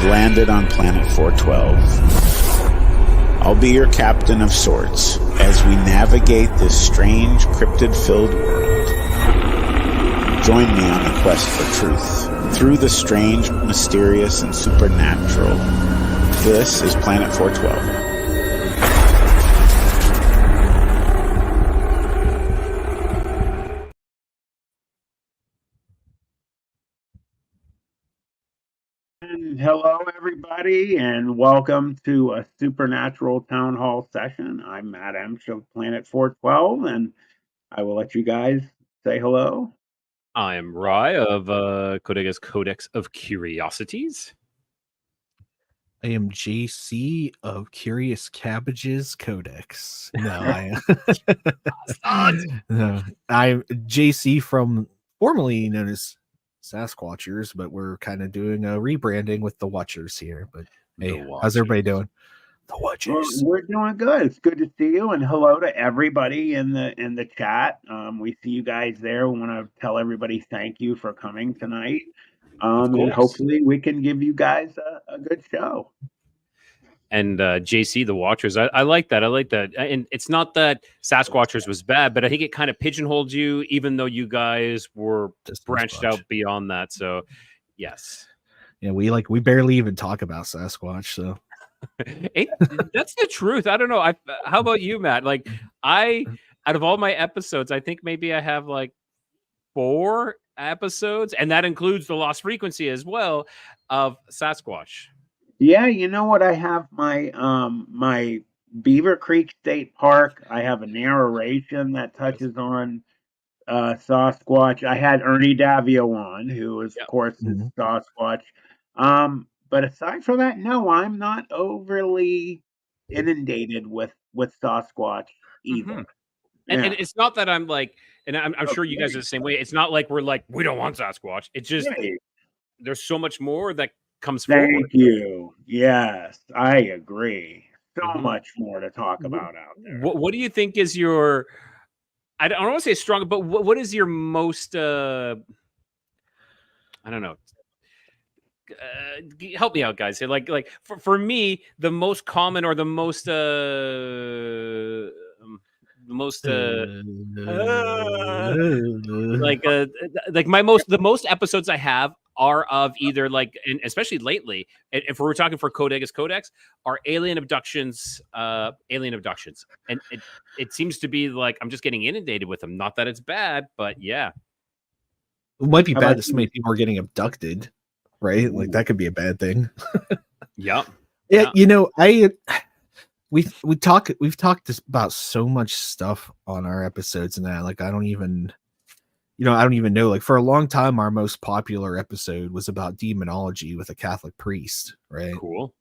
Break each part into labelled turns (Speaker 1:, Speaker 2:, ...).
Speaker 1: I've landed on planet 412. I'll be your captain of sorts as we navigate this strange, cryptid-filled world. Join me on the quest for truth, through the strange, mysterious, and supernatural. This is Planet 412. Hello, everybody, and welcome to a Supernatural Town Hall session. I'm Matt Emsch of Planet 412, and I will let you guys say hello.
Speaker 2: I'm Rye of Codex of Curiosities.
Speaker 3: I am JC of Curious Cabbages Codex. No, I'm JC from formerly known as Sasquatchers, but we're kind of doing a rebranding with the Watchers here. But hey, how's everybody doing? The Watchers.
Speaker 1: We're doing good. It's good to see you, and hello to everybody in the chat. We see you guys there. We want to tell everybody thank you for coming tonight. And hopefully we can give you guys a good show.
Speaker 2: And JC, the Watchers, I like that. I like that. And it's not that Sasquatchers was bad, but I think it kind of pigeonholed you, even though you guys were just branched out beyond that. So, yes.
Speaker 3: Yeah, we barely even talk about Sasquatch. So
Speaker 2: that's the truth. I don't know. How about you, Matt? Like, out of all my episodes, I think maybe I have like 4 episodes, and that includes the Lost Frequency as well of Sasquatch.
Speaker 1: Yeah, you know what? I have my my Beaver Creek State Park. I have a narration that touches on Sasquatch. I had Ernie Davio on, who is of course is Sasquatch. But aside from that, no, I'm not overly inundated with Sasquatch either.
Speaker 2: And it's not that I'm like, and I'm sure you guys are the same way. It's not like we're like, we don't want Sasquatch. It's just there's so much more that comes forward.
Speaker 1: Thank you. Yes, I agree. So much more to talk about out there.
Speaker 2: What do you think is your, I don't want to say strong, but what is your most, I don't know. Help me out, guys. Like for me, the most common or the most the most episodes I have are of either like, and especially lately, if we're talking for Codex, are alien abductions, and it seems to be like I'm just getting inundated with them. Not that it's bad, but yeah,
Speaker 3: it might be bad that so many people are getting abducted, right? Like that could be a bad thing.
Speaker 2: Yeah.
Speaker 3: You know, we've talked about so much stuff on our episodes, and that like I don't even know. Like for a long time, our most popular episode was about demonology with a Catholic priest, right?
Speaker 2: Cool.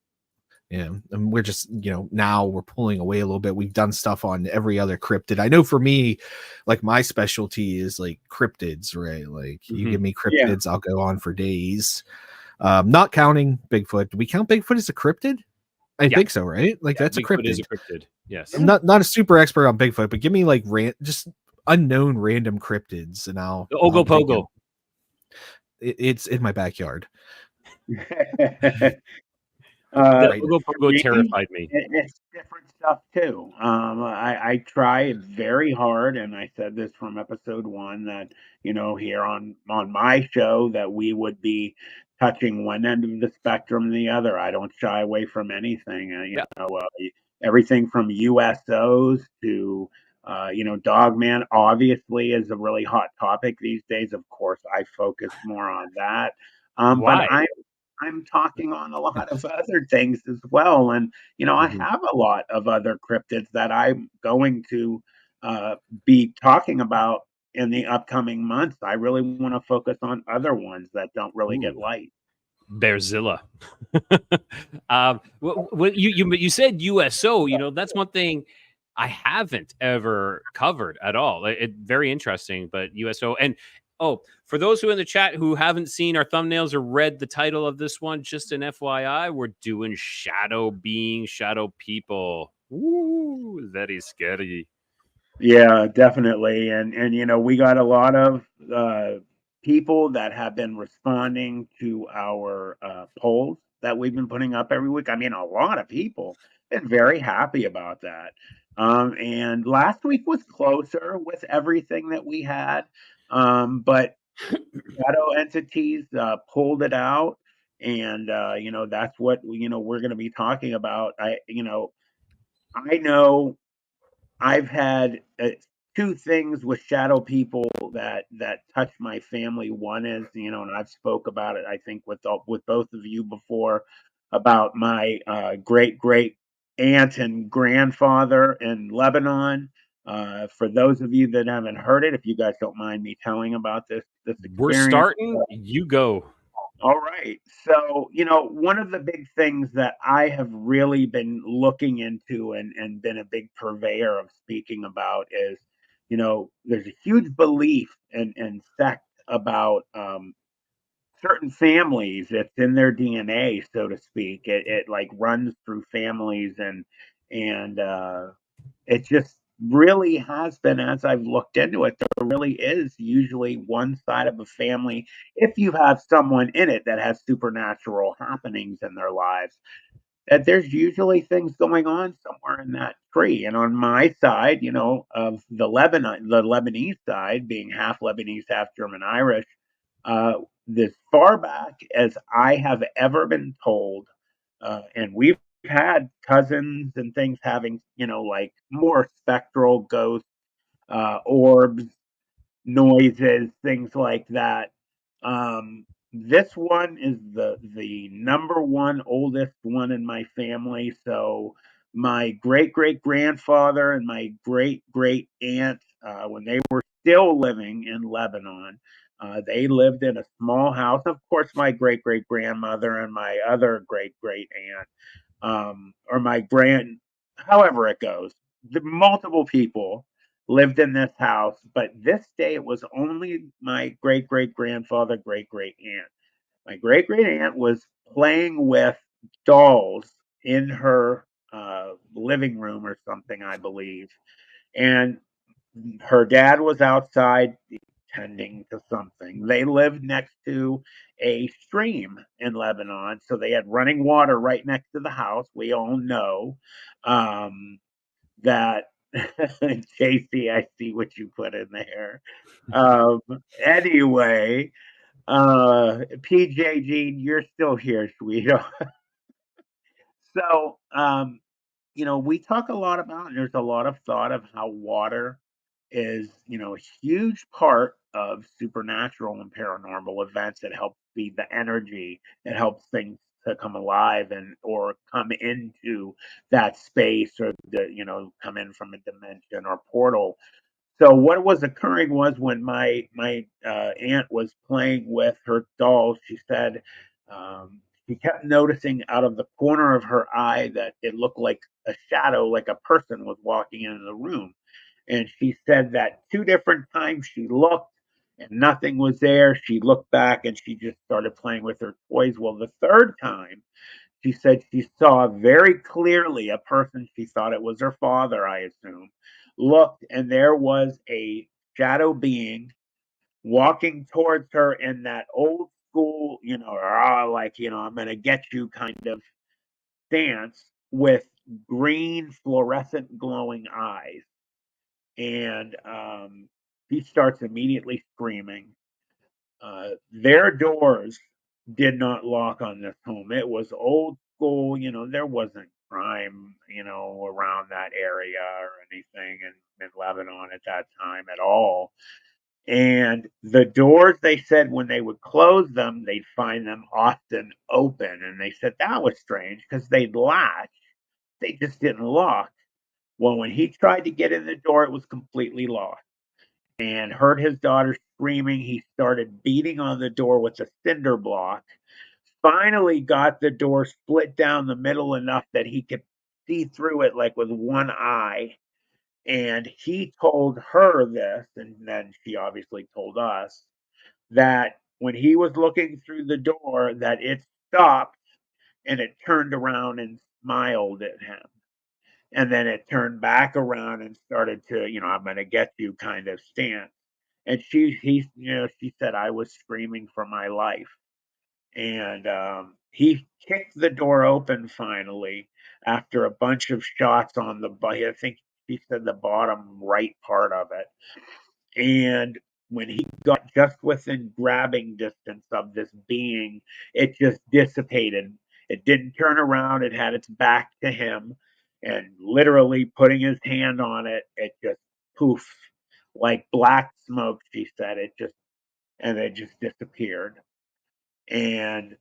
Speaker 3: Yeah, and we're just now we're pulling away a little bit. We've done stuff on every other cryptid. I know for me, like my specialty is like cryptids, right? Like you give me cryptids, I'll go on for days. Not counting Bigfoot. Do we count Bigfoot as a cryptid? I think so, right? Like that's
Speaker 2: Bigfoot
Speaker 3: a cryptid.
Speaker 2: Is a cryptid. Yes.
Speaker 3: I'm not a super expert on Bigfoot, but give me like just unknown random cryptids, and I'll
Speaker 2: Ogopogo.
Speaker 3: It's in my backyard.
Speaker 2: Ogopogo terrified me.
Speaker 1: It's different stuff too. I try very hard, and I said this from episode 1 that here on my show that we would be touching one end of the spectrum and the other. I don't shy away from anything. Everything from USOs to Dogman obviously is a really hot topic these days. Of course, I focus more on that. But I'm talking on a lot of other things as well. And, I have a lot of other cryptids that I'm going to be talking about in the upcoming months. I really want to focus on other ones that don't really get light.
Speaker 2: Bearzilla. You said USO, that's one thing I haven't ever covered at all. Very interesting, but USO. And for those who in the chat who haven't seen our thumbnails or read the title of this one, just an FYI, we're doing shadow being, shadow people. Ooh, that is scary.
Speaker 1: Yeah, definitely. And we got a lot of people that have been responding to our polls that we've been putting up every week. I mean, a lot of people been very happy about that. And last week was closer with everything that we had, but shadow entities pulled it out, and that's what we're going to be talking about. I know I've had two things with shadow people that touch my family. One is, and I've spoke about it, I think, with both of you before, about my great great aunt and grandfather in Lebanon. For those of you that haven't heard it, if you guys don't mind me telling about this
Speaker 2: We're
Speaker 1: experience.
Speaker 2: starting. You go.
Speaker 1: All right. So, one of the big things that I have really been looking into and been a big purveyor of speaking about is, there's a huge belief and sect about certain families. It's in their DNA, so to speak. It like runs through families, and it just really has been, as I've looked into it, there really is usually one side of a family, if you have someone in it that has supernatural happenings in their lives, that there's usually things going on somewhere in that tree. And on my side, of the Lebanese side, being half Lebanese, half German Irish, uh, as far back as I have ever been told, and we've had cousins and things having, like more spectral ghosts, orbs, noises, things like that. This one is the number one oldest one in my family. So my great great grandfather and my great great aunt, when they were still living in Lebanon, they lived in a small house. Of course, my great great grandmother and my other great great aunt, or my however it goes, the multiple people lived in this house, but this day it was only my great great grandfather, great great aunt. My great great aunt was playing with dolls in her living room or something, I believe. And her dad was outside tending to something. They lived next to a stream in Lebanon, so they had running water right next to the house. We all know that. JC, I see what you put in there. Um, anyway, PJ you're still here, sweetheart. So, we talk a lot about, and there's a lot of thought of how water is, a huge part of supernatural and paranormal events. It helps feed the energy. It helps things to come alive and or come into that space, or come in from a dimension or portal. So what was occurring was, when my aunt was playing with her dolls, she said, she kept noticing out of the corner of her eye that it looked like a shadow, like a person was walking into the room. And she said that two different times she looked and nothing was there. She looked back and she just started playing with her toys. Well, the third time, she said she saw very clearly a person, she thought it was her father, I assume, looked, and there was a shadow being walking towards her in that old school, like, I'm going to get you kind of stance, with green fluorescent glowing eyes. And he starts immediately screaming. Their doors did not lock on this home. It was old school, there wasn't crime, around that area or anything in Lebanon at that time at all. And the doors, they said, when they would close them, they'd find them often open. And they said that was strange because they'd latch, they just didn't lock. Well, when he tried to get in the door, it was completely locked, and heard his daughter screaming. He started beating on the door with a cinder block. Finally, got the door split down the middle enough that he could see through it, like with one eye. And he told her this, and then she obviously told us, that when he was looking through the door, that it stopped and it turned around and smiled at him. And then it turned back around and started to, I'm going to get you kind of stance. And she said, I was screaming for my life. And he kicked the door open finally after a bunch of shots on I think he said the bottom right part of it. And when he got just within grabbing distance of this being, it just dissipated. It didn't turn around, it had its back to him, and literally putting his hand on it, it just poof, like black smoke, she said. It just disappeared. And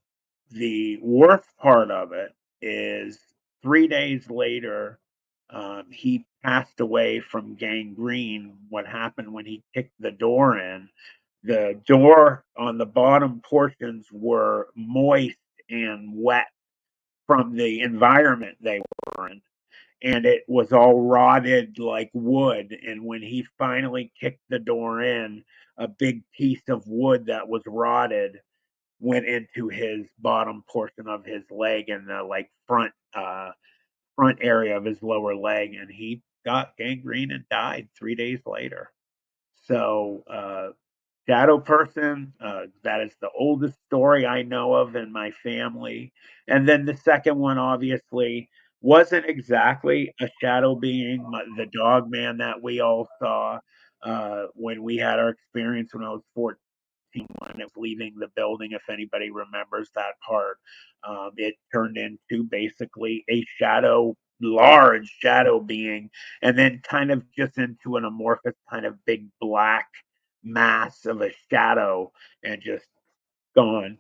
Speaker 1: the worst part of it is 3 days later, he passed away from gangrene. What happened when he kicked the door in? The door on the bottom portions were moist and wet from the environment they were in. And it was all rotted like wood. And when he finally kicked the door in, a big piece of wood that was rotted went into his bottom portion of his leg and the like front area of his lower leg, and he got gangrene and died 3 days later. So shadow person, that is the oldest story I know of in my family. And then the second one obviously wasn't exactly a shadow being, the dog man that we all saw when we had our experience when I was 14 when it was leaving the building, if anybody remembers that part. It turned into basically a large shadow being, and then kind of just into an amorphous kind of big black mass of a shadow and just gone.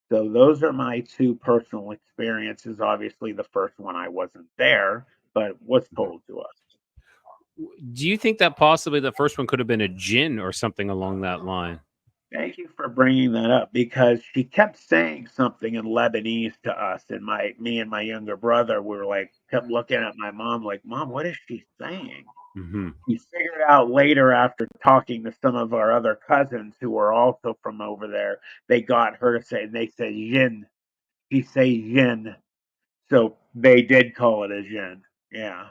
Speaker 1: So those are my two personal experiences. Obviously, the first one I wasn't there, but was told to us.
Speaker 2: Do you think that possibly the first one could have been a jinn or something along that line?
Speaker 1: Thank you for bringing that up because she kept saying something in Lebanese to us, and me and my younger brother were like, kept looking at my mom like, "Mom, what is she saying?"
Speaker 2: Mm-hmm.
Speaker 1: We figured out later after talking to some of our other cousins who were also from over there, they got her to say, and they said "yin." She say "yin," so they did call it a "yin." Yeah,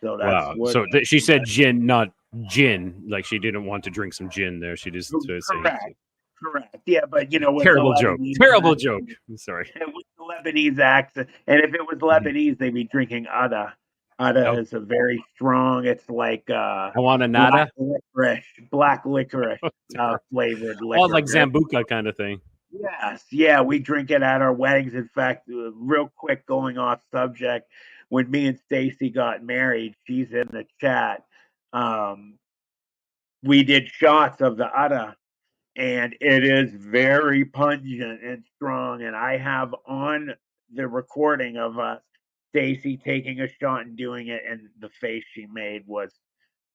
Speaker 1: so that's
Speaker 2: Wow.
Speaker 1: what.
Speaker 2: So she said gin, not gin. Like she didn't want to drink some gin there. She just
Speaker 1: Correct, correct. Yeah, but with the
Speaker 2: terrible joke.
Speaker 1: Lebanese
Speaker 2: Terrible joke.
Speaker 1: accent,
Speaker 2: I'm sorry.
Speaker 1: with the Lebanese accent, and if it was Lebanese, they'd be drinking Ada. Ada
Speaker 2: Oh,
Speaker 1: is a very strong. It's like
Speaker 2: I want a
Speaker 1: black
Speaker 2: nada.
Speaker 1: licorice
Speaker 2: Terrible.
Speaker 1: flavored
Speaker 2: Oh,
Speaker 1: liquor.
Speaker 2: like Zambuca kind of thing.
Speaker 1: Yes, yeah, we drink it at our weddings. In fact, real quick, going off subject, when me and Stacy got married, she's in the chat. Um, we did shots of the Ada, and it is very pungent and strong. And I have on the recording of Stacy taking a shot and doing it, and the face she made was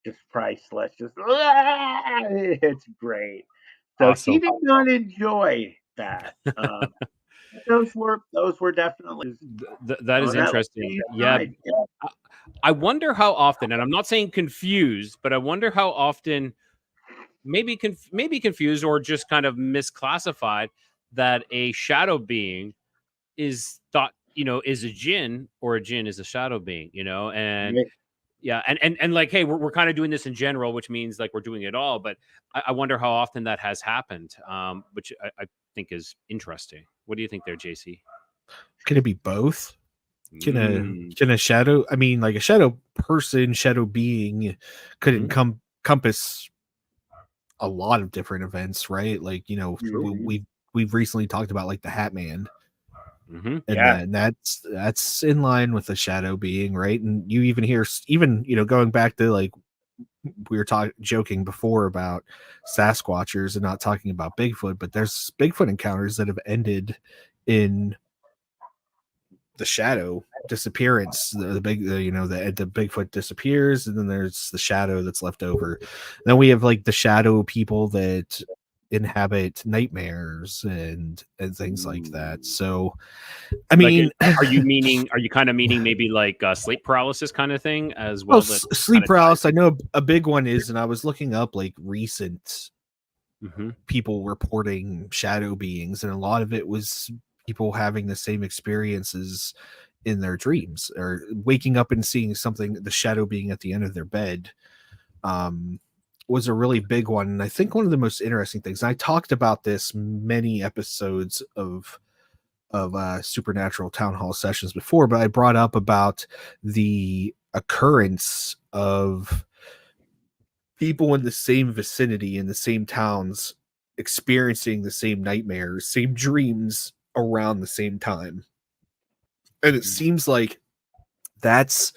Speaker 1: just priceless. Just it's great. So she
Speaker 2: Awesome.
Speaker 1: did not enjoy that. Those were definitely
Speaker 2: That is
Speaker 1: that was
Speaker 2: interesting.
Speaker 1: me
Speaker 2: Yeah.
Speaker 1: aside.
Speaker 2: I wonder how often, and I'm not saying confused, but I wonder how often maybe maybe confused or just kind of misclassified that a shadow being is thought, is a jinn or a jinn is a shadow being, and
Speaker 1: Yeah.
Speaker 2: yeah, and like, hey, we're kind of doing this in general, which means like we're doing it all, but I wonder how often that has happened, which I think is interesting. What do you think there, JC?
Speaker 3: Can it be both? Can
Speaker 2: Mm.
Speaker 3: a shadow? I mean, like a shadow person, shadow being could encompass a lot of different events, right? Like we've recently talked about like the Hat Man, and
Speaker 1: Yeah.
Speaker 3: then that's in line with the shadow being, right? And you even hear going back to like we were joking before about Sasquatchers and not talking about Bigfoot, but there's Bigfoot encounters that have ended in the shadow disappearance. The Bigfoot disappears, and then there's the shadow that's left over. Then we have like the shadow people that inhabit nightmares and things like that. So I mean,
Speaker 2: are you kind of meaning maybe like sleep paralysis kind of thing as well?
Speaker 3: well, sleep paralysis, I know a big one is, and I was looking up like recent people reporting shadow beings, and a lot of it was people having the same experiences in their dreams or waking up and seeing something, the shadow being at the end of their bed, was a really big one. And I think one of the most interesting things, and I talked about this many episodes of of supernatural town hall sessions before, but I brought up about the occurrence of people in the same vicinity, in the same towns, experiencing the same nightmares, same dreams around the same time. And it seems like that's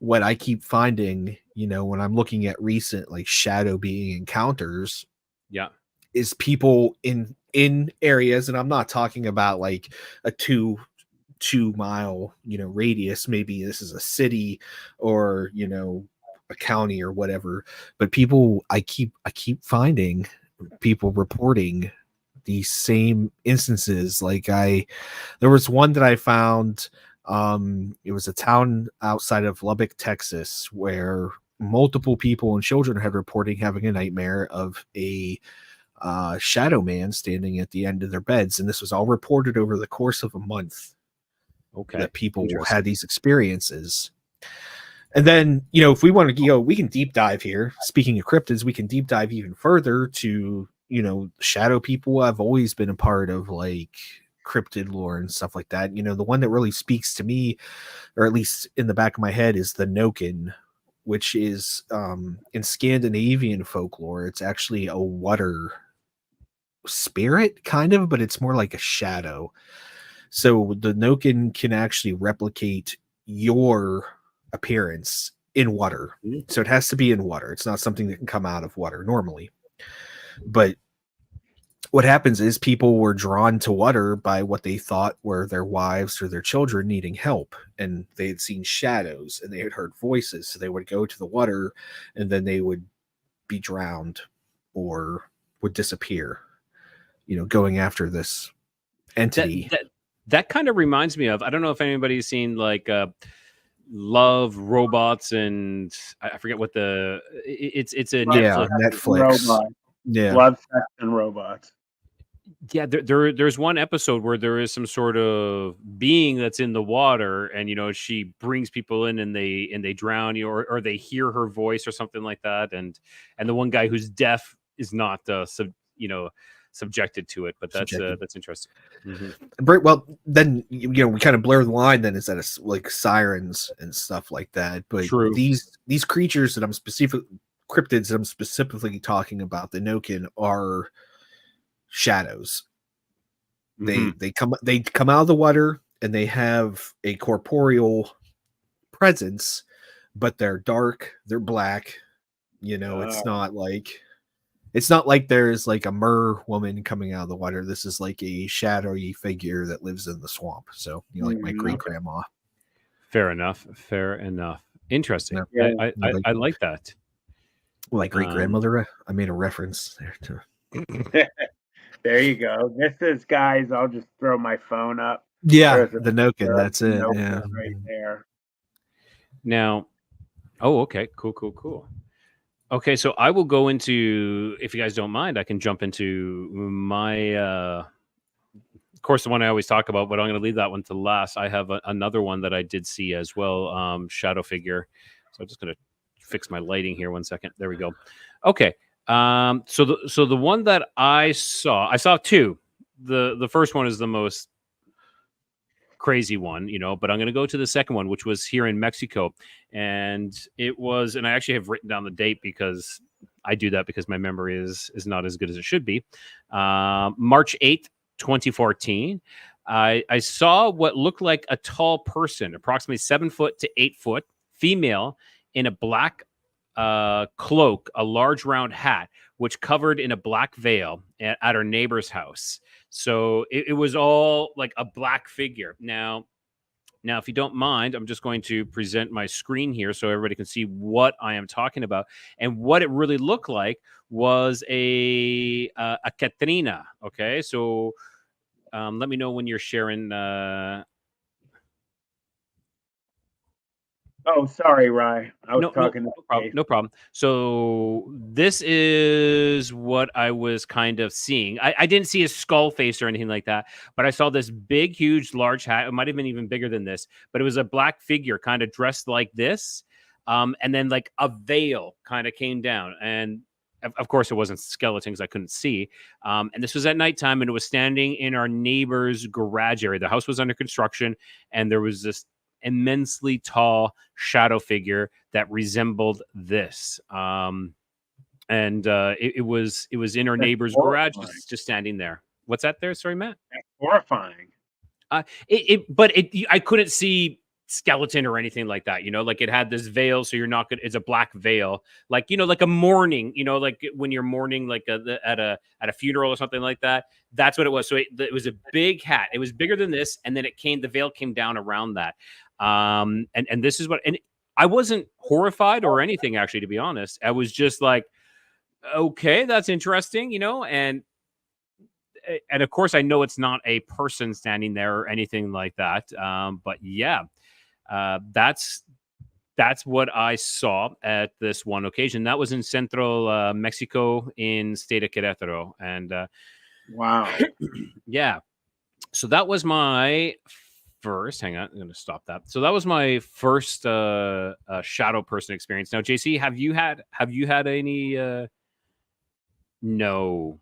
Speaker 3: what I keep finding, when I'm looking at recent like shadow being encounters.
Speaker 2: Yeah.
Speaker 3: Is people in areas, and I'm not talking about like a 2-mile, radius. Maybe this is a city or, a county or whatever, but people, I keep finding people reporting these same instances. Like there was one that I found, it was a town outside of Lubbock, Texas, where multiple people and children had reporting having a nightmare of a shadow man standing at the end of their beds. And this was all reported over the course of a month.
Speaker 2: Okay.
Speaker 3: That people had these experiences. And then, if we want to go, we can deep dive here. Speaking of cryptids, we can deep dive even further to, shadow people have always been a part of like cryptid lore and stuff like that. The one that really speaks to me, or at least in the back of my head, is the Noken, which is in Scandinavian folklore. It's actually a water spirit kind of, but it's more like a shadow. So the Noken can actually replicate your appearance in water. So it has to be in water. It's not something that can come out of water normally. But what happens is people were drawn to water by what they thought were their wives or their children needing help. And they had seen shadows and they had heard voices. So they would go to the water and then they would be drowned or would disappear, going after this entity.
Speaker 2: That kind of reminds me of, I don't know if anybody's seen like Love, Robots, and I forget what it's a
Speaker 3: Netflix.
Speaker 1: Robots.
Speaker 3: Yeah.
Speaker 1: Love, Sex, and Robots.
Speaker 2: Yeah, there's one episode where there is some sort of being that's in the water, and she brings people in and they drown, or they hear her voice or something like that, and the one guy who's deaf is not subjected to it, but that's interesting.
Speaker 3: Mm-hmm. Well, then we kind of blur the line. Then is that like sirens and stuff like that? But
Speaker 2: true.
Speaker 3: These creatures that cryptids that I'm specifically talking about, the Noken, are shadows. Mm-hmm. They come out of the water and they have a corporeal presence, but they're dark, they're black. It's not like there's like a mer woman coming out of the water. This is like a shadowy figure that lives in the swamp. So, like my great grandma.
Speaker 2: Fair enough. Interesting. Yeah. I like that.
Speaker 3: My great grandmother. I made a reference there too.
Speaker 1: There you go. This is, guys, I'll just throw my phone up.
Speaker 3: Yeah, the Noken. That's it. Yeah.
Speaker 1: Right there.
Speaker 2: Now, okay. Cool. Okay, so I will go into, if you guys don't mind, I can jump into my, of course, the one I always talk about, but I'm going to leave that one to last. I have another one that I did see as well, shadow figure. So I'm just going to fix my lighting here 1 second. There we go. Okay. So the one that I saw two. The first one is the most crazy one, but I'm going to go to the second one, which was here in Mexico. And it was, and I actually have written down the date because I do that because my memory is not as good as it should be. March 8th, 2014. I saw what looked like a tall person, approximately 7 foot to 8 foot, female, in a black cloak, a large round hat, which covered in a black veil at her neighbor's house. So it was all like a black figure. Now, if you don't mind, I'm just going to present my screen here so everybody can see what I am talking about. And what it really looked like was a Catrina. Okay, so let me know when you're sharing.
Speaker 1: Oh, sorry, Rye. I was talking to
Speaker 2: no problem. So this is what I was kind of seeing. I didn't see a skull face or anything like that, but I saw this big, huge, large hat. It might have been even bigger than this, but it was a black figure kind of dressed like this. And then like a veil kind of came down. And of course, it wasn't skeletons I couldn't see. And this was at nighttime, and it was standing in our neighbor's garage area. The house was under construction, and there was this immensely tall shadow figure that resembled this. It was in our
Speaker 1: That's
Speaker 2: neighbor's garage,
Speaker 1: horrifying.
Speaker 2: just standing there. What's that there? Sorry, Matt.
Speaker 1: That's horrifying.
Speaker 2: But I couldn't see skeleton or anything like that, you know, like it had this veil, so you're not good. It's a black veil, like, you know, like a mourning, you know, like when you're mourning, like at a funeral or something like that. That's what it was. So it was a big hat. It was bigger than this, and then the veil came down around that. And this is what, and I wasn't horrified or anything, actually, to be honest. I was just like, okay, that's interesting, you know, and of course I know it's not a person standing there or anything like that. But yeah, that's what I saw at this one occasion. That was in central Mexico, in state of Querétaro, and
Speaker 1: wow,
Speaker 2: yeah. So that was my first. Hang on, I'm going to stop that. So that was my first shadow person experience. Now, JC, have you had any? No.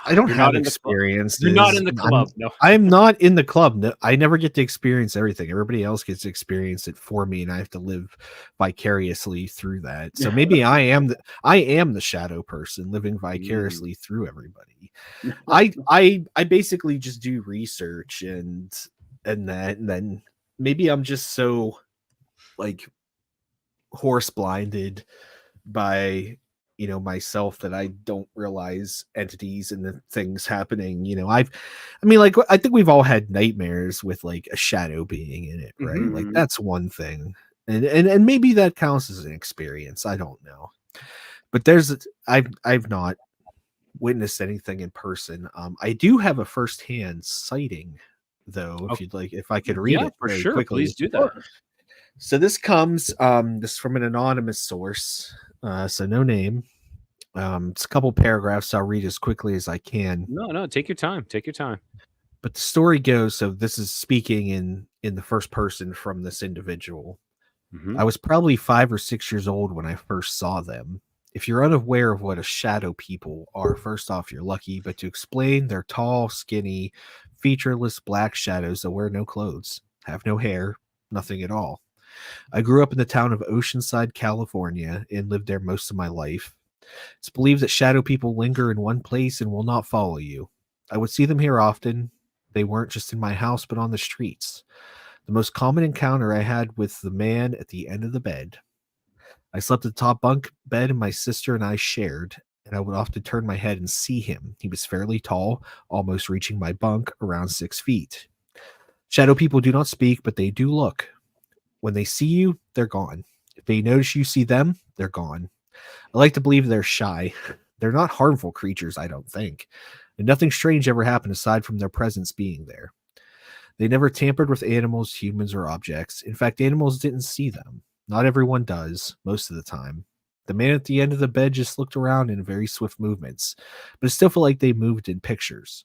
Speaker 3: I don't have experience.
Speaker 2: You're not in the club. No,
Speaker 3: I'm not in the club. No, I never get to experience everything. Everybody else gets to experience it for me, and I have to live vicariously through that. So maybe I am the shadow person living vicariously through everybody. I basically just do research and then maybe I'm just so like horse blinded by myself that I don't realize entities and the things happening. I think we've all had nightmares with like a shadow being in it, right? Like that's one thing. And maybe that counts as an experience. I don't know. But I've not witnessed anything in person. I do have a firsthand sighting though, if you'd like, if I could read it
Speaker 2: for sure.
Speaker 3: quickly.
Speaker 2: Please do that.
Speaker 3: So this comes this from an anonymous source. So no name. It's a couple paragraphs. I'll read as quickly as I can.
Speaker 2: No, take your time. Take your time.
Speaker 3: But the story goes, so this is speaking in the first person from this individual. I was probably 5 or 6 years old when I first saw them. If you're unaware of what a shadow people are, first off, you're lucky. But to explain, they're tall, skinny, featureless black shadows that wear no clothes, have no hair, nothing at all. I grew up in the town of Oceanside, California, and lived there most of my life. It's believed that shadow people linger in one place and will not follow you. I would see them here often. They weren't just in my house, but on the streets. The most common encounter I had with the man at the end of the bed. I slept at the top bunk bed, and my sister and I shared, and I would often turn my head and see him. He was fairly tall, almost reaching my bunk, around 6 feet. Shadow people do not speak, but they do look. When they see you, they're gone. If they notice you see them, they're gone. I like to believe they're shy. They're not harmful creatures, I don't think. And nothing strange ever happened aside from their presence being there. They never tampered with animals, humans, or objects. In fact, animals didn't see them. Not everyone does, most of the time. The man at the end of the bed just looked around in very swift movements, but it still felt like they moved in pictures.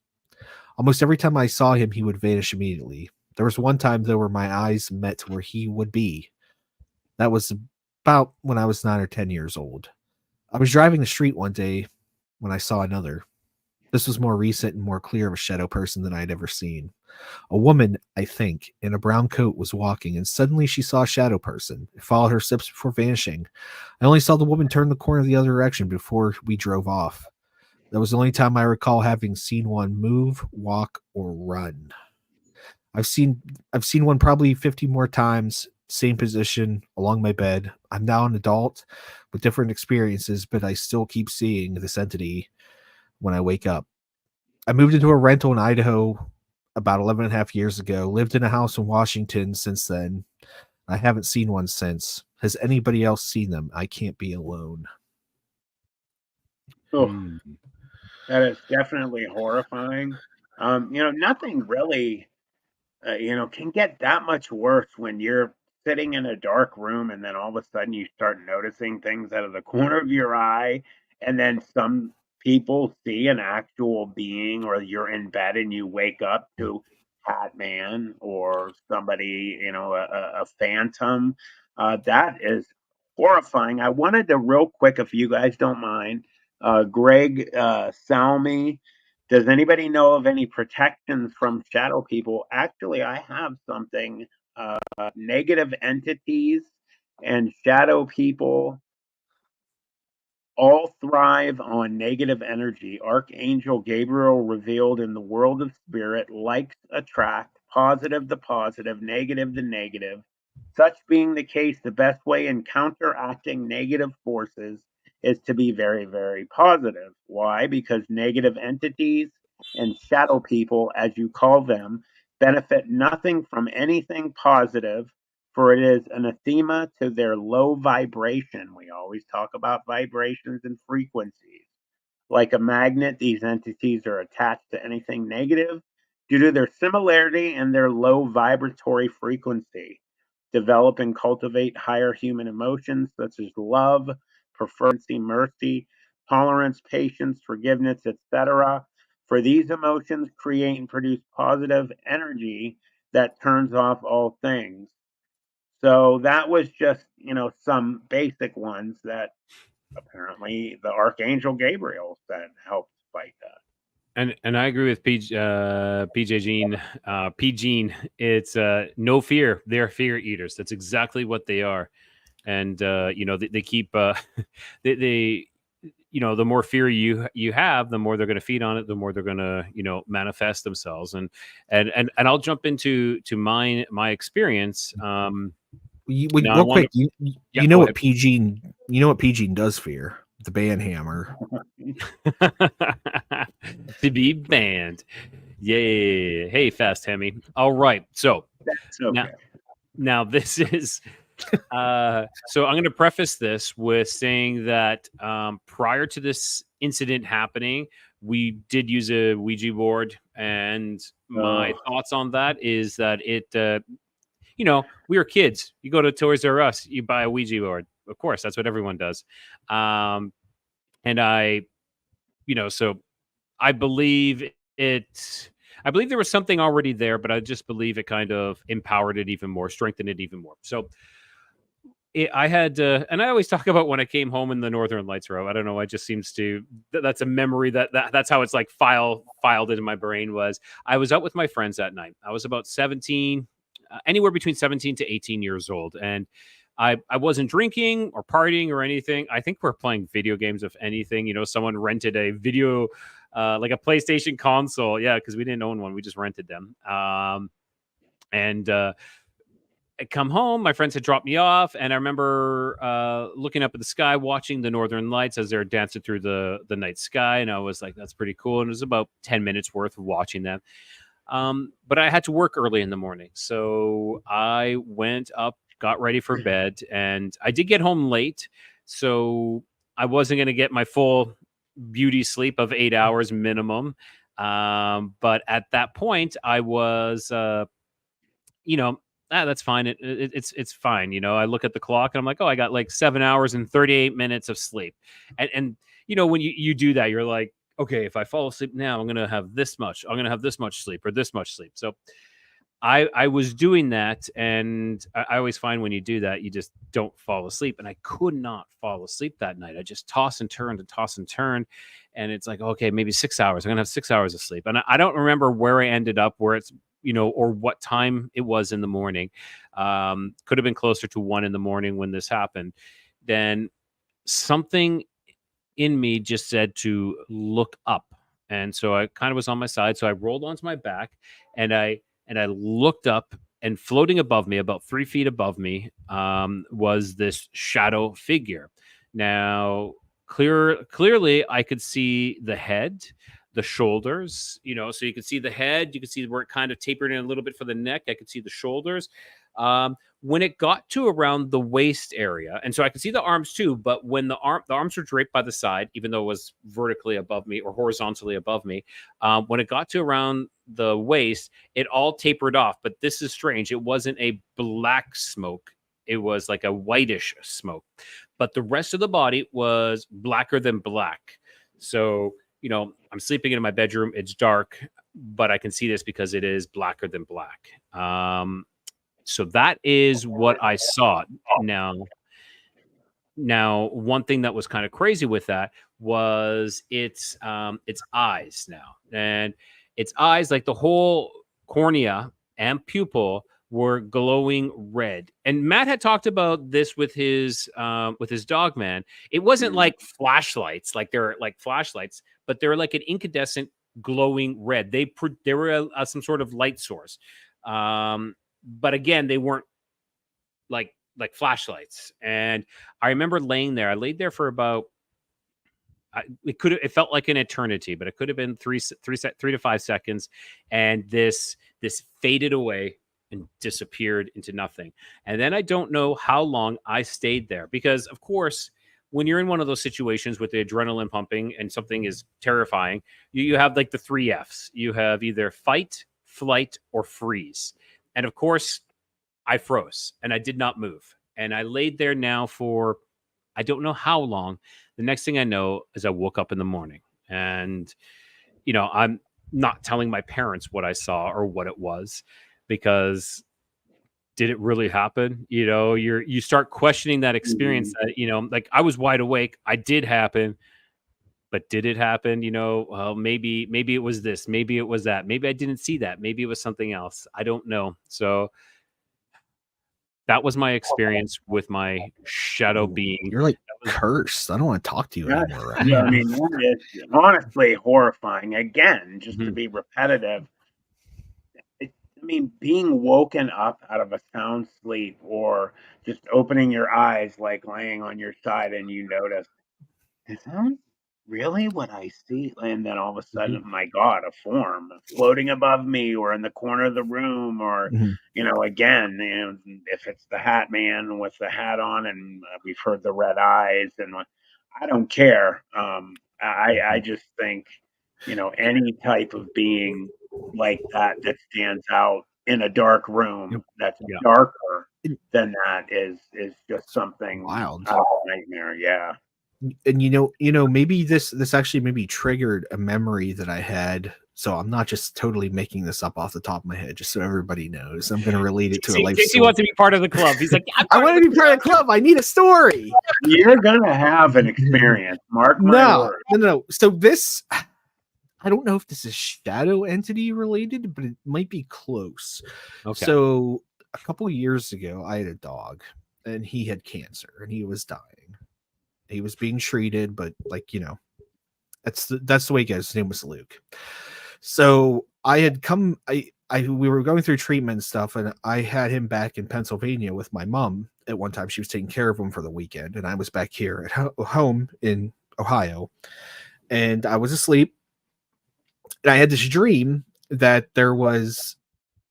Speaker 3: Almost every time I saw him, he would vanish immediately. There was one time, though, where my eyes met where he would be. That was about when I was 9 or 10 years old. I was driving the street one day when I saw another. This was more recent and more clear of a shadow person than I had ever seen. A woman, I think, in a brown coat was walking, and suddenly she saw a shadow person. It followed her steps before vanishing. I only saw the woman turn the corner the other direction before we drove off. That was the only time I recall having seen one move, walk, or run. I've seen one probably 50 more times, same position, along my bed. I'm now an adult with different experiences, but I still keep seeing this entity when I wake up. I moved into a rental in Idaho about 11 and a half years ago, lived in a house in Washington since then. I haven't seen one since. Has anybody else seen them? I can't be alone.
Speaker 1: Oh, that is definitely horrifying. Nothing really can get that much worse when you're sitting in a dark room and then all of a sudden you start noticing things out of the corner of your eye, and then some people see an actual being, or you're in bed and you wake up to Batman or somebody, a phantom. That is horrifying. I wanted to real quick, if you guys don't mind, Greg Salmi, does anybody know of any protections from shadow people? Actually, I have something. Negative entities and shadow people all thrive on negative energy. Archangel Gabriel revealed in the world of spirit likes attract, positive the positive, negative the negative. Such being the case, the best way in counteracting negative forces is to be very, very positive. Why? Because negative entities and shadow people, as you call them, benefit nothing from anything positive, for it is anathema to their low vibration. We always talk about vibrations and frequencies. Like a magnet, these entities are attached to anything negative due to their similarity and their low vibratory frequency. Develop and cultivate higher human emotions such as love, preference, mercy, tolerance, patience, forgiveness, etc. For these emotions create and produce positive energy that turns off all things. So that was just, some basic ones that apparently the Archangel Gabriel said helped fight that.
Speaker 2: And I agree with PJ Gene. P Gene, it's no fear. They're fear eaters. That's exactly what they are. And they keep they the more fear you have, the more they're going to feed on it, the more they're going to manifest themselves. And I'll jump into my experience.
Speaker 3: Real quick, you know what PG does fear? The band hammer.
Speaker 2: To be banned. Yay. Hey, Fast Hemi. All right. So
Speaker 1: that's okay.
Speaker 2: Now this is so I'm going to preface this with saying that prior to this incident happening, we did use a Ouija board, and my thoughts on that is that it we were kids. You go to Toys R Us, you buy a Ouija board. Of course, that's what everyone does. And so I believe I believe there was something already there, but I just believe it kind of empowered it even more, strengthened it even more. So I had, and I always talk about when I came home in the Northern Lights row. I don't know. It just seems to, that's a memory that's how it's like filed into my brain. Was I was out with my friends that night. I was about 17, anywhere between 17 to 18 years old. And I wasn't drinking or partying or anything. I think we're playing video games, if anything. Someone rented a video, like a PlayStation console. Yeah, because we didn't own one. We just rented them. I come home, my friends had dropped me off, and I remember looking up at the sky, watching the Northern Lights as they're dancing through the night sky, and I was like, that's pretty cool. And it was about 10 minutes worth of watching them. But I had to work early in the morning, so I went up, got ready for bed, and I did get home late, so I wasn't going to get my full beauty sleep of 8 hours minimum. But at that point, I was, that's fine. It's fine. I look at the clock and I'm like, oh, I got like 7 hours and 38 minutes of sleep. And when you do that, you're like, okay, if I fall asleep now, I'm going to have this much. I'm going to have this much sleep or this much sleep. So I was doing that. And I always find when you do that, you just don't fall asleep. And I could not fall asleep that night. I just toss and turn and toss and turn. And it's like, okay, maybe 6 hours. I'm going to have 6 hours of sleep. And I don't remember where I ended up, where it's, or what time it was in the morning. Could have been closer to 1 a.m. when this happened. Then something in me just said to look up. And so I kind of was on my side. So I rolled onto my back and I looked up, and floating above me, about 3 feet above me, was this shadow figure. Now, clearly I could see the head, the shoulders, so you could see the head, you could see where it kind of tapered in a little bit for the neck. I could see the shoulders. When it got to around the waist area, and so I could see the arms too, but when the arms were draped by the side, even though it was vertically above me or horizontally above me, when it got to around the waist, it all tapered off. But this is strange. It wasn't a black smoke. It was like a whitish smoke, but the rest of the body was blacker than black. So, I'm sleeping in my bedroom. It's dark, but I can see this because it is blacker than black. So that is what I saw. Now, Now, one thing that was kind of crazy with that was its eyes now, and its eyes, like the whole cornea and pupil, were glowing red. And Matt had talked about this with his dog man. It wasn't like flashlights, like they're like flashlights, but they were like an incandescent glowing red. They were some sort of light source, but again, they weren't like flashlights. And I remember laying there. I laid there for about it felt like an eternity, but it could have been 3 to 5 seconds, and this faded away and disappeared into nothing. And then I don't know how long I stayed there, because of course, when you're in one of those situations with the adrenaline pumping and something is terrifying, you have like the 3 F's. You have either fight, flight, or freeze. And of course, I froze and I did not move. And I laid there now for, I don't know how long. The next thing I know is I woke up in the morning, and, I'm not telling my parents what I saw or what it was, because did it really happen? You start questioning that experience that, like I was wide awake. I did happen, but did it happen? Well, maybe it was this, maybe it was that, maybe I didn't see that, maybe it was something else. I don't know. So that was my experience with my shadow being.
Speaker 3: You're like cursed. I don't want to talk to you anymore. Right?
Speaker 1: I mean, that is honestly horrifying. Again, just to be repetitive. I mean, being woken up out of a sound sleep, or just opening your eyes, like laying on your side, and you notice, is that really what I see? And then all of a sudden, my God, a form floating above me, or in the corner of the room, or, again, if it's the Hat Man with the hat on, and we've heard the red eyes, and I don't care. I just think, any type of being like that stands out in a dark room that's darker than that is just something
Speaker 3: wild,
Speaker 1: nightmare. Yeah.
Speaker 3: And maybe this actually maybe triggered a memory that I had. So I'm not just totally making this up off the top of my head, just so everybody knows. I'm going to relate it to a life story.
Speaker 2: He wants to be part of the club. He's like,
Speaker 3: I want to be part of the club. I need a story.
Speaker 1: You're going to have an experience. Mark my words.
Speaker 3: No. So this, I don't know if this is shadow entity related, but it might be close. Okay. So a couple of years ago, I had a dog, and he had cancer, and he was dying. He was being treated, but that's the way it goes. His name was Luke. So I had come, we were going through treatment and stuff, and I had him back in Pennsylvania with my mom at one time. She was taking care of him for the weekend, and I was back here at home in Ohio, and I was asleep, and I had this dream that there was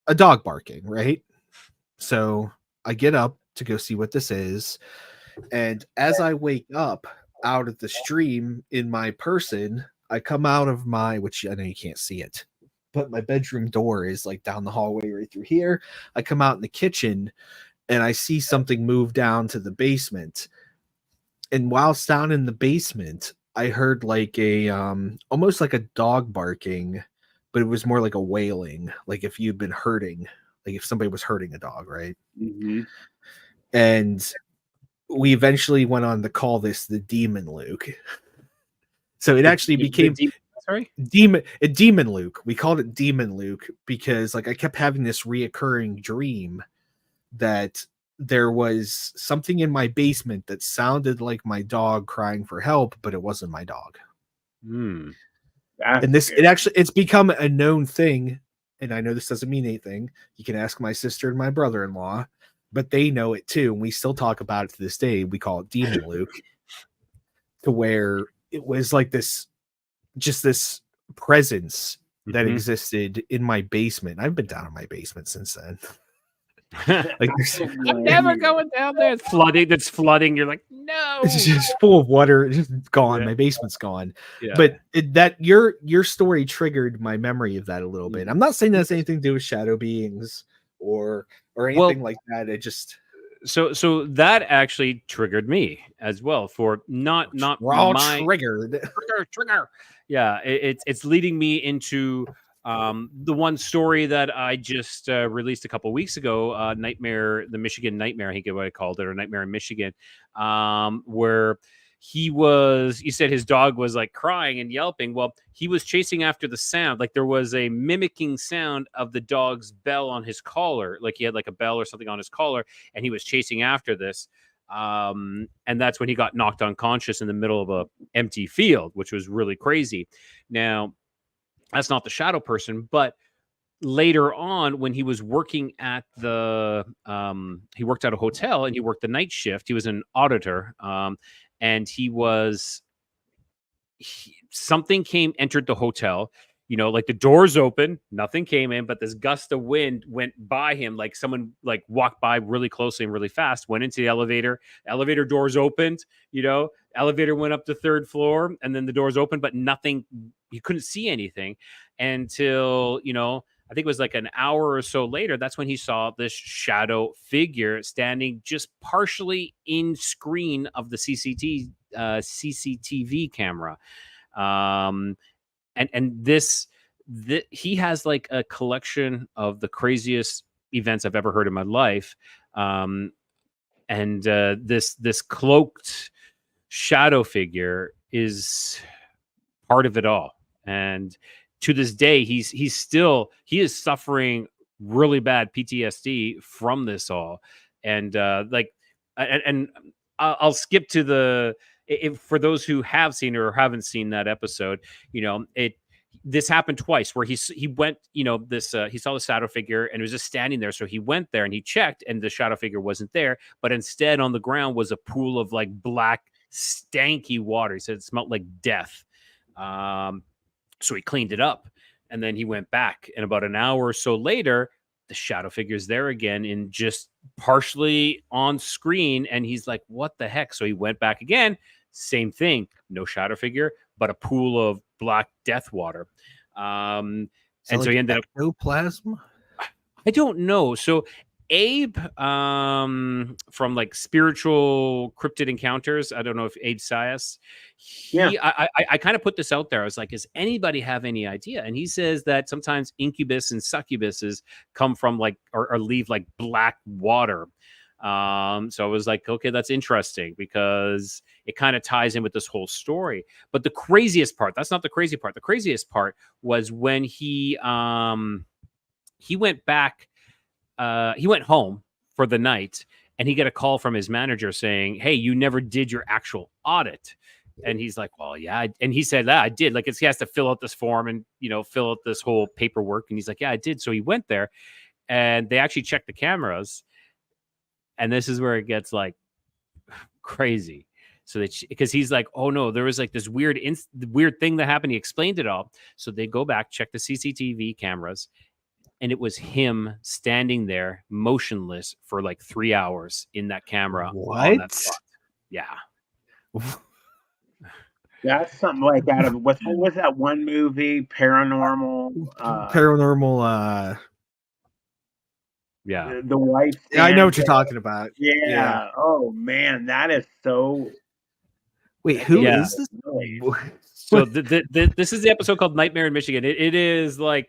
Speaker 3: a dog barking, right? So I get up to go see what this is. And as I wake up out of the stream in my person, I come out of which I know you can't see it, but my bedroom door is like down the hallway right through here. I come out in the kitchen, and I see something move down to the basement. And whilst down in the basement, I heard like a almost like a dog barking, but it was more like a wailing, like if you'd been hurting, like if somebody was hurting a dog, right?
Speaker 1: Mm-hmm.
Speaker 3: And we eventually went on to call this the Demon Luke. So it actually became Demon Luke. We called it Demon Luke because like I kept having this reoccurring dream that there was something in my basement that sounded like my dog crying for help, but it wasn't my dog. And it's become a known thing. And I know this doesn't mean anything. You can ask my sister and my brother-in-law, but they know it too. And we still talk about it to this day. We call it Demon Luke, to where it was like this presence that existed in my basement. I've been down in my basement since then.
Speaker 2: Like I'm never going down there. It's flooding. You're like, no,
Speaker 3: it's just full of water. It's just gone. My basement's gone. But your story triggered my memory of that a little bit. I'm not saying that's anything to do with shadow beings or anything like that. It just
Speaker 2: so that actually triggered me as well for not
Speaker 3: we're all triggered.
Speaker 2: Trigger. Yeah, it's leading me into The one story that I just released a couple weeks ago, Nightmare, the Michigan Nightmare, I think is what I called it, or Nightmare in Michigan, where you said his dog was like crying and yelping. Well, he was chasing after the sound. Like there was a mimicking sound of the dog's bell on his collar. Like he had like a bell or something on his collar, and he was chasing after this. And that's when he got knocked unconscious in the middle of a empty field, which was really crazy. Now, that's not the shadow person, but later on when he was working at he worked at a hotel and he worked the night shift. He was an auditor, and something entered the hotel, like the doors open, nothing came in, but this gust of wind went by him, like someone like walked by really closely and really fast, went into the elevator doors opened, elevator went up to third floor, and then the doors opened, but nothing, you couldn't see anything until, I think it was like an hour or so later. That's when he saw this shadow figure standing just partially in screen of the CCTV camera. And he has like a collection of the craziest events I've ever heard in my life. This cloaked shadow figure is part of it all. And to this day, he is suffering really bad PTSD from this all. And I'll skip to for those who have seen or haven't seen that episode, this happened twice where he went, he saw the shadow figure and it was just standing there. So he went there and he checked and the shadow figure wasn't there, but instead on the ground was a pool of like black, stanky water. He said it smelled like death. So he cleaned it up and then he went back, and about an hour or so later, the shadow figure's there again in just partially on screen. And he's like, what the heck? So he went back again, same thing, no shadow figure, but a pool of black death water. And so he ended up
Speaker 3: ectoplasm.
Speaker 2: I don't know. So Abe, from like Spiritual Cryptid Encounters, I don't know if Abe Sias, I kind of put this out there. I was like, does anybody have any idea? And he says that sometimes incubus and succubuses come from like or leave like black water. So I was like, okay, that's interesting because it kind of ties in with this whole story. But the craziest part, that's not the crazy part. The craziest part was when he went back. He went home for the night and he got a call from his manager saying, hey, you never did your actual audit. And he's like, well, yeah. And he said, I did. Like he has to fill out this form and, fill out this whole paperwork. And he's like, yeah, I did. So he went there and they actually checked the cameras. And this is where it gets like crazy. So because he's like, oh no, there was like this weird thing that happened. He explained it all. So they go back, check the CCTV cameras. And it was him standing there motionless for like 3 hours in that camera.
Speaker 3: What?
Speaker 2: That spot. Yeah.
Speaker 1: That's something like out of what was that one movie? Paranormal.
Speaker 3: Yeah.
Speaker 1: The wife.
Speaker 3: Yeah, I know what you're talking about.
Speaker 1: Yeah. Oh man, that is so.
Speaker 3: Wait, who is this?
Speaker 2: So this is the episode called Nightmare in Michigan. It's like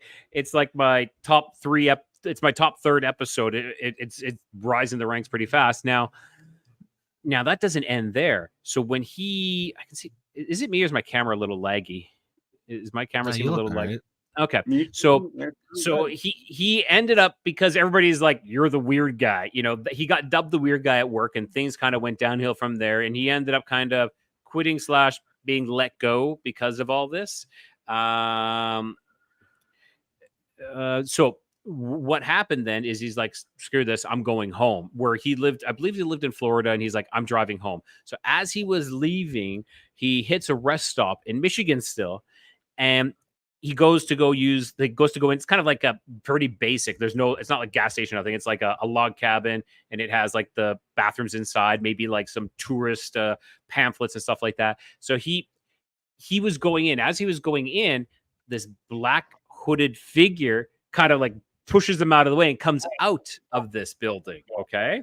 Speaker 2: my top three. It's my top third episode. It's rising the ranks pretty fast. Now that doesn't end there. So when I can see, is it me or is my camera a little laggy? Is my camera a little laggy? Okay. So he ended up, because everybody's like, you're the weird guy. He got dubbed the weird guy at work and things kind of went downhill from there. And he ended up kind of quitting / being let go because of all this. So what happened then is he's like, screw this, I'm going home. Where he lived, I believe he lived in Florida, and he's like, I'm driving home. So as he was leaving, he hits a rest stop in Michigan still, and he goes to go in. It's kind of like a pretty basic. It's not like gas station. I think it's like a log cabin, and it has like the bathrooms inside, maybe like some tourist pamphlets and stuff like that. So he was going in. As he was going in, this black hooded figure kind of like pushes him out of the way and comes out of this building. Okay.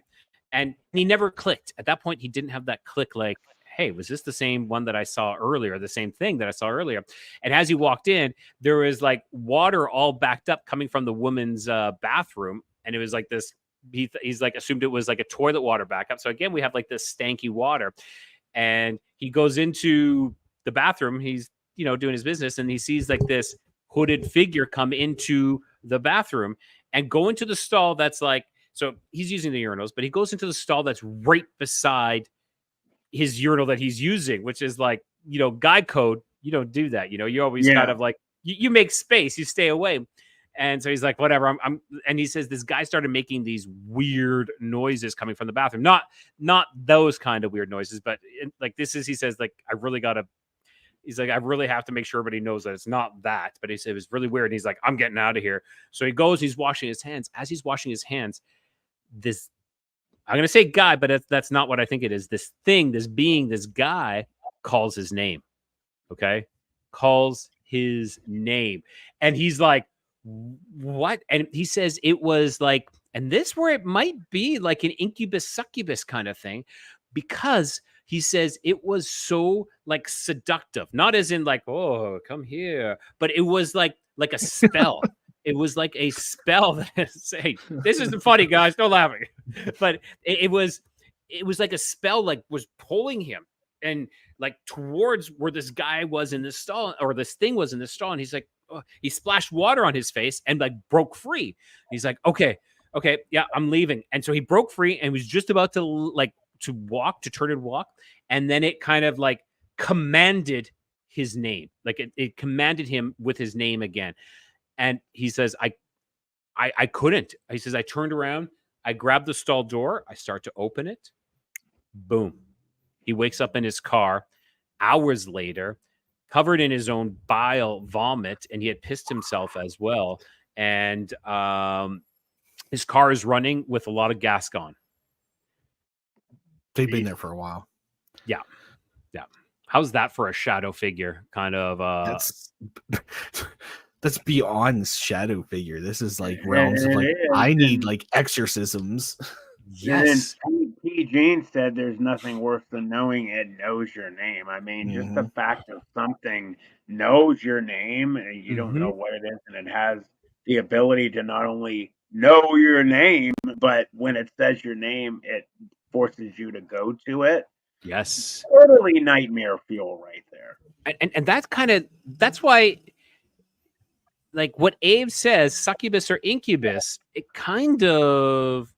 Speaker 2: And he never clicked. At that point, he didn't have that click like, hey, was this the same one that I saw earlier? The same thing that I saw earlier? And as he walked in, there was like water all backed up coming from the woman's bathroom. And it was like this, he's like assumed it was like a toilet water backup. So again, we have like this stanky water. And he goes into the bathroom. He's, you know, doing his business, and he sees like this hooded figure come into the bathroom and go into the stall that's like, so he's using the urinals, but he goes into the stall that's right beside his urinal that he's using, which is like, you know, guy code. You don't do that. You know, you always kind of like, you make space, you stay away. And so he's like, whatever. And he says this guy started making these weird noises coming from the bathroom. Not those kind of weird noises, but like this is, he says, like, he's like, I really have to make sure everybody knows that it's not that. But he said it was really weird. And he's like, I'm getting out of here. So he goes, he's washing his hands. As he's washing his hands, this, I'm going to say guy, but that's not what I think it is. This thing, this being, this guy calls his name. Okay. Calls his name. And he's like, what? And he says it was like, and this where it might be like an incubus succubus kind of thing, because he says it was so like seductive, not as in like, oh, come here, but it was like a spell. It was like a spell that say, this isn't funny, guys, don't laugh at me. But it was like a spell, like was pulling him and like towards where this guy was in this stall, or this thing was in the stall. And he's like, oh, he splashed water on his face and like broke free. He's like, okay, yeah, I'm leaving. And so he broke free and was just about to like to turn and walk. And then it kind of like commanded his name. Like it commanded him with his name again. And he says, I couldn't. He says, I turned around, I grabbed the stall door, I start to open it. Boom. He wakes up in his car hours later, covered in his own bile vomit, and he had pissed himself as well. And his car is running with a lot of gas gone.
Speaker 3: They've been there for a while.
Speaker 2: Yeah. How's that for a shadow figure? Kind of.
Speaker 3: That's beyond shadow figure. This is like realms of like, I need like exorcisms.
Speaker 2: Yes.
Speaker 1: And P. Gene said there's nothing worse than knowing it knows your name. I mean, just the fact that something knows your name and you don't know what it is, and it has the ability to not only know your name, but when it says your name, it forces you to go to it.
Speaker 2: Yes.
Speaker 1: Totally nightmare fuel right there.
Speaker 2: And that's why, like what Abe says, succubus or incubus, it kind of,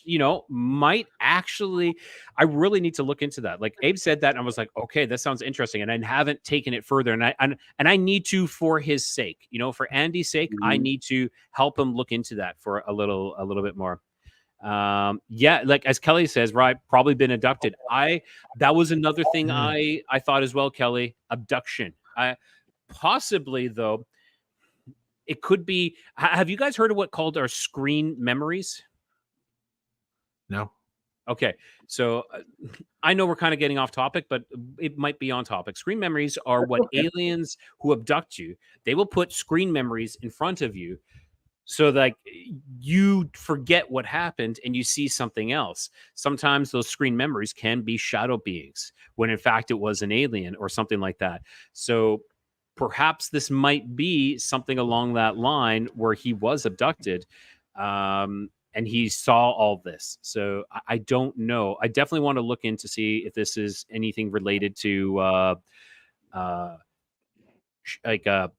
Speaker 2: you know, might actually, I really need to look into that. Like Abe said that, and I was like, okay, that sounds interesting. And I haven't taken it further. And I need to, for his sake, you know, for Andy's sake, I need to help him look into that for a little bit more. Yeah, like as Kelly says, right, probably been abducted. That was another thing I thought as well, Kelly, abduction. Possibly though, it could be. Have you guys heard of what called our screen memories?
Speaker 3: No.
Speaker 2: Okay, so I know we're kind of getting off topic, but it might be on topic. Screen memories are what aliens who abduct you, they will put screen memories in front of you, so like you forget what happened and you see something else. Sometimes those screen memories can be shadow beings when in fact it was an alien or something like that. So perhaps this might be something along that line where he was abducted and he saw all this. So I don't know. I definitely want to look in to see if this is anything related to like an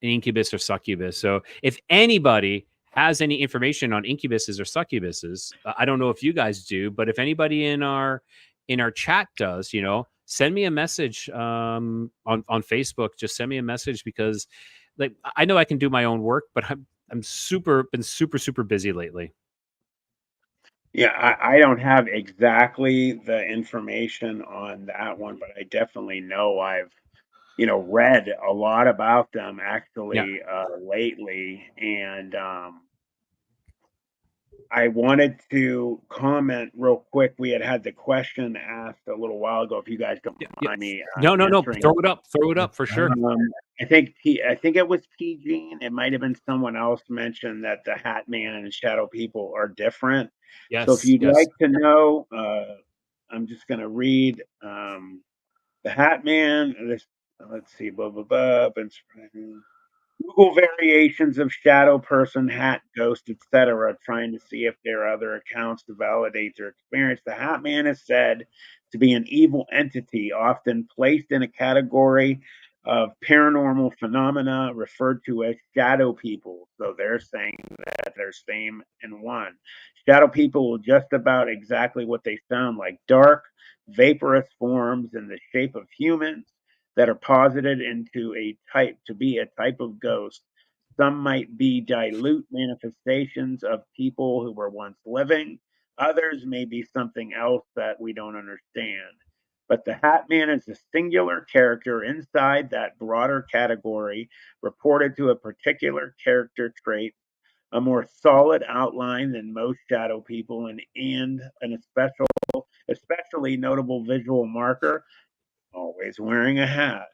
Speaker 2: incubus or succubus. So if anybody has any information on incubuses or succubuses, I don't know if you guys do, but if anybody in our chat does, you know, send me a message on Facebook. Just send me a message, because like I know I can do my own work, but I'm been super busy lately.
Speaker 1: Yeah, I don't have exactly the information on that one, but I definitely know I've, you know, read a lot about them actually lately. And I wanted to comment real quick. We had the question asked a little while ago. If you guys don't mind me,
Speaker 2: no, throw it up for sure.
Speaker 1: I think it was P. Gene. It might have been someone else mentioned that the Hat Man and Shadow People are different.
Speaker 2: Yes.
Speaker 1: So if you'd like to know, I'm just going to read the Hat Man. Let's see, blah, blah, blah. Google variations of shadow person, hat, ghost, etc., trying to see if there are other accounts to validate their experience. The Hat Man is said to be an evil entity, often placed in a category of paranormal phenomena referred to as shadow people. So they're saying that they're same in one. Shadow people are just about exactly what they sound like: dark, vaporous forms in the shape of humans that are posited into a type to be a type of ghost. Some might be dilute manifestations of people who were once living. Others may be something else that we don't understand. But the Hat Man is a singular character inside that broader category, reported to a particular character trait, a more solid outline than most shadow people, and an especially notable visual marker: always wearing a hat.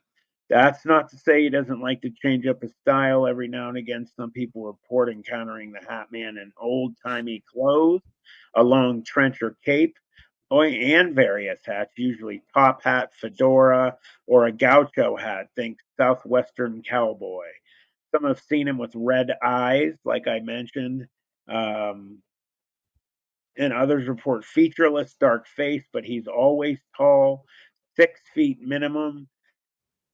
Speaker 1: That's not to say he doesn't like to change up his style every now and again. Some people report encountering the Hat Man in old timey clothes, a long trench or cape, and various hats, usually top hat, fedora, or a gaucho hat. Think southwestern cowboy. Some have seen him with red eyes, like I mentioned. Um, and others report featureless, dark face, but he's always tall, 6 feet minimum.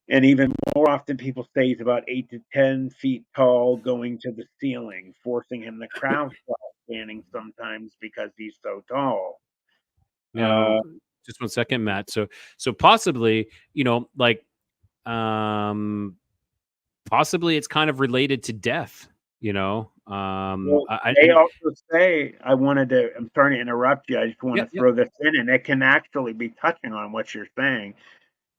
Speaker 1: And even more often, people say he's about 8 to 10 feet tall, going to the ceiling, forcing him to crouch while standing sometimes because he's so tall.
Speaker 2: Now, just one second, Matt. So possibly, like, possibly it's kind of related to death.
Speaker 1: Well,
Speaker 2: I
Speaker 1: they
Speaker 2: and
Speaker 1: also say, I'm sorry to interrupt you. I just want
Speaker 2: yeah,
Speaker 1: to
Speaker 2: yeah.
Speaker 1: throw this in, and it can actually be touching on what you're saying.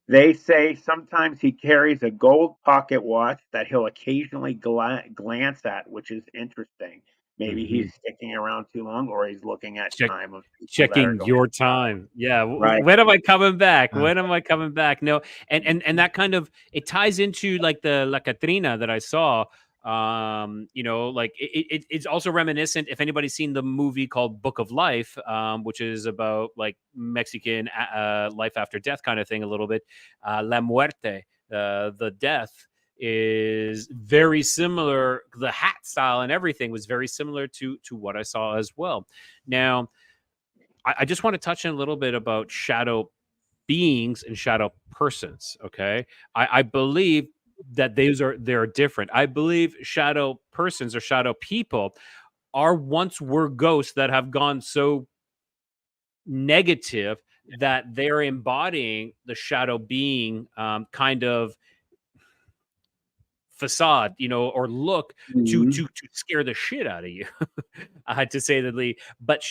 Speaker 1: They say sometimes he carries a gold pocket watch that he'll occasionally glance at, which is interesting. Maybe
Speaker 2: Mhm.
Speaker 1: he's sticking around too long, or he's looking at
Speaker 2: Check
Speaker 1: time of people that are
Speaker 2: checking
Speaker 1: going
Speaker 2: your
Speaker 1: by.
Speaker 2: time. Yeah.
Speaker 1: Right.
Speaker 2: When am I coming back?
Speaker 3: Uh,
Speaker 2: When am I coming back? No, and that kind of it ties into like the La Catrina that I saw. Like it's also reminiscent. If anybody's seen the movie called Book of Life, which is about like Mexican life after death kind of thing, a little bit. La Muerte, the death is very similar. The hat style and everything was very similar to what I saw as well. Now, I just want to touch on a little bit about shadow beings and shadow persons. Okay, I believe that they're different. I believe shadow persons or shadow people are once were ghosts that have gone so negative that they're embodying the shadow being kind of facade, or look
Speaker 1: Mhm.
Speaker 2: to scare the shit out of you. I had to say the least. But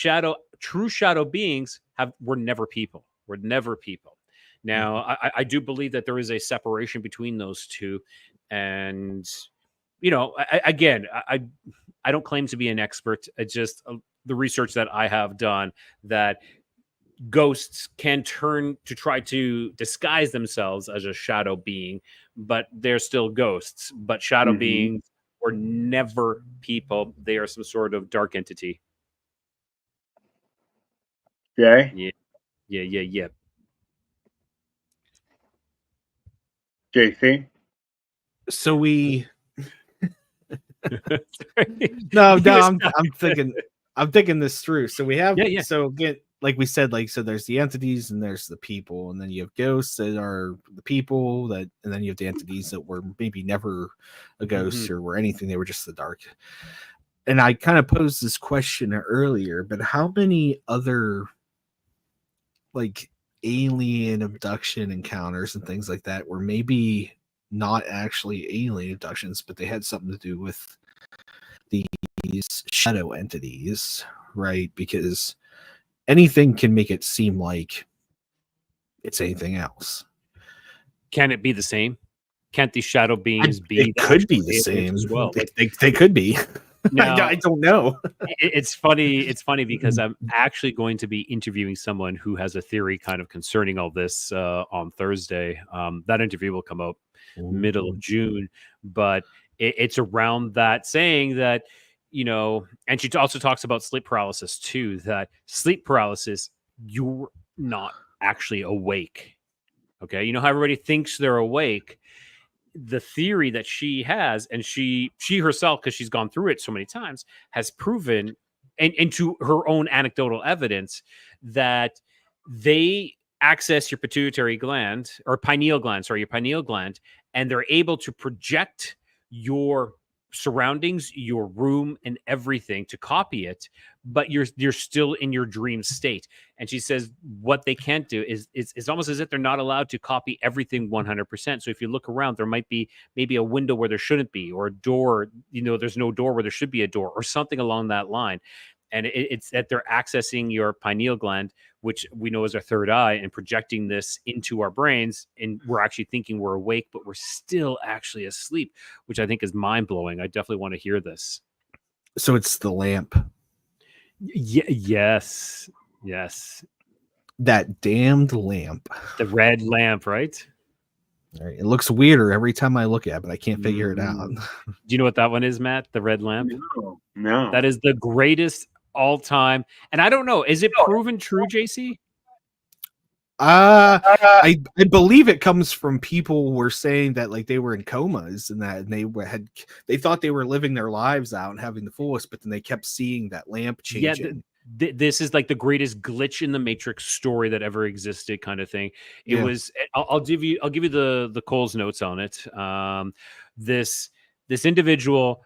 Speaker 2: true shadow beings were never people. Were never people. Now, I do believe that there is a separation between those two, and again, I don't claim to be an expert. It's just the research that I have done that ghosts can turn to try to disguise themselves as a shadow being, but they're still ghosts. But shadow
Speaker 1: Mhm.
Speaker 2: beings were never people. They are some sort of dark entity.
Speaker 1: Jay,
Speaker 2: Yeah, yeah, yeah, yeah.
Speaker 1: JC.
Speaker 3: so we
Speaker 2: Sorry.
Speaker 3: no,
Speaker 2: He
Speaker 3: no,
Speaker 2: was
Speaker 3: I'm thinking this through. So we have
Speaker 2: yeah, yeah.
Speaker 3: so again, like we said, like so there's the entities and there's the people, and then you have ghosts that are the people that, and then you have the entities that were maybe never a
Speaker 2: Mhm.
Speaker 3: ghost or were anything, they were just the dark. And I kind of posed this question earlier, but how many other like alien abduction encounters and things like that were maybe not actually alien abductions, but they had something to do with these shadow entities, right? Because anything can make it seem like it's anything else.
Speaker 2: Can it be the same? Can't these shadow beings be
Speaker 3: It
Speaker 2: the
Speaker 3: could
Speaker 2: actual
Speaker 3: be the
Speaker 2: aliens as
Speaker 3: same.
Speaker 2: well? Like
Speaker 3: They could be.
Speaker 2: now,
Speaker 3: I don't know.
Speaker 2: it's funny. It's funny because I'm actually going to be interviewing someone who has a theory kind of concerning all this on Thursday. That interview will come out middle of June, but it's around that saying that and she also talks about sleep paralysis too. That sleep paralysis, not actually awake. Okay, you know how everybody thinks they're awake. The theory that she has, and she herself, because she's gone through it so many times, has proven, and to her own anecdotal evidence, that they access your pituitary gland, or pineal gland, sorry, your pineal gland, and they're able to project your surroundings, your room, and everything to copy it, but you're still in your dream state. And she says what they can't do is it's almost as if they're not allowed to copy everything 100%. So if you look around, there might be maybe a window where there shouldn't be, or a door, there's no door where there should be a door, or something along that line. And it's that they're accessing your pineal gland, which we know is our third eye, and projecting this into our brains. And we're actually thinking we're awake, but we're still actually asleep, which I think is mind blowing. I definitely want to hear this.
Speaker 3: So it's the lamp.
Speaker 2: Yes.
Speaker 3: That damned lamp.
Speaker 2: The red lamp, right?
Speaker 3: All right. It looks weirder every time I look at it, but I can't figure it out.
Speaker 2: Do you know what that one is, Matt? The red lamp?
Speaker 1: No.
Speaker 2: That is the greatest all time. And I don't know, is it proven true, JC?
Speaker 3: I believe it comes from people who were saying that like they were in comas and that they thought they were living their lives out and having the fullest, but then they kept seeing that lamp changing.
Speaker 2: Yeah, this is like the greatest glitch in the Matrix story that ever existed, kind of thing. It was. I'll give you the Cole's notes on it. This individual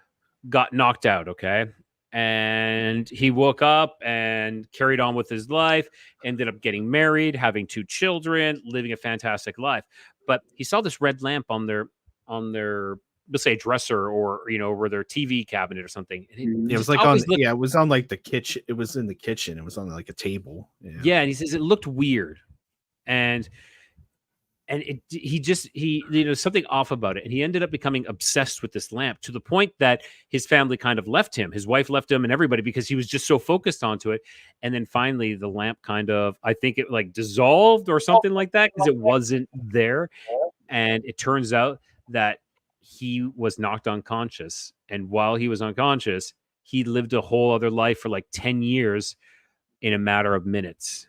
Speaker 2: got knocked out. Okay. And he woke up and carried on with his life, ended up getting married, having 2 children, living a fantastic life. But he saw this red lamp on their, let's say, dresser, or over their TV cabinet or something.
Speaker 3: It was like it was on like the kitchen. It was in the kitchen. It was on like a table.
Speaker 2: Yeah, and he says it looked weird, and he something off about it, and he ended up becoming obsessed with this lamp, to the point that his family kind of left him, his wife left him, and everybody, because he was just so focused onto it. And then finally the lamp kind of, I think it like dissolved or something like that, because it wasn't there. And it turns out that he was knocked unconscious, and while he was unconscious, he lived a whole other life for like 10 years in a matter of minutes.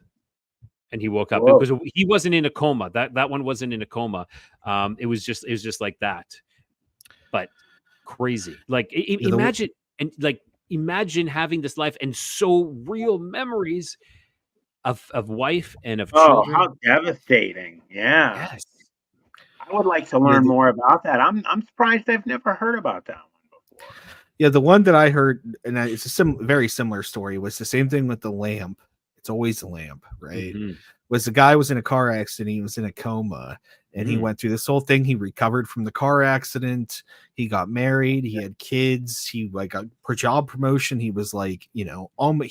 Speaker 2: And he woke up. Because he wasn't in a coma. That one wasn't in a coma. It was just like that. But crazy. Like imagine having this life and so real memories of wife and of children.
Speaker 1: How devastating! Yeah.
Speaker 2: Yes.
Speaker 1: I would like to learn more about that. I'm surprised I've never heard about that one before.
Speaker 3: Yeah, the one that I heard, and it's a very similar story, was the same thing with the lamp. It's always a lamp, right?
Speaker 2: Mm-hmm.
Speaker 3: Was the guy was in a car accident, he was in a coma, and he went through this whole thing. He recovered from the car accident, he got married, he had kids, he like got a job promotion, he was like, he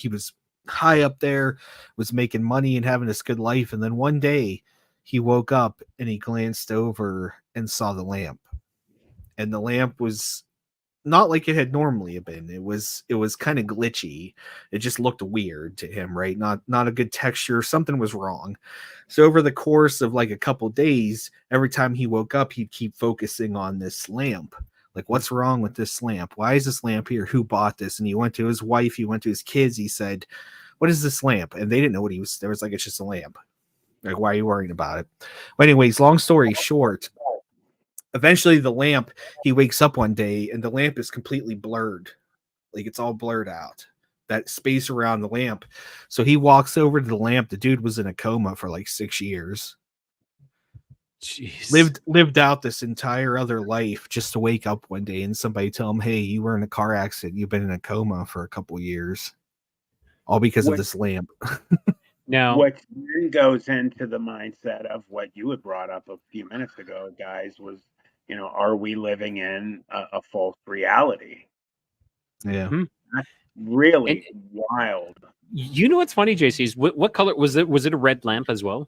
Speaker 3: was high up there, was making money and having this good life. And then one day he woke up and he glanced over and saw the lamp, and the lamp was not like it had normally been. It was kind of glitchy. It just looked weird to him, right? Not a good texture. Something was wrong. So over the course of like a couple days, every time he woke up, he'd keep focusing on this lamp. Like, what's wrong with this lamp? Why is this lamp here? Who bought this? And he went to his wife, he went to his kids, he said, what is this lamp? And they didn't know what he was. There was like, it's just a lamp. Like, why are you worrying about it? But anyways, long story short, eventually the lamp, he wakes up one day and the lamp is completely blurred. Like, it's all blurred out, that space around the lamp. So he walks over to the lamp. The dude was in a coma for like 6 years.
Speaker 2: Jeez.
Speaker 3: Lived out this entire other life just to wake up one day and somebody tell him, hey, you were in a car accident. You've been in a coma for a couple years. All because of this lamp.
Speaker 2: Now,
Speaker 1: what then goes into the mindset of what you had brought up a few minutes ago, guys, was, are we living in a false reality?
Speaker 3: Yeah.
Speaker 1: That's really wild.
Speaker 2: You know what's funny, JC? What color was it? Was it a red lamp as well?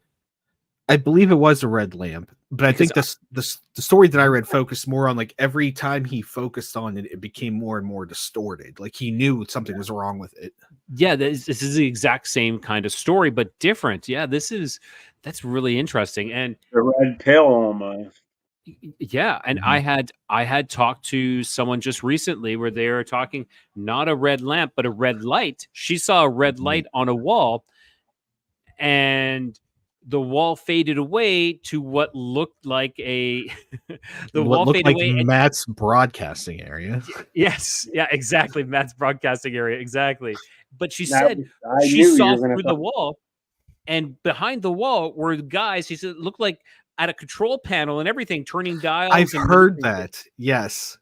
Speaker 3: I believe it was a red lamp, but I think the story that I read focused more on like every time he focused on it, it became more and more distorted. Like he knew something was wrong with it.
Speaker 2: Yeah, this is the exact same kind of story, but different. Yeah, that's really interesting. And
Speaker 1: the red pill almost.
Speaker 2: Yeah, and I had talked to someone just recently where they were talking not a red lamp but a red light. She saw a red light on a wall, and and the wall faded away to what looked like a the
Speaker 3: what
Speaker 2: wall
Speaker 3: looked
Speaker 2: faded
Speaker 3: like
Speaker 2: away.
Speaker 3: Matt's broadcasting area.
Speaker 2: Yes, yeah, exactly. Matt's broadcasting area, exactly. But she
Speaker 1: That
Speaker 2: said
Speaker 1: was, I
Speaker 2: she
Speaker 1: knew you
Speaker 2: saw
Speaker 1: were going
Speaker 2: through
Speaker 1: to
Speaker 2: the
Speaker 1: talk.
Speaker 2: wall, and behind the wall were guys. She said it looked like at a control panel and everything, turning dials.
Speaker 3: I've
Speaker 2: And
Speaker 3: heard that. Yes.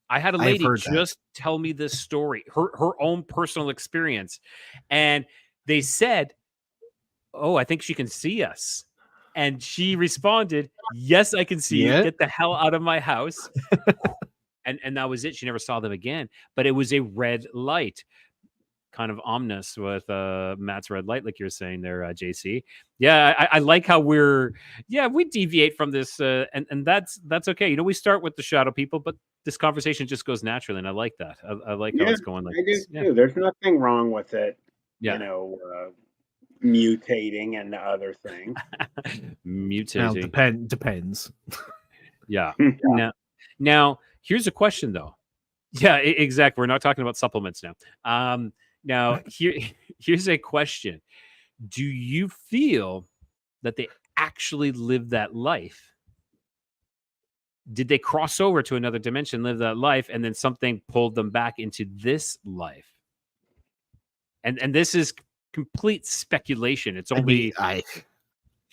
Speaker 2: I had a
Speaker 3: I've
Speaker 2: lady
Speaker 3: heard that.
Speaker 2: just tell me this story, her own personal experience, and they said, "Oh, I think she can see us." And she responded, "Yes, I can see you.
Speaker 3: Yeah.
Speaker 2: Get the hell out of my house." And that was it. She never saw them again. But it was a red light, kind of ominous with Matt's red light, like you're saying there, JC. Yeah, I like how we deviate from this, and that's okay. We start with the shadow people, but this conversation just goes naturally, and I like that. I like how
Speaker 1: Yeah,
Speaker 2: it's going like
Speaker 1: I do
Speaker 2: this. Yeah,
Speaker 1: too. There's nothing wrong with it,
Speaker 2: yeah.
Speaker 1: Mutating and other things.
Speaker 3: Well,
Speaker 2: Mutating.
Speaker 3: depends.
Speaker 2: Yeah. Now, here's a question though. Yeah, exactly. We're not talking about supplements now. Now here's a question. Do you feel that they actually lived that life? Did they cross over to another dimension, live that life, and then something pulled them back into this life? And this is complete speculation. It's only
Speaker 3: I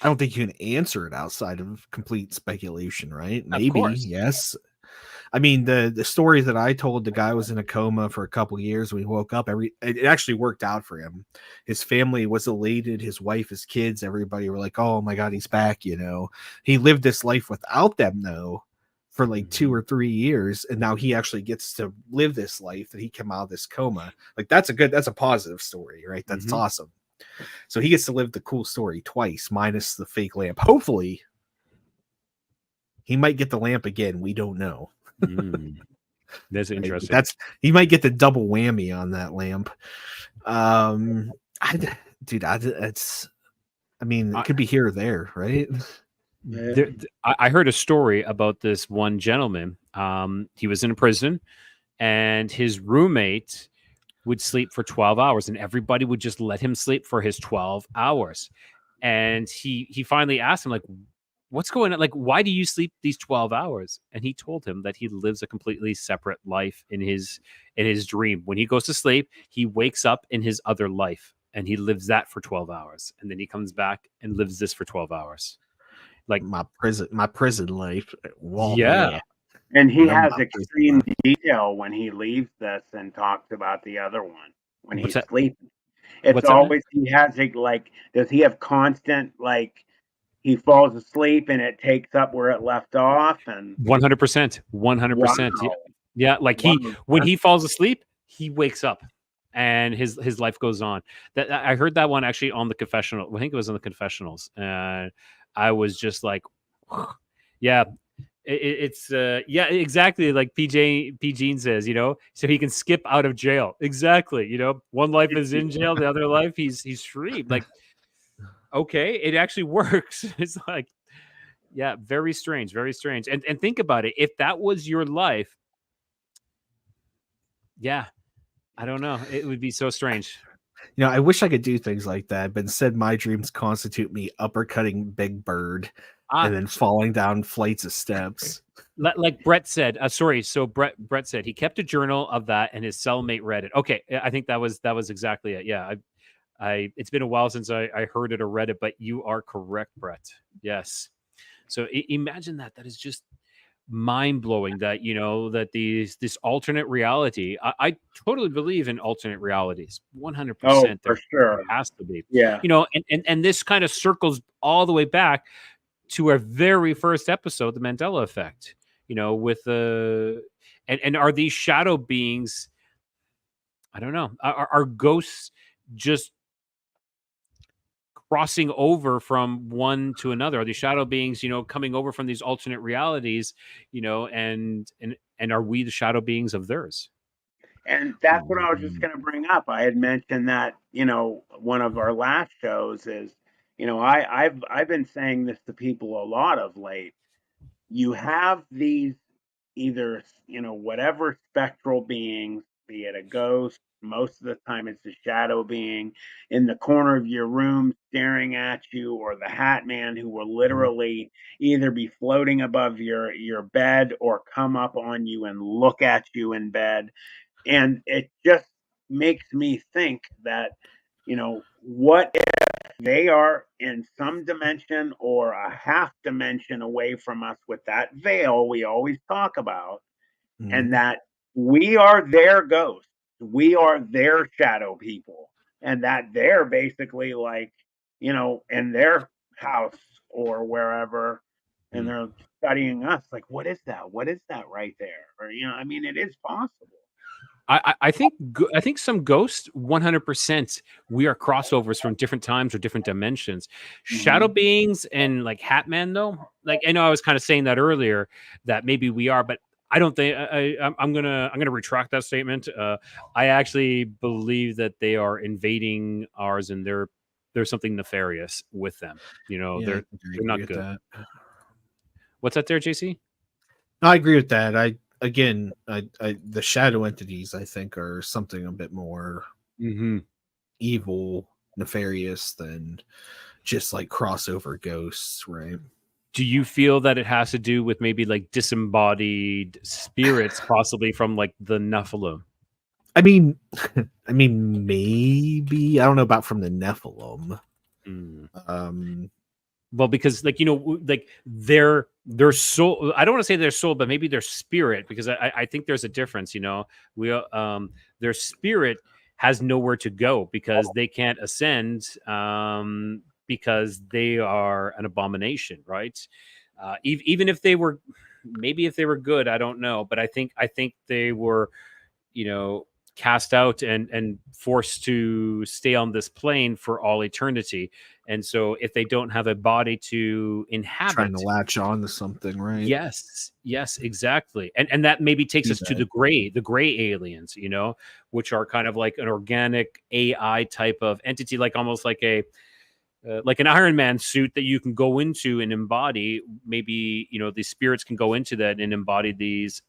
Speaker 3: don't think you can answer it outside of complete speculation, right?
Speaker 2: Of
Speaker 3: Maybe,
Speaker 2: course.
Speaker 3: yes. I mean, the story that I told, the guy was in a coma for a couple years. When he woke up, it actually worked out for him. His family was elated. His wife, his kids, everybody were like, "Oh my God, he's back!" He lived this life without them though for like 2 or 3 years, and now he actually gets to live this life that he came out of this coma. Like that's a positive story, right? That's awesome. So he gets to live the cool story twice, minus the fake lamp. Hopefully, he might get the lamp again. We don't know.
Speaker 2: That's interesting.
Speaker 3: He might get the double whammy on that lamp. It could be here or there, right?
Speaker 2: I heard a story about this one gentleman. He was in a prison, and his roommate would sleep for 12 hours, and everybody would just let him sleep for his 12 hours. And he finally asked him, like, what's going on? Like, why do you sleep these 12 hours? And he told him that he lives a completely separate life in his dream. When he goes to sleep, he wakes up in his other life, and he lives that for 12 hours. And then he comes back and lives this for 12 hours. Like
Speaker 3: my prison life.
Speaker 2: Yeah.
Speaker 1: And he has extreme detail when he leaves this and talks about the other one when he's sleeping. It's always, he has like, does he have constant, like, he falls asleep and it takes up where it left off? And
Speaker 2: 100%.
Speaker 1: Wow.
Speaker 2: Yeah. Like when he falls asleep, he wakes up and his life goes on. That I heard that one actually on the confessional. I think it was on the confessionals. And I was just like, yeah. It's exactly like P. Gene says, so he can skip out of jail. Exactly. One life is in jail, the other life he's free. Like, okay, it actually works. It's like, yeah, very strange, very strange. And think about it. If that was your life, yeah, I don't know. It would be so strange.
Speaker 3: I wish I could do things like that, but instead my dreams constitute me uppercutting Big Bird and then falling down flights of steps.
Speaker 2: Like Brett said, sorry. So Brett said he kept a journal of that and his cellmate read it. Okay. I think that was exactly it. Yeah. It's been a while since I heard it or read it, but you are correct, Brett. Yes. So imagine that. That is just mind blowing that, that this alternate reality, I totally believe in alternate realities. 100%.
Speaker 1: Oh, for sure.
Speaker 2: There has to be,
Speaker 1: yeah.
Speaker 2: And this kind of circles all the way back to our very first episode, the Mandela effect, with and are these shadow beings, I don't know, are ghosts just crossing over from one to another? Are these shadow beings, coming over from these alternate realities, and are we the shadow beings of theirs?
Speaker 1: And that's what I was just going to bring up. I had mentioned that, one of our last shows is, I've been saying this to people a lot of late. You have these either, whatever spectral beings, be it a ghost, Most of the time, it's the shadow being in the corner of your room staring at you, or the hat man who will literally either be floating above your bed or come up on you and look at you in bed. And it just makes me think that, what if they are in some dimension or a half dimension away from us with that veil we always talk about, and that we are their ghosts, we are their shadow people, and that they're basically like, in their house or wherever, and they're studying us. Like, what is that? What is that right there? Or, I mean, it is possible.
Speaker 2: I think some ghosts 100% we are crossovers from different times or different dimensions. Shadow beings and like Hatman though, like I know I was kind of saying that earlier that maybe we are, but I don't think I'm gonna retract that statement. I actually believe that they are invading ours and there's something nefarious with them. They're not good.
Speaker 3: That.
Speaker 2: What's that there, JC?
Speaker 3: No, I agree with that. I the shadow entities I think are something a bit more evil, nefarious than just like crossover ghosts, right?
Speaker 2: Do you feel that it has to do with maybe like disembodied spirits, possibly from like the Nephilim?
Speaker 3: I mean, maybe I don't know about from the Nephilim.
Speaker 2: Well, because like like their soul. I don't want to say their soul, but maybe their spirit, because I think there's a difference. Their spirit has nowhere to go because they can't ascend. Because they are an abomination, right? Even if they were, maybe if they were good, I don't know, but I think they were, cast out and forced to stay on this plane for all eternity. And so if they don't have a body to inhabit,
Speaker 3: trying to latch on to something, right?
Speaker 2: Yes, exactly. And that maybe takes us to the gray aliens, which are kind of like an organic AI type of entity, like almost like like an Iron Man suit that you can go into and embody. Maybe these spirits can go into that and embody these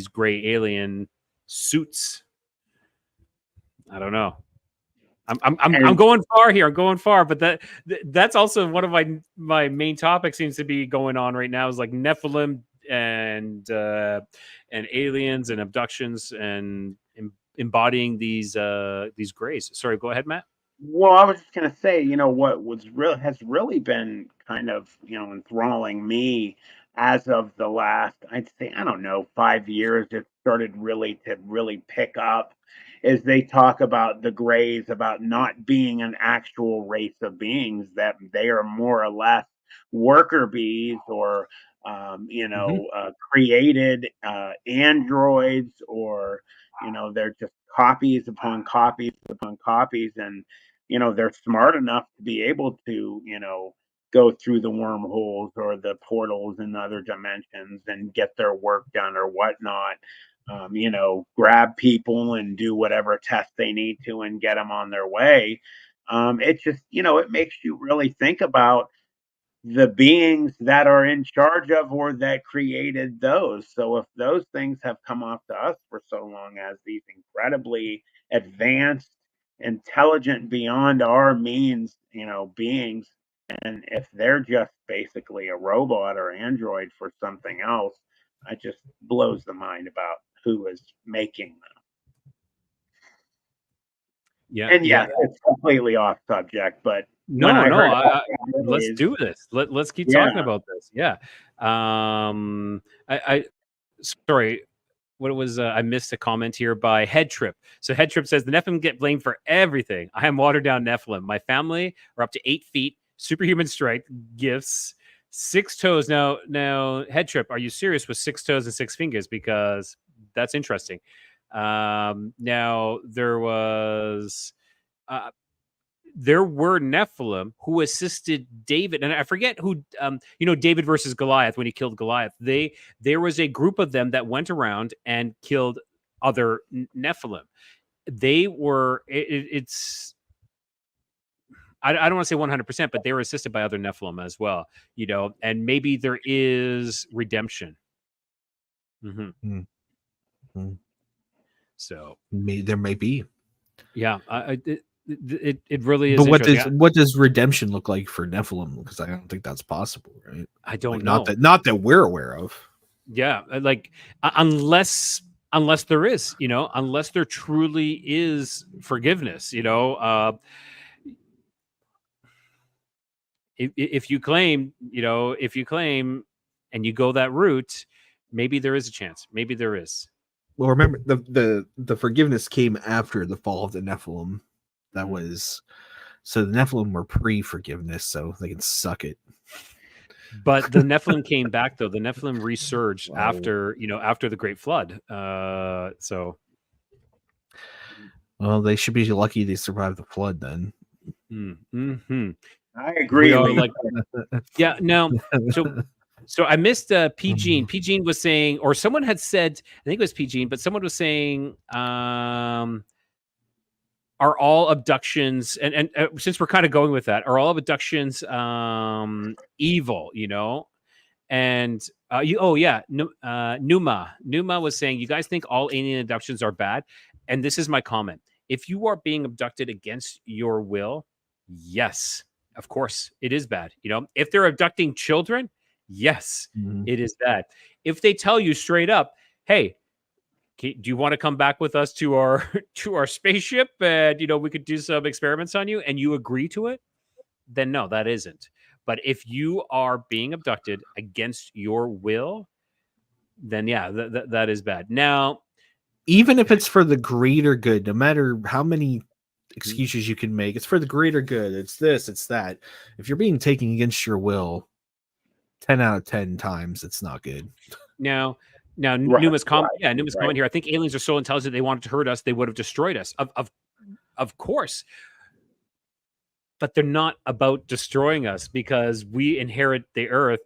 Speaker 2: gray alien suits. I don't know. I'm going far here. I'm going far, but that's also one of my main topics seems to be going on right now is like Nephilim and aliens and abductions and embodying these grays. Sorry, go ahead, Matt.
Speaker 1: Well, I was just going to say, what has really been kind of, enthralling me as of the last, I'd say, I don't know, 5 years, it started to really pick up, is they talk about the Greys, about not being an actual race of beings, that they are more or less worker bees or, created androids, or, they're just copies upon copies upon copies. And they're smart enough to be able to, go through the wormholes or the portals in other dimensions and get their work done or whatnot. Grab people and do whatever test they need to and get them on their way. It just, it makes you really think about the beings that are in charge of or that created those. So if those things have come off to us for so long as these incredibly advanced, intelligent, beyond our means, beings, and if they're just basically a robot or android for something else, it just blows the mind about who is making them.
Speaker 2: Yeah,
Speaker 1: and it's completely off subject, but
Speaker 2: let's do this. Let's keep talking about this. Yeah. I sorry, what it was, I missed a comment here by Head Trip. So Head Trip says the Nephilim get blamed for everything. I am watered down Nephilim. My family are up to 8 feet, superhuman strength, gifts, 6 toes. Now, Head Trip, are you serious with 6 toes and 6 fingers? Because that's interesting. Now there were Nephilim who assisted David, and I forget who. David versus Goliath, when he killed Goliath. There was a group of them that went around and killed other Nephilim. They were. It's. I don't want to say 100%, but they were assisted by other Nephilim as well. And maybe there is redemption. So
Speaker 3: there may be.
Speaker 2: Yeah, it really is.
Speaker 3: But
Speaker 2: Interesting.
Speaker 3: what does redemption look like for Nephilim? Because I don't think that's possible, right?
Speaker 2: I don't
Speaker 3: Like,
Speaker 2: know.
Speaker 3: not that we're aware of.
Speaker 2: Yeah, like unless there is, unless there truly is forgiveness, if you claim, and you go that route, maybe there is a chance. Maybe there is.
Speaker 3: Well, remember the forgiveness came after the fall of the Nephilim. That was so the Nephilim were pre-forgiveness, so they can suck it.
Speaker 2: But the Nephilim came back, though. The Nephilim resurged
Speaker 3: Wow.
Speaker 2: after the Great Flood. So,
Speaker 3: well, they should be lucky they survived the flood then.
Speaker 2: mm-hmm.
Speaker 1: I agree.
Speaker 2: Yeah. No. So I missed P. Gene. P. Gene was saying, or someone had said, I think it was P. Gene, but someone was saying, are all abductions, and since we're kind of going with that, are all abductions evil? And Numa was saying, you guys think all alien abductions are bad? And this is my comment: if you are being abducted against your will, yes, of course it is bad. If they're abducting children, yes, it is bad. If they tell you straight up, hey, do you want to come back with us to our spaceship, and we could do some experiments on you, and you agree to it, then no, that isn't. But if you are being abducted against your will, then yeah, that is bad. Now,
Speaker 3: even if it's for the greater good, no matter how many excuses you can make, it's for the greater good. It's this, it's that. If you're being taken against your will, 10 out of 10 times, it's not good.
Speaker 2: Now, Numa's comment here. I think aliens are so intelligent they wanted to hurt us, they would have destroyed us. Of course. But they're not about destroying us because we inherit the earth.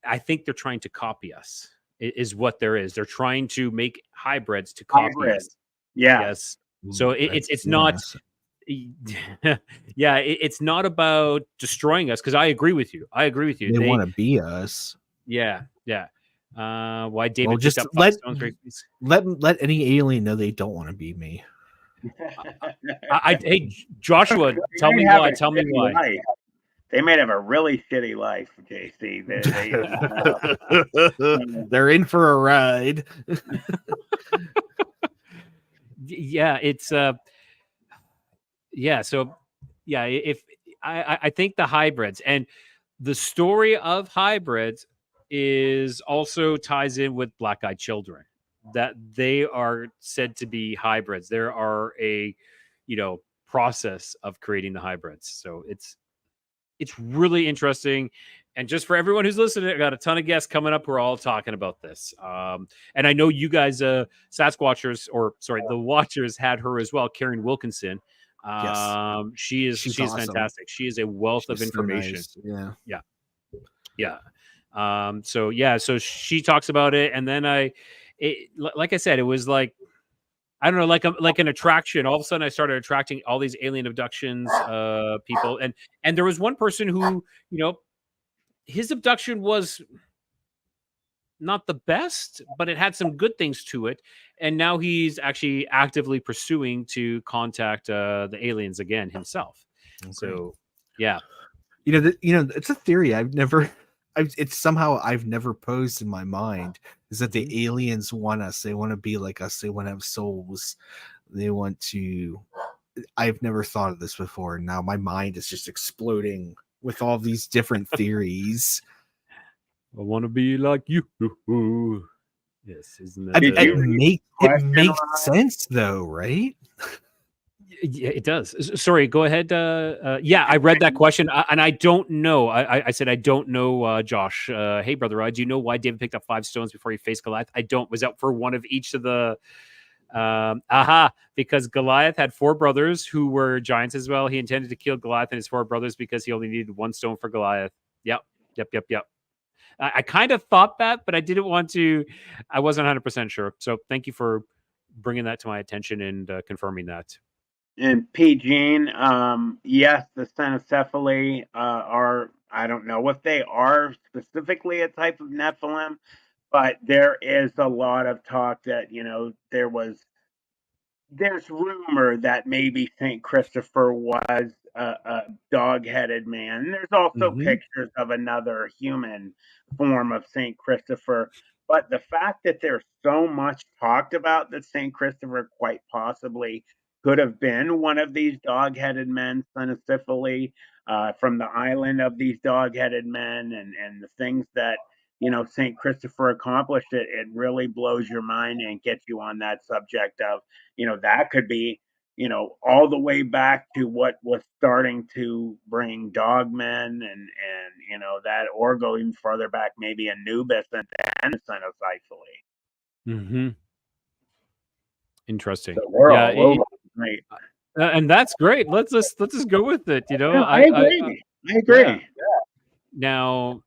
Speaker 2: I think they're trying to copy us, is what there is. They're trying to make hybrids to copy us.
Speaker 1: Yeah.
Speaker 2: Yes. So it's not. Yeah, it's not about destroying us, because I agree with you.
Speaker 3: They want to be us.
Speaker 2: Yeah. Why David?
Speaker 3: Well, just let any alien know they don't want to be me.
Speaker 2: Hey, Joshua, tell me why. Tell me why.
Speaker 1: Life. They might have a really shitty life, JC.
Speaker 3: They're in for a ride.
Speaker 2: Yeah, it's yeah. So yeah, if I think the hybrids, and the story of hybrids is also ties in with black-eyed children, that they are said to be hybrids. There are a process of creating the hybrids. So it's really interesting. And just for everyone who's listening, I got a ton of guests coming up who are all talking about this. And I know you guys, Sasquatchers, the Watchers, had her as well, Karen Wilkinson.
Speaker 3: Yes.
Speaker 2: She's
Speaker 3: awesome.
Speaker 2: Fantastic. She is a wealth of information.
Speaker 3: So nice.
Speaker 2: Yeah. So she talks about it, and then like I said, it was like, I don't know, like an attraction. All of a sudden, I started attracting all these alien abductions people, and there was one person who, his abduction was not the best, but it had some good things to it, and now he's actually actively pursuing to contact the aliens again himself. Okay. So, yeah,
Speaker 3: it's a theory I've never posed in my mind, is that the aliens want us. They want to be like us. They want to have souls. They want to. I've never thought of this before. Now my mind is just exploding with all these different theories.
Speaker 2: I want to be like you. Yes, isn't that?
Speaker 3: It makes sense though, right?
Speaker 2: Yeah, it does. Sorry, go ahead. Yeah, I read that question, and I don't know. I said I don't know, Josh. Hey, brother, do you know why David picked up 5 stones before he faced Goliath? I don't. Was that for one of each of the? Because Goliath had 4 brothers who were giants as well. He intended to kill Goliath and his 4 brothers because he only needed 1 stone for Goliath. Yep. I kind of thought that, but I didn't want to. I wasn't 100% sure. So thank you for bringing that to my attention and confirming that.
Speaker 1: And P. Gene, yes, the SNTHS are, I don't know if they are specifically a type of Nephilim, but there is a lot of talk that, there was there's rumor that maybe St. Christopher was a dog-headed man. And there's also pictures of another human form of St. Christopher. But the fact that there's so much talked about that St. Christopher quite possibly could have been one of these dog-headed men, son of Sicily, from the island of these dog-headed men, and the things that St. Christopher accomplished, it really blows your mind and gets you on that subject of, that could be, all the way back to what was starting to bring dogmen and, that, or go even further back, maybe Anubis and then son of Sicily.
Speaker 2: Interesting.
Speaker 1: So we're all over, right?
Speaker 2: And that's great. Let's just go with it.
Speaker 1: Yeah, I agree. I agree.
Speaker 2: Yeah. Now,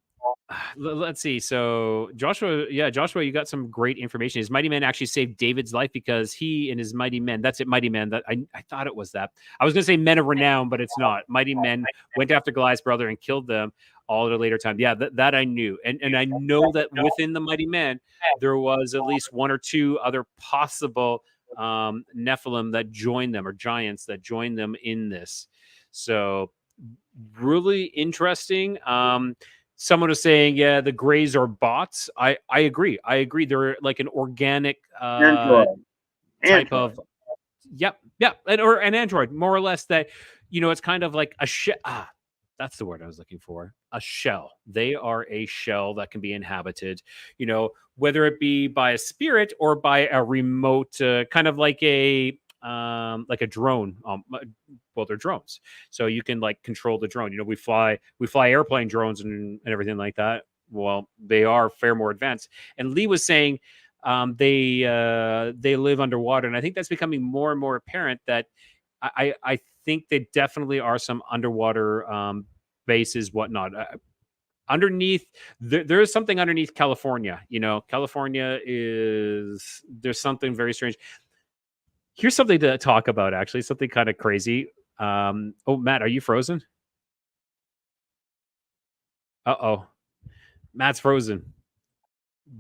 Speaker 2: let's see. So Joshua, you got some great information. His mighty men actually saved David's life because he and his mighty men, that's it, mighty men, that I thought it was that. I was going to say men of renown, but it's not. Mighty men went after Goliath's brother and killed them all at a later time. Yeah, that I knew. And I know that within the mighty men, there was at least one or two other possible Nephilim that joined them, or giants that joined them in this. So really interesting. Someone was saying, yeah, the Greys are bots. I agree. They're like an organic type of, yep, an android, more or less. That it's kind of like a shell. That's the word I was looking for. A shell. They are a shell that can be inhabited. Whether it be by a spirit or by a remote, kind of like a drone. Well, they're drones, so you can like control the drone. We fly airplane drones and everything like that. Well, they are far more advanced. And Lee was saying they live underwater, and I think that's becoming more and more apparent that I think they definitely are some underwater bases, whatnot. Underneath, there is something underneath California. California there's something very strange. Here's something to talk about, actually, something kind of crazy. Oh, Matt, are you frozen? Uh-oh. Matt's frozen.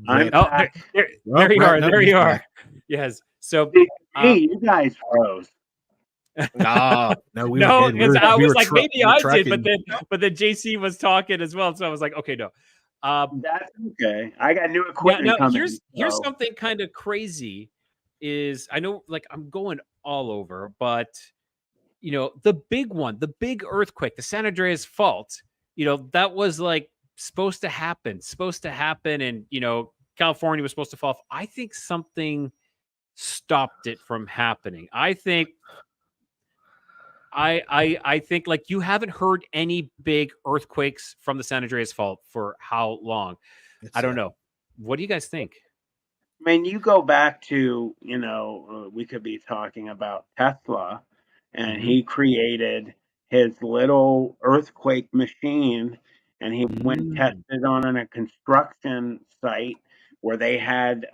Speaker 1: I'm
Speaker 2: back. There you are. There you are. Yes. So
Speaker 1: you guys froze.
Speaker 3: No, we
Speaker 2: no,
Speaker 3: because
Speaker 2: I was like, maybe I did, but then JC was talking as well, so I was like, okay, no.
Speaker 1: That's okay. I got new equipment coming.
Speaker 2: Here's something kind of crazy. Is I know, like, I'm going all over, but the big one, the big earthquake, the San Andreas fault, that was like supposed to happen, and California was supposed to fall off. I think something stopped it from happening. I think like, you haven't heard any big earthquakes from the San Andreas fault for how long? I don't know. What do you guys think?
Speaker 1: I mean, you go back to, we could be talking about Tesla, and he created his little earthquake machine, and he went and tested on a construction site where they had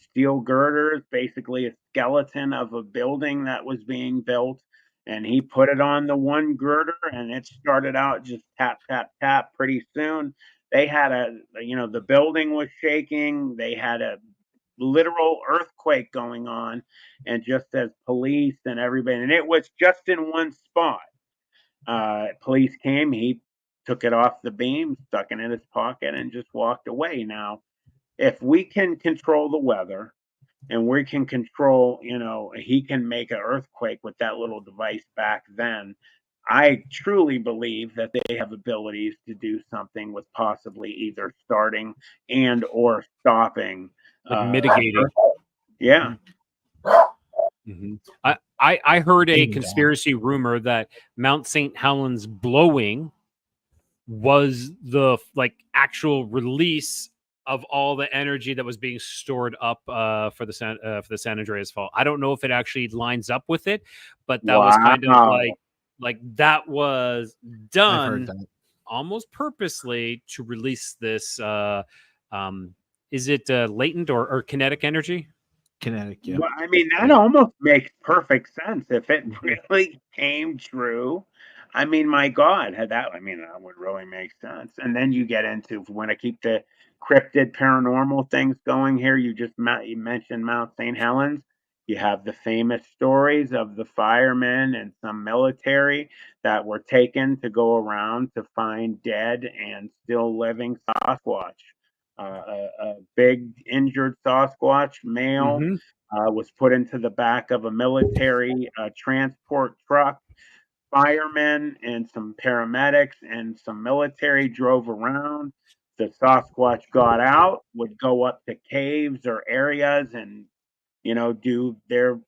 Speaker 1: steel girders, basically a skeleton of a building that was being built, and he put it on the one girder, and it started out just tap, tap, tap. Pretty soon, they had the building was shaking. They had a literal earthquake going on, and just as police and everybody, and it was just in one spot. Police came, he took it off the beam, stuck it in his pocket, and just walked away. Now, if we can control the weather and we can control, he can make an earthquake with that little device back then. I truly believe that they have abilities to do something with possibly either starting and or stopping,
Speaker 2: like mitigating.
Speaker 1: Yeah.
Speaker 2: I heard a conspiracy rumor that Mount St. Helens blowing was the actual release of all the energy that was being stored up for the San Andreas fault. I don't know if it actually lines up with it, but that was kind of like that was done almost purposely to release this. Is it latent or kinetic energy?
Speaker 3: Kinetic, yeah.
Speaker 1: Well, I mean, that almost makes perfect sense if it really came true. I mean, my God, that would really make sense. And then you get into, when I keep the cryptid paranormal things going here, you mentioned Mount St. Helens. You have the famous stories of the firemen and some military that were taken to go around to find dead and still living Sasquatch. A big injured Sasquatch male
Speaker 2: Mm-hmm.
Speaker 1: was put into the back of a military transport truck. Firemen and some paramedics and some military drove around. The Sasquatch got out, would go up to caves or areas and do their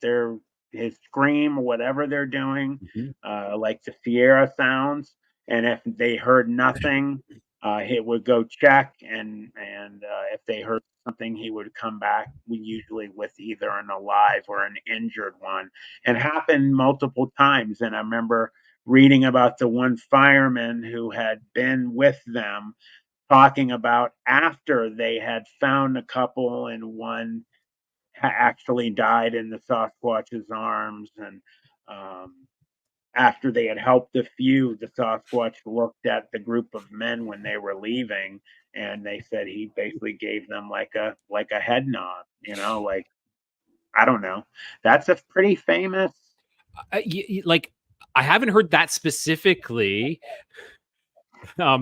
Speaker 1: his scream or whatever they're doing,
Speaker 2: Mm-hmm.
Speaker 1: like the Sierra sounds. And if they heard nothing, he would go check, and if they heard something, he would come back. Usually with either an alive or an injured one. It happened multiple times, and I remember reading about the one fireman who had been with them talking about after they had found a couple and one actually died in the Sasquatch's arms. And after they had helped a few, the Sasquatch looked at the group of men when they were leaving, and they said he basically gave them like a head nod. Like, I don't know. That's a pretty famous.
Speaker 2: Like, I haven't heard that specifically.
Speaker 1: Yeah.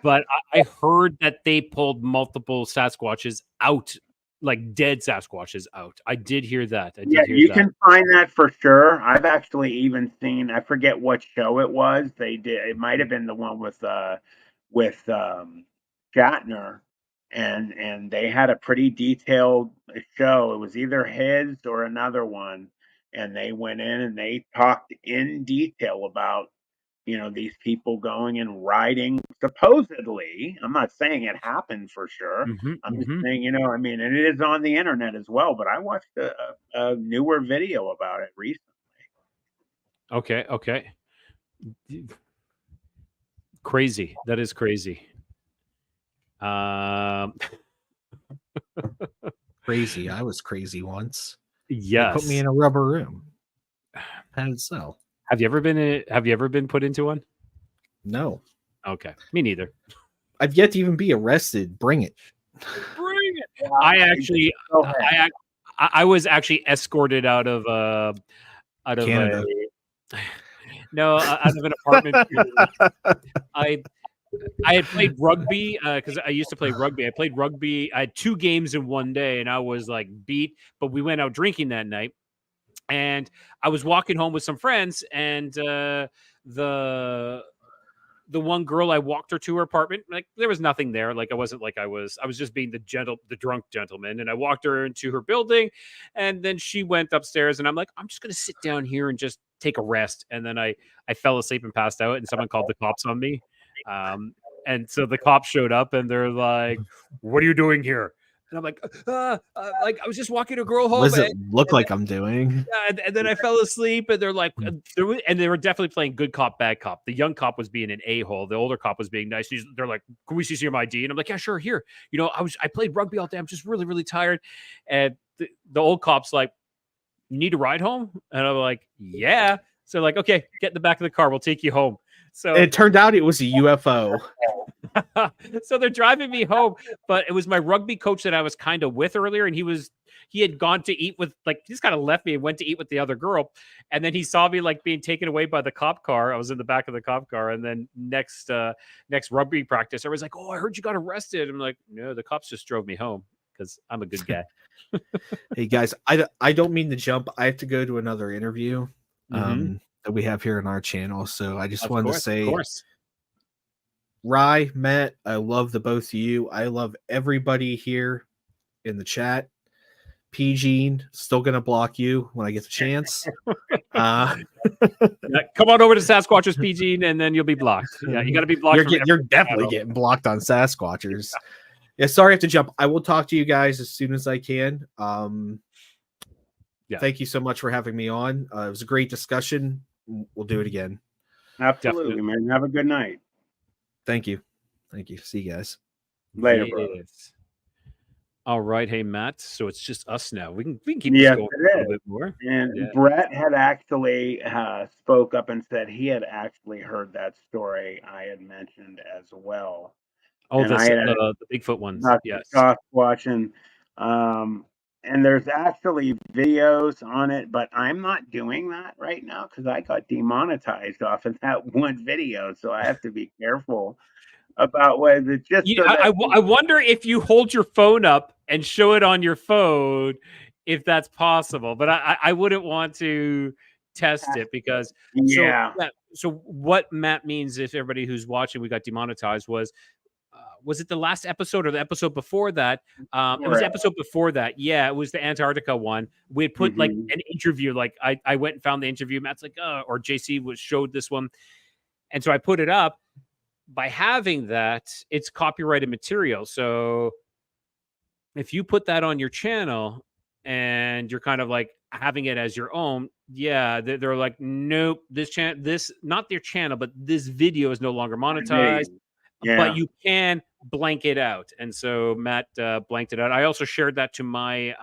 Speaker 2: But I heard that they pulled multiple Sasquatches out, like dead Sasquatches out. I did hear that. I
Speaker 1: Yeah,
Speaker 2: did hear
Speaker 1: you
Speaker 2: that.
Speaker 1: can find that for sure. I've actually even seen, I forget what show it was. They did, it might have been the one with Shatner, and they had a pretty detailed show. It was either his or another one, and they went in and they talked in detail about these people going and riding. Supposedly, I'm not saying it happened for sure.
Speaker 2: Mm-hmm,
Speaker 1: I'm just
Speaker 2: mm-hmm.
Speaker 1: saying, I mean, and it is on the internet as well. But I watched a newer video about it recently.
Speaker 2: Okay, okay. Crazy. That is crazy.
Speaker 3: Crazy. I was crazy once.
Speaker 2: Yes.
Speaker 3: They put me in a rubber room. How did it sell?
Speaker 2: Have you ever been put into one?
Speaker 3: No.
Speaker 2: Okay. Me neither.
Speaker 3: I've yet to even be arrested. Bring it.
Speaker 2: Bring it. I was actually escorted out of
Speaker 3: Canada.
Speaker 2: out of an apartment. I had played rugby because I used to play rugby. I played rugby. I had 2 games in one day, and I was like beat. But we went out drinking that night, and I was walking home with some friends, and the one girl, I walked her to her apartment. Like, there was nothing there. Like, I wasn't like I was just being the drunk gentleman. And I walked her into her building, and then she went upstairs, and I'm like, I'm just going to sit down here and just take a rest. And then I fell asleep and passed out, and someone called the cops on me. And so the cops showed up, and they're like, "What are you doing here?" And I'm like, like I was just walking a girl home.
Speaker 3: What does it look like I'm doing?
Speaker 2: And then I fell asleep, and they're like, and they were definitely playing good cop, bad cop. The young cop was being an a-hole. The older cop was being nice. They're like, "Can we see your ID?" And I'm like, "Yeah, sure. Here, I played rugby all day. I'm just really, really tired." And the old cop's like, "You need a ride home?" And I'm like, "Yeah." So like, "Okay, get in the back of the car. We'll take you home." So
Speaker 3: it turned out it was a UFO.
Speaker 2: So they're driving me home, but it was my rugby coach that I was kind of with earlier, and he had gone to eat with, like, he just kind of left me and went to eat with the other girl, and then he saw me like being taken away by the cop car. I was in the back of the cop car, and then next rugby practice, I was like, "Oh, I heard you got arrested." I'm like, "No, the cops just drove me home because I'm a good guy."
Speaker 3: Hey guys, I don't mean to jump. I have to go to another interview that we have here on our channel, so I just wanted to say, Rye, Matt, I love the both of you. I love everybody here in the chat. P-Gene, still gonna block you when I get the chance.
Speaker 2: Yeah, come on over to Sasquatchers, P-Gene, and then you'll be blocked. Yeah, you got to be blocked.
Speaker 3: You're definitely getting blocked on Sasquatchers. Yeah, sorry I have to jump. I will talk to you guys as soon as I can.
Speaker 2: Yeah.
Speaker 3: Thank you so much for having me on. It was a great discussion. We'll do it again.
Speaker 1: Absolutely, man. Have a good night.
Speaker 3: Thank you. Thank you. See you guys.
Speaker 1: Later, brother.
Speaker 2: All right. Hey, Matt. So it's just us now. We can keep this going a little bit more.
Speaker 1: And Brett had actually spoke up and said he had actually heard that story I had mentioned as well.
Speaker 2: Oh,
Speaker 1: and
Speaker 2: the Bigfoot ones. Yes.
Speaker 1: Sasquatch, and and there's actually videos on it, but I'm not doing that right now because I got demonetized off of that one video, so I have to be careful about what it's just so that
Speaker 2: I wonder if you hold your phone up and show it on your phone, if that's possible. But I wouldn't want to test it because
Speaker 1: yeah.
Speaker 2: So what Matt means, if everybody who's watching, we got demonetized, was it the last episode or the episode before that? It was the episode before that. Yeah, it was the Antarctica one. We had put like an interview. Like I went and found the interview. Matt's like, or JC showed this one, and so I put it up. By having that, it's copyrighted material. So if you put that on your channel and you're kind of like having it as your own, yeah, they're like, nope, this not their channel, but this video is no longer monetized.
Speaker 1: Yeah.
Speaker 2: But you can blank it out. And so Matt blanked it out. I also shared that to my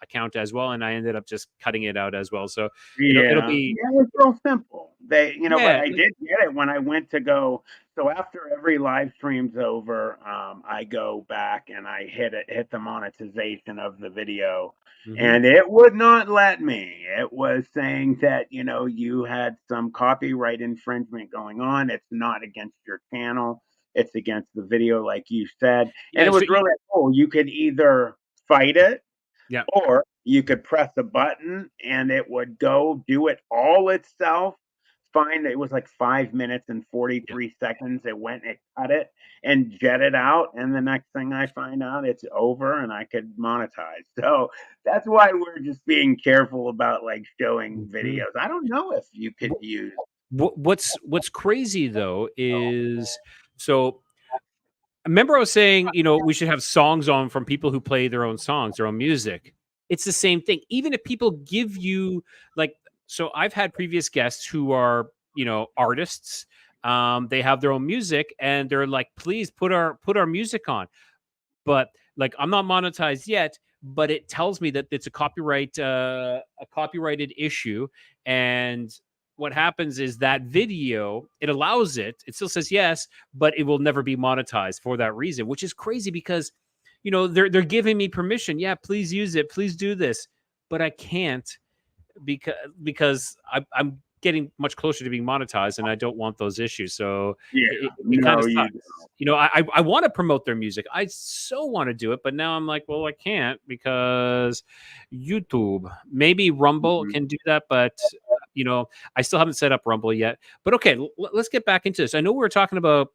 Speaker 2: account as well, and I ended up just cutting it out as well. So it'll be
Speaker 1: it's real simple. But I did get it when I went to go. So after every live stream's over, I go back and I hit the monetization of the video, and it would not let me. It was saying that you had some copyright infringement going on. It's not against your channel. It's against the video, like you said. And it was really cool. You could either fight it, or you could press a button and it would go do it all itself. Fine. It was like 5 minutes and 43 seconds. It went and cut it and jetted out. And the next thing I find out, it's over and I could monetize. So that's why we're just being careful about like showing videos. I don't know if you could use.
Speaker 2: What's crazy though is, so remember I was saying, we should have songs on from people who play their own songs, their own music. It's the same thing. Even if people give you like, so I've had previous guests who are, artists. They have their own music and they're like, please put our music on. But like, I'm not monetized yet, but it tells me that it's a copyrighted issue. And what happens is that video, it allows it still says yes, but it will never be monetized for that reason, which is crazy because, they're giving me permission. Yeah, please use it. Please do this. But I can't because I'm getting much closer to being monetized and I don't want those issues. So it kind of sucks. I want to promote their music. I so want to do it, but now I'm like, well, I can't because YouTube, maybe Rumble can do that, but I still haven't set up Rumble yet. But okay, let's get back into this. I know we were talking about,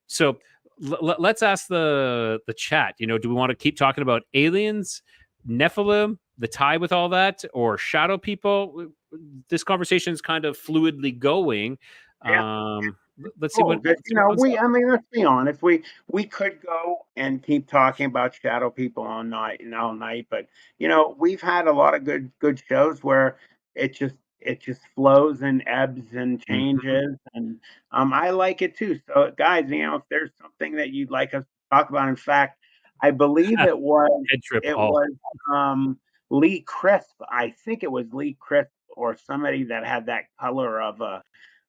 Speaker 2: so let's ask the chat, do we want to keep talking about aliens, Nephilim, the tie with all that, or shadow people? This conversation is kind of fluidly going. Let's see what
Speaker 1: let's be honest. We could go and keep talking about shadow people all night, but we've had a lot of good shows where it just flows and ebbs and changes, and I like it too. So guys, if there's something that you'd like us to talk about, in fact, I believe it was Lee Crisp. I think it was Lee Crisp or somebody that had that color of the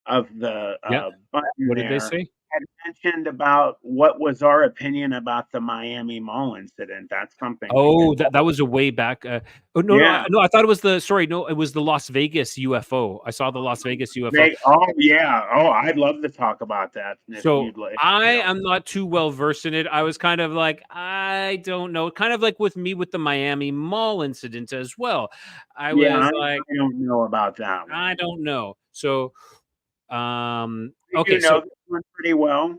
Speaker 1: button.
Speaker 2: What did they say?
Speaker 1: Had mentioned about what was our opinion about the Miami Mall incident. That's something.
Speaker 2: Oh, that was a way back. No, I thought it was it was the Las Vegas UFO. I saw the Las Vegas UFO.
Speaker 1: I'd love to talk about that.
Speaker 2: So I am not too well versed in it. I was kind of like, I don't know. Kind of like with me with the Miami Mall incident as well. I
Speaker 1: don't know about that one.
Speaker 2: I don't know. So
Speaker 1: okay, so this one pretty well.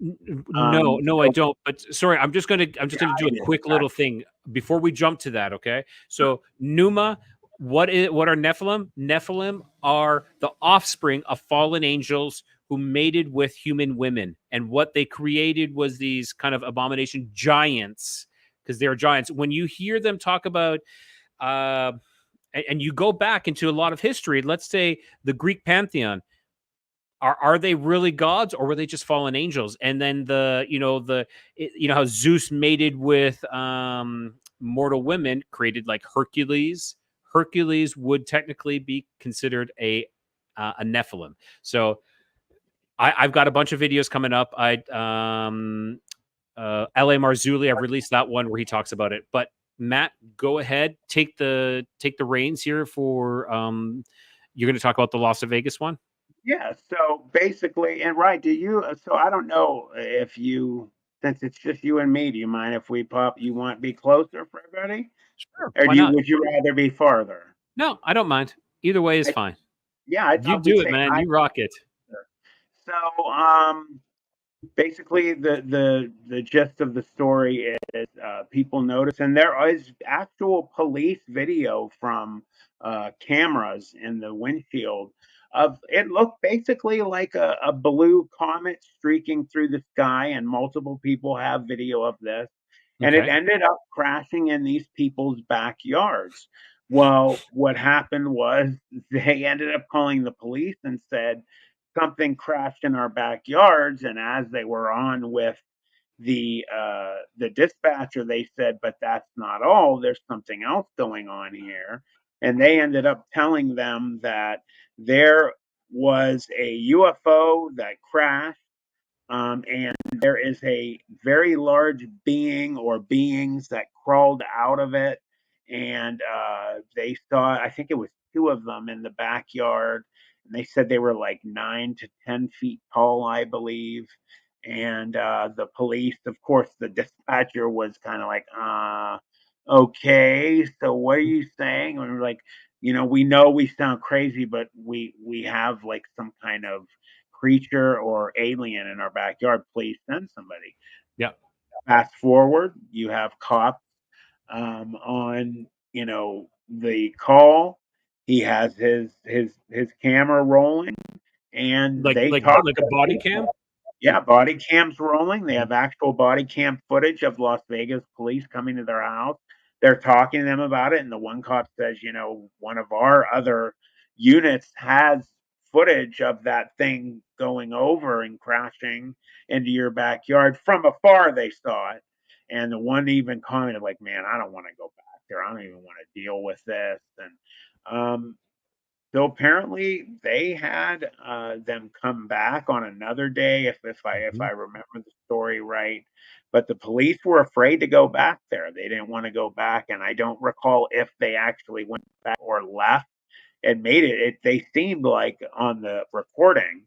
Speaker 2: No, I don't. But sorry, I'm just gonna do a quick little thing before we jump to that. Okay, so Numa, what are Nephilim? Nephilim are the offspring of fallen angels who mated with human women, and what they created was these kind of abomination giants, because they're giants. When you hear them talk about, and you go back into a lot of history, let's say the Greek pantheon. Are they really gods, or were they just fallen angels? And then how Zeus mated with mortal women, created like Hercules. Hercules would technically be considered a Nephilim. So I've got a bunch of videos coming up. L.A. Marzulli, I've released that one where he talks about it. But Matt, go ahead, take the reins here for you're going to talk about the Las Vegas one.
Speaker 1: Yeah. So basically, and right, so I don't know if since it's just you and me, do you mind if you want to be closer for everybody?
Speaker 2: Sure.
Speaker 1: Or
Speaker 2: Why not?
Speaker 1: would you rather be farther?
Speaker 2: No, I don't mind. Either way is
Speaker 1: I,
Speaker 2: fine.
Speaker 1: yeah, I
Speaker 2: You
Speaker 1: thought we'd
Speaker 2: do it,
Speaker 1: say
Speaker 2: man.
Speaker 1: hi.
Speaker 2: You rock it.
Speaker 1: So, basically, the gist of the story is people notice, and there is actual police video from cameras in the windshield of it looked basically like a blue comet streaking through the sky, and multiple people have video of this, and it
Speaker 2: Okay.
Speaker 1: ended up crashing in these people's backyards. Well, what happened was they ended up calling the police and said something crashed in our backyards. And as they were on with the dispatcher, they said, but that's not all. There's something else going on here. And they ended up telling them that there was a UFO that crashed, and there is a very large being or beings that crawled out of it. And they saw, I think it was two of them in the backyard. And they said they were like 9 to 10 feet tall, I believe. And the police, of course, the dispatcher was kind of like, okay, so what are you saying? And we're like, we know we sound crazy, but we have like some kind of creature or alien in our backyard. Please send somebody.
Speaker 2: Yeah.
Speaker 1: Fast forward, you have cops on the call. He has his camera rolling, and
Speaker 2: Like
Speaker 1: they
Speaker 2: like
Speaker 1: talk
Speaker 2: like a
Speaker 1: to
Speaker 2: body
Speaker 1: people.
Speaker 2: cam.
Speaker 1: Yeah, body cams rolling. They have actual body cam footage of Las Vegas police coming to their house. They're talking to them about it, and the one cop says, one of our other units has footage of that thing going over and crashing into your backyard. From afar, they saw it. And the one even commented, like, man, I don't want to go back there. I don't even want to deal with this. And so apparently they had them come back on another day, if I remember the story right. But the police were afraid to go back there. They didn't want to go back, and I don't recall if they actually went back or left and made it. They seemed like on the recording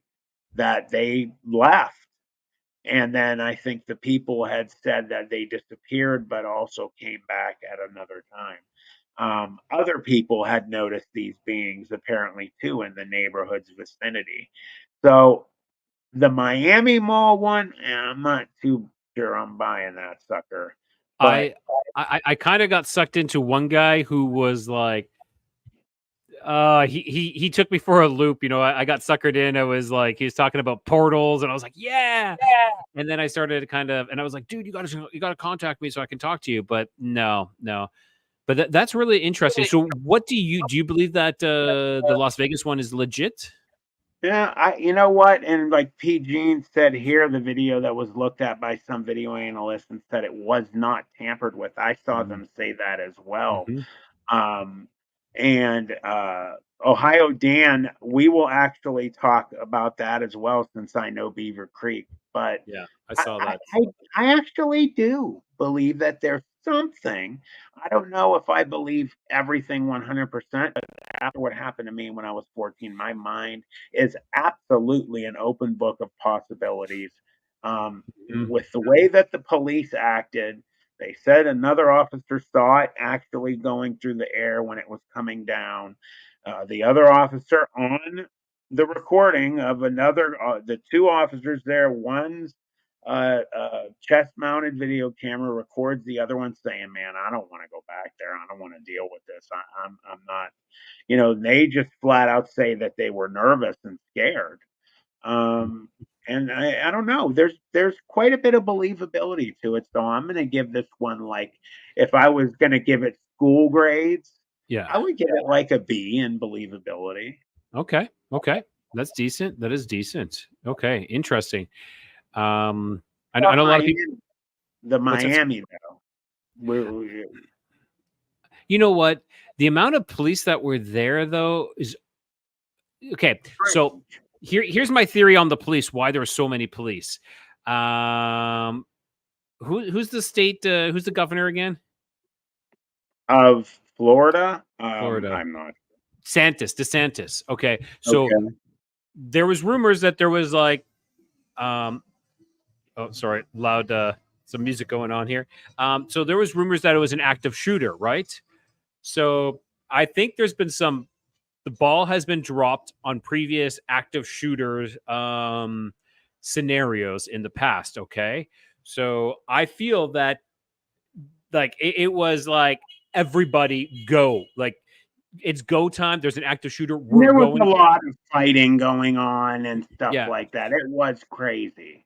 Speaker 1: that they left. And then I think the people had said that they disappeared, but also came back at another time. Other people had noticed these beings apparently too in the neighborhood's vicinity. So the Miami Mall one, I'm not too sure I'm buying that sucker. But
Speaker 2: I kind of got sucked into one guy who was like, he took me for a loop. I got suckered in. I was like, he was talking about portals, and I was like, yeah. And then I started to and I was like, dude, you gotta contact me so I can talk to you. But no. But that's really interesting. So, what do you believe that the Las Vegas one is legit?
Speaker 1: yeah, you know what? And like P. Gene said here, the video that was looked at by some video analysts and said it was not tampered with. I saw them say that as well.
Speaker 2: Mm-hmm.
Speaker 1: And Ohio Dan, we will actually talk about that as well, since I know Beaver Creek. But
Speaker 2: Yeah, I saw that.
Speaker 1: I actually do believe that there's something. I don't know if I believe everything 100%. But after what happened to me when I was 14, my mind is absolutely an open book of possibilities. With the way that the police acted, they said another officer saw it actually going through the air when it was coming down. The other officer on the recording of the two officers there, one's chest mounted video camera records the other one saying, man, I don't want to go back there. I don't want to deal with this. I'm not, they just flat out say that they were nervous and scared. And I don't know. There's quite a bit of believability to it. So I'm going to give this one, like, if I was going to give it school grades,
Speaker 2: Yeah,
Speaker 1: I would give it like a B in believability.
Speaker 2: Okay. That's decent. That is decent. Okay. Interesting. I know a lot of people.
Speaker 1: The Miami though.
Speaker 2: You know what? The amount of police that were there though is okay. So here's my theory on the police. Why there are so many police? Who's the state? Who's the governor again?
Speaker 1: Of Florida?
Speaker 2: Florida.
Speaker 1: I'm not.
Speaker 2: DeSantis. Okay. So
Speaker 1: Okay.
Speaker 2: there was rumors that there was like, oh, sorry, loud, some music going on here. So there was rumors that it was an active shooter, right? So I think there's been the ball has been dropped on previous active shooters scenarios in the past. Okay. So I feel that like it was like everybody go, like it's go time. There's an active shooter. We're
Speaker 1: There was a
Speaker 2: going.
Speaker 1: lot of fighting going on and stuff
Speaker 2: Yeah.
Speaker 1: like that. It was crazy.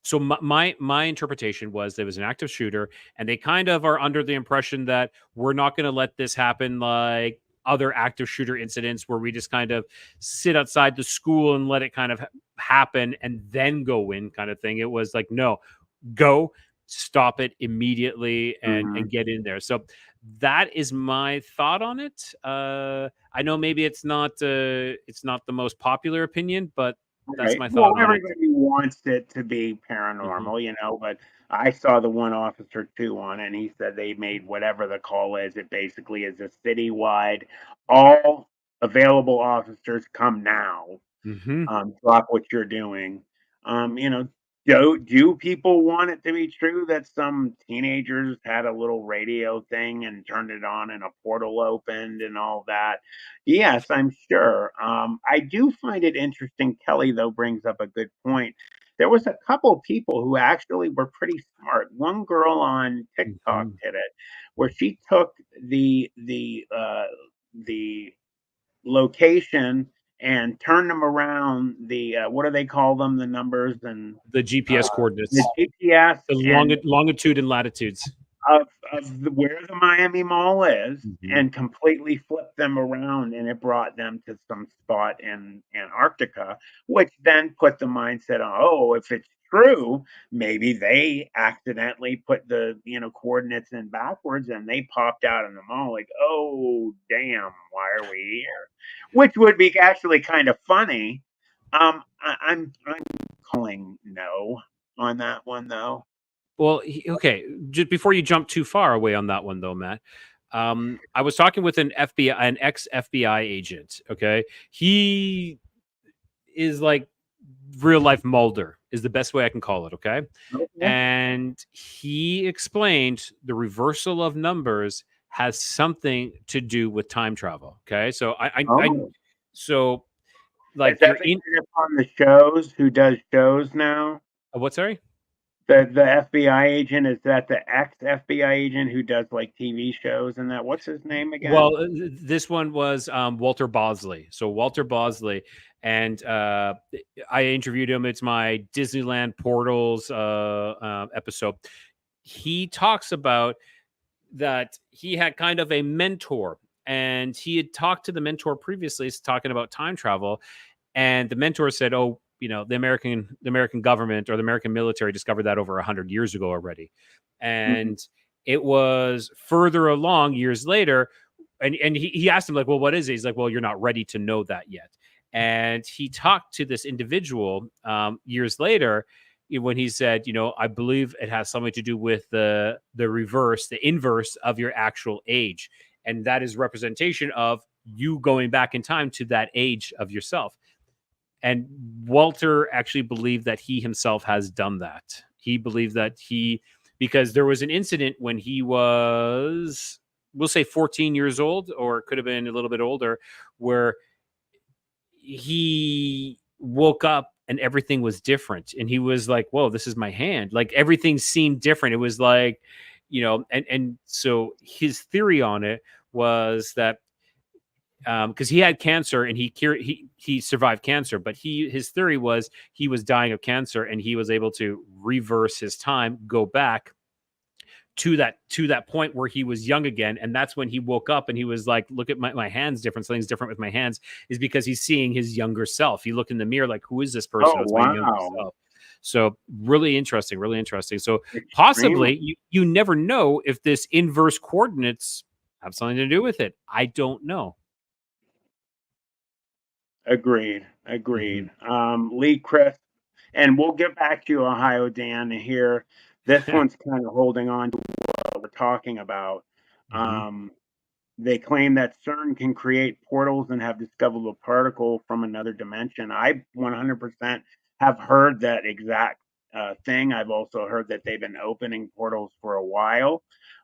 Speaker 2: So my interpretation was there was an active shooter, and they kind of are under the impression that we're not going to let this happen like other active shooter incidents where we just kind of sit outside the school and let it kind of happen and then go in, kind of thing. It was like, no, go, stop it immediately, and get in there. So that is my thought on it. I know maybe it's not the most popular opinion, but that's
Speaker 1: Right.
Speaker 2: my
Speaker 1: Well,
Speaker 2: thought on it.
Speaker 1: everybody wants it to be
Speaker 2: Mhm.
Speaker 1: paranormal, but I saw the one officer too on it, and he said they made whatever the call is. It basically is a citywide, all available officers come now.
Speaker 2: Mhm.
Speaker 1: Drop what you're doing. You know, do people want it to be true that some teenagers had a little radio thing and turned it on and a portal opened and all that? Yes, I'm sure. I do find it interesting. Kelly, though, brings up a good point. There was a couple people who actually were pretty smart. One girl on TikTok
Speaker 2: Mhm.
Speaker 1: did it, where she took the location and turn them around the what do they call them, the numbers and
Speaker 2: The GPS
Speaker 1: the
Speaker 2: coordinates,
Speaker 1: GPS
Speaker 2: the
Speaker 1: and
Speaker 2: longitude and latitudes.
Speaker 1: where the Miami Mall is
Speaker 2: Mhm.
Speaker 1: and completely flipped them around, and it brought them to some spot in Antarctica, which then put the mindset on, oh, if it's true, maybe they accidentally put the coordinates in backwards and they popped out in the mall like, oh damn, why are we here? Which would be actually kind of funny. I'm calling no on that one though.
Speaker 2: Well, okay. Just before you jump too far away on that one, though, Matt, I was talking with an ex FBI agent. Okay, he is like real life Mulder is the best way I can call it. Okay,
Speaker 1: Okay.
Speaker 2: and he explained the reversal of numbers has something to do with time travel. Okay, so
Speaker 1: Oh.
Speaker 2: so
Speaker 1: Is
Speaker 2: like
Speaker 1: that
Speaker 2: you're
Speaker 1: the
Speaker 2: in
Speaker 1: guy that's on the shows who does shows now?
Speaker 2: what? Sorry.
Speaker 1: The FBI agent, is that the ex-FBI agent who does, like, TV shows and that? What's his name again?
Speaker 2: Well, this one was Walter Bosley. So Walter Bosley, and I interviewed him. It's my Disneyland Portals episode. He talks about that he had kind of a mentor, and he had talked to the mentor previously, talking about time travel, and the mentor said, "Oh, the American government or the American military discovered that over 100 years ago already,"
Speaker 1: Mhm.
Speaker 2: and it was further along years later. And he asked him like, "Well, what is it?" He's like, "Well, you're not ready to know that yet." And he talked to this individual years later when he said, "I believe it has something to do with the inverse of your actual age, and that is representation of you going back in time to that age of yourself." And Walter actually believed that he himself has done that. He believed that because there was an incident when he was, we'll say 14 years old, or it could have been a little bit older, where he woke up and everything was different. And he was like, whoa, this is my hand. Like everything seemed different. It was like, and so his theory on it was that because he had cancer and he survived cancer, but his theory was he was dying of cancer and he was able to reverse his time, go back to that point where he was young again, and that's when he woke up and he was like, "Look at my hands, different something's different with my hands," is because he's seeing his younger self. He looked in the mirror like, "Who is this person?"
Speaker 1: Oh,
Speaker 2: Oh, it's my younger
Speaker 1: wow.
Speaker 2: self. So really interesting, really interesting. So
Speaker 1: Extremely.
Speaker 2: possibly you never know if this inverse coordinates have something to do with it. I don't know.
Speaker 1: Agreed,
Speaker 2: Mhm.
Speaker 1: agreed. Lee Chris, and we'll get back to you, Ohio Dan, here. This one's kinda holding on to what we're talking about. They claim that CERN can create portals and have discovered a particle from another dimension. I 100% have heard that exact thing. I've also heard that they've been opening portals for a while.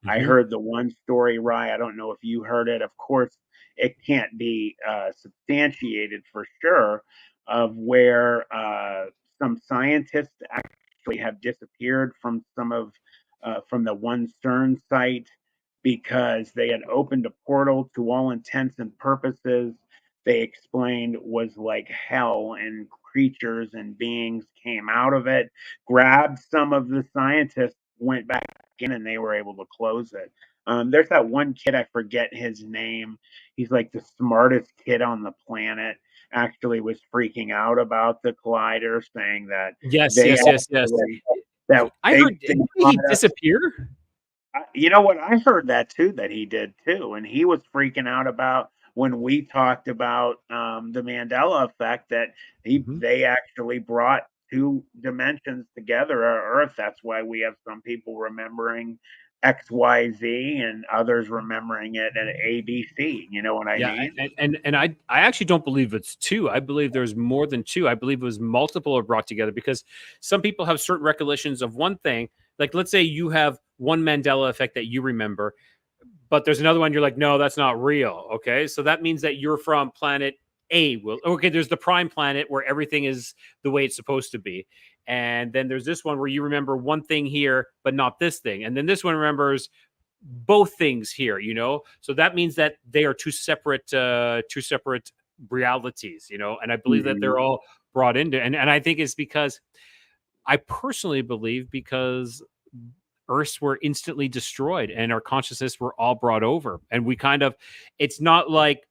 Speaker 1: I heard the one story, Rye. I don't know if you heard it. Of course, it can't be substantiated for sure, of where some scientists actually have disappeared from from the one CERN site because they had opened a portal to all intents and purposes. They explained was like hell, and creatures and beings came out of it, grabbed some of the scientists, went back in, and they were able to close it. There's that one kid, I forget his name. He's like the smartest kid on the planet. Actually, was freaking out about the collider, saying that
Speaker 2: Yes,
Speaker 1: they
Speaker 2: yes, yes, yes.
Speaker 1: that
Speaker 2: I heard,
Speaker 1: they
Speaker 2: didn't he disappear?
Speaker 1: you know what? I heard that too, that he did too. And he was freaking out about when we talked about the Mandela effect, that they actually brought two dimensions together, our Earth. That's why we have some people remembering XYZ and others remembering it at ABC. You know what I
Speaker 2: Yeah,
Speaker 1: mean?
Speaker 2: and I actually don't believe it's two. I believe there's more than two. I believe it was multiple are brought together, because some people have certain recollections of one thing. Like, let's say you have one Mandela effect that you remember, but there's another one you're like, no, that's not real. Okay, so that means that you're from planet A. Well, okay, there's the prime planet where everything is the way it's supposed to be, and then there's this one where you remember one thing here but not this thing, and then this one remembers both things here, so that means that they are two separate realities, and I believe that they're all brought into, and I think it's because, I personally believe, because Earths were instantly destroyed and our consciousness were all brought over, and we kind of, it's not like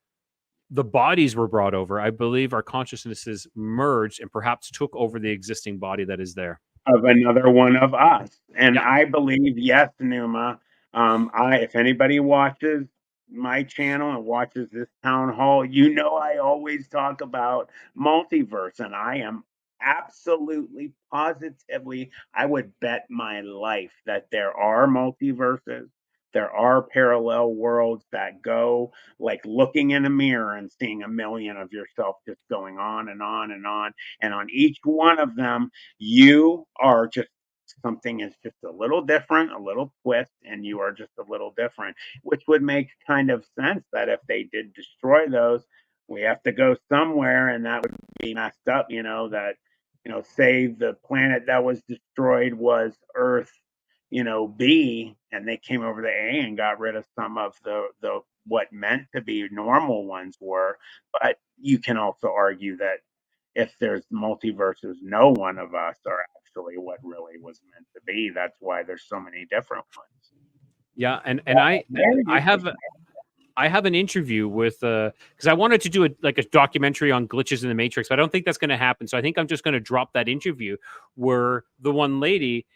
Speaker 2: the bodies were brought over. I believe our consciousnesses merged and perhaps took over the existing body that is there.
Speaker 1: Of another one of us. And
Speaker 2: Yeah.
Speaker 1: I believe, yes, Numa. If anybody watches my channel and watches this town hall, I always talk about multiverse, and I am absolutely positively, I would bet my life that there are multiverses. There are parallel worlds that go like looking in a mirror and seeing a million of yourself just going on and on and on. And on each one of them, you are just something is just a little different, a little twist, and you are just a little different, which would make kind of sense that if they did destroy those, we have to go somewhere, and that would be messed up, that, say the planet that was destroyed was Earth, B, and they came over to A and got rid of some of the what meant to be normal ones were. But you can also argue that if there's multiverses, no one of us are actually what really was meant to be. That's why there's so many different ones.
Speaker 2: Yeah, and I have an interview with because I wanted to do a documentary on glitches in the Matrix, but I don't think that's going to happen. So I think I'm just going to drop that interview where the one lady,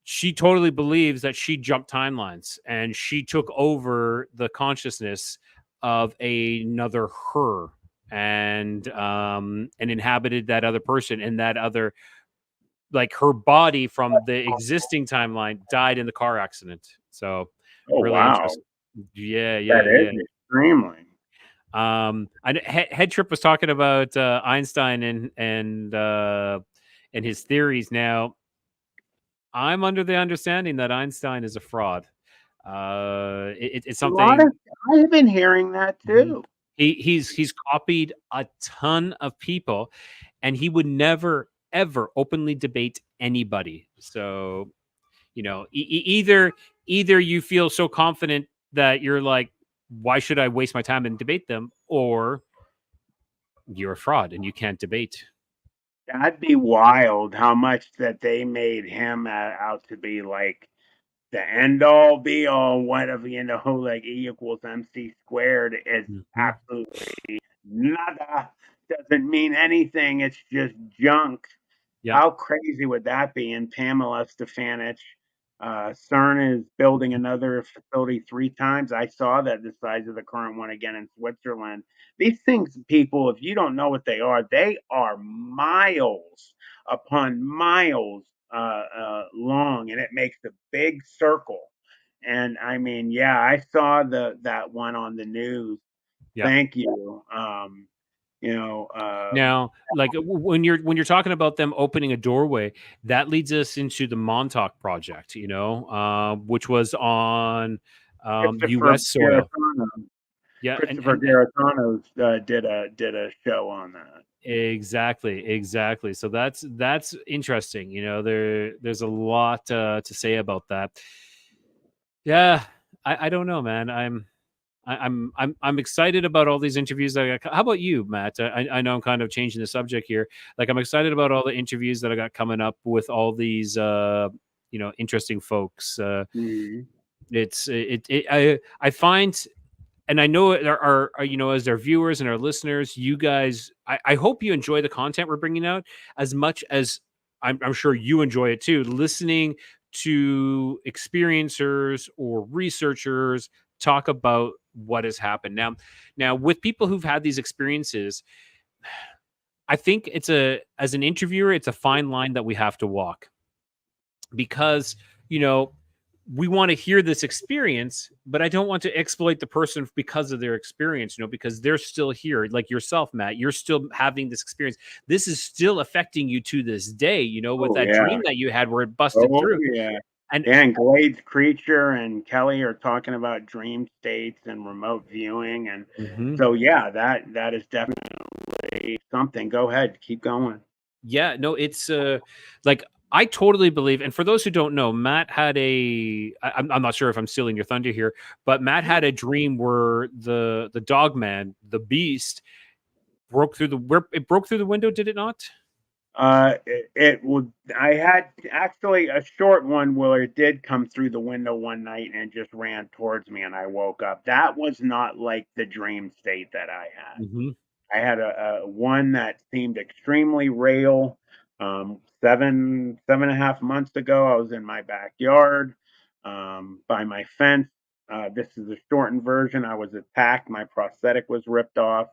Speaker 2: she totally believes that she jumped timelines and she took over the consciousness of another her, and inhabited that other person, and that other, like, her body from the existing timeline died in the car accident. So
Speaker 1: Oh
Speaker 2: really
Speaker 1: wow,
Speaker 2: interesting. Yeah,
Speaker 1: that
Speaker 2: yeah, yeah.
Speaker 1: is extremely.
Speaker 2: Head Trip was talking about Einstein and his theories. Now, I'm under the understanding that Einstein is a fraud. It's
Speaker 1: A lot of
Speaker 2: something.
Speaker 1: I've been hearing that
Speaker 2: Mhm.
Speaker 1: too.
Speaker 2: He's copied a ton of people, and he would never ever openly debate anybody. So, either you feel so confident that you're like, why should I waste my time and debate them, or you're a fraud and you can't debate.
Speaker 1: That'd be wild how much that they made him out to be like the end all be all, whatever, like E equals MC squared is
Speaker 2: Mhm.
Speaker 1: absolutely nada. Doesn't mean anything. It's just junk.
Speaker 2: Yeah.
Speaker 1: How crazy would that be? And Pamela Stefanich, CERN is building another facility 3 times. I saw that the size of the current one again in Switzerland. These things, people, if you don't know what they are miles upon miles long, and it makes a big circle. And I mean, yeah, I saw that one on the news.
Speaker 2: Yeah.
Speaker 1: Thank you.
Speaker 2: Now, like when you're talking about them opening a doorway, that leads us into the Montauk Project, which was on
Speaker 1: Christopher
Speaker 2: U.S. soil.
Speaker 1: Garatano.
Speaker 2: Yeah,
Speaker 1: Christopher Garatano did a show on that.
Speaker 2: exactly. So that's interesting. There's a lot to say about that. Yeah, I don't know, man. I'm excited about all these interviews that I got. How about you, Matt? I know I'm kind of changing the subject here. Like, I'm excited about all the interviews that I got coming up with all these interesting folks.
Speaker 1: Mhm.
Speaker 2: I find, and I know as our viewers and our listeners, you guys, I hope you enjoy the content we're bringing out as much as I'm sure you enjoy it too, listening to experiencers or researchers talk about what has happened. Now with people who've had these experiences, I think as an interviewer, it's a fine line that we have to walk, because you know we want to hear this experience, but I don't want to exploit the person because of their experience, because they're still here. Like yourself, Matt, you're still having this experience. This is still affecting you to this day, with
Speaker 1: Oh
Speaker 2: that
Speaker 1: yeah.
Speaker 2: dream that you had where it busted
Speaker 1: Oh
Speaker 2: through.
Speaker 1: yeah.
Speaker 2: And
Speaker 1: And Glade's Creature and Kelly are talking about dream states and remote viewing, and
Speaker 2: Mhm.
Speaker 1: so yeah, that is definitely something. Go ahead, keep going.
Speaker 2: Yeah, no, it's like I totally believe. And for those who don't know, Matt had I'm not sure if I'm stealing your thunder here, but Matt had a dream where the dog man, the beast, it broke through the window, did it not?
Speaker 1: It would. I had actually a short one where it did come through the window one night and just ran towards me, and I woke up. That was not like the dream state that I had.
Speaker 2: Mhm.
Speaker 1: I had a one that seemed extremely real. 7.5 months ago, I was in my backyard by my fence. This is a shortened version. I was attacked. My prosthetic was ripped off.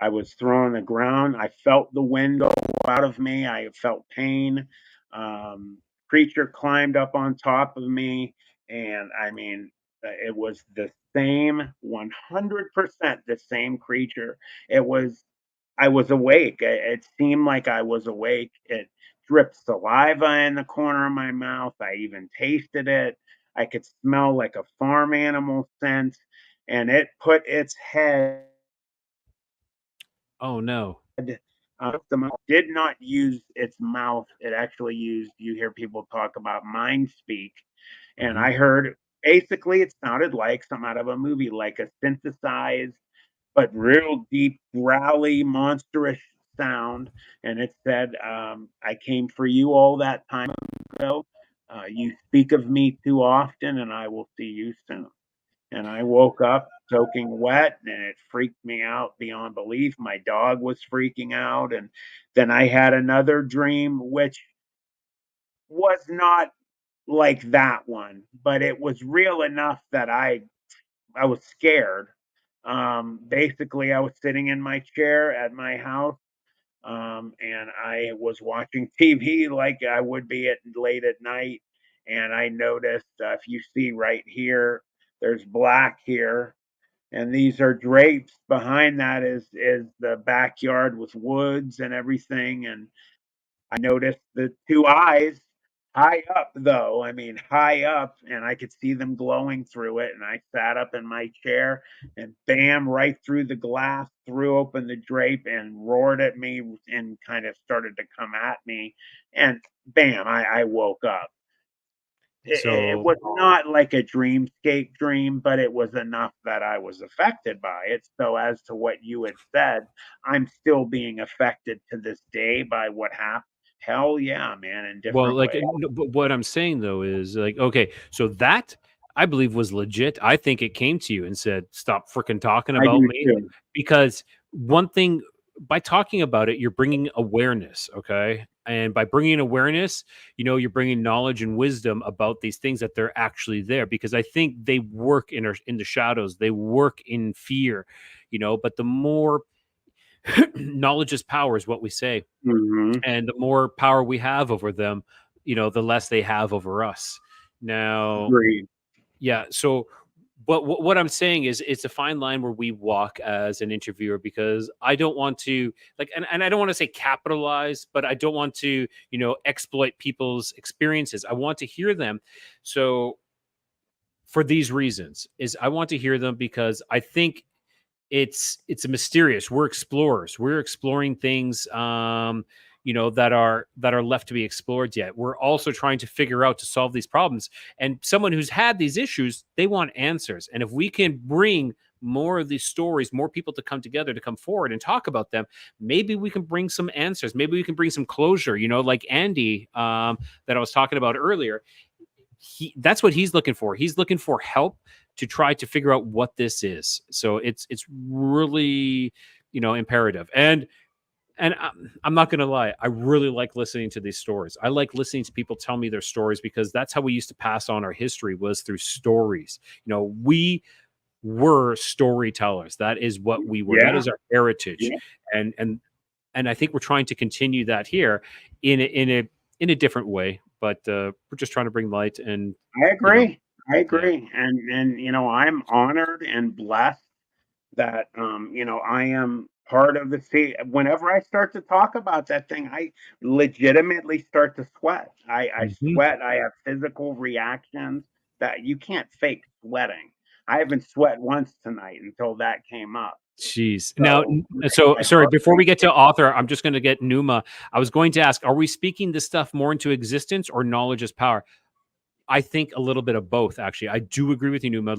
Speaker 1: I was thrown on the ground. I felt the wind go out of me. I felt pain. Um, Creature climbed up on top of me, and I mean, it was the same 100% the same creature. It was I was awake. It seemed like I was awake. It dripped saliva in the corner of my mouth. I even tasted it. I could smell like a farm animal scent, and it put its head.
Speaker 2: Oh no.
Speaker 1: Did not use its mouth. It actually used. You hear people talk about mind speak, and
Speaker 2: Mhm.
Speaker 1: I heard basically it sounded like some out of a movie, like a synthesized but real deep, growly, monstrous sound. And it said, I came for you all that time ago. You speak of me too often, and I will see you soon. And I woke up soaking wet, and it freaked me out beyond belief. My dog was freaking out. And then I had another dream, which was not like that one, but it was real enough that I was scared. Basically, I was sitting in my chair at my house, and I was watching TV like I would be at late at night. And I noticed, if you see right here, there's black here, and these are drapes. Behind that is the backyard with woods and everything. And I noticed the two eyes high up, though. I mean, high up, and I could see them glowing through it. And I sat up in my chair, and bam, right through the glass, threw open the drape and roared at me and kind of started to come at me. And bam, I woke up. It
Speaker 2: So
Speaker 1: was not like a dreamscape dream, but it was enough that I was affected by it. So, as to what you had said, I'm still being affected to this day by what happened. Hell yeah, man, in
Speaker 2: Well,
Speaker 1: different
Speaker 2: like,
Speaker 1: ways.
Speaker 2: but what I'm saying though is like, okay, so that I believe was legit. I think it came to you and said, "Stop freaking talking
Speaker 1: I
Speaker 2: about
Speaker 1: do
Speaker 2: me,"
Speaker 1: too.
Speaker 2: because one thing, by talking about it, you're bringing awareness, okay, and by bringing awareness, you're bringing knowledge and wisdom about these things that they're actually there. Because I think they work in the shadows, they work in fear, but the more knowledge is power, is what we say,
Speaker 1: Mhm.
Speaker 2: and the more power we have over them, the less they have over us. Now,
Speaker 1: Agreed.
Speaker 2: Yeah. So, but what I'm saying is, it's a fine line where we walk as an interviewer, because I don't want to and I don't want to say capitalize, but I don't want to, exploit people's experiences. I want to hear them. So for these reasons is I want to hear them, because I think it's a mysterious. We're explorers. We're exploring things that are left to be explored yet. We're also trying to figure out to solve these problems. And someone who's had these issues, they want answers. And if we can bring more of these stories, more people to come together, to come forward and talk about them, maybe we can bring some answers. Maybe we can bring some closure, like Andy, that I was talking about earlier. That's what he's looking for. He's looking for help to try to figure out what this is. So it's really, imperative. And I'm not going to lie, I really like listening to these stories. I like listening to people tell me their stories, because that's how we used to pass on our history, was through stories. We were storytellers. That is what we were. That is our heritage.
Speaker 1: Yeah.
Speaker 2: And I think we're trying to continue that here in a different way. But we're just trying to bring light. And
Speaker 1: I agree. And I'm honored and blessed that I am part of the sea. Whenever I start to talk about that thing, I legitimately start to sweat. I sweat. I have physical reactions that you can't fake sweating. I haven't sweat once tonight until that came up.
Speaker 2: Jeez. Now, so sorry, before we get to author, I'm just going to get Numa. I was going to ask, are we speaking this stuff more into existence, or knowledge is power? I think a little bit of both, actually. I do agree with you, Numa.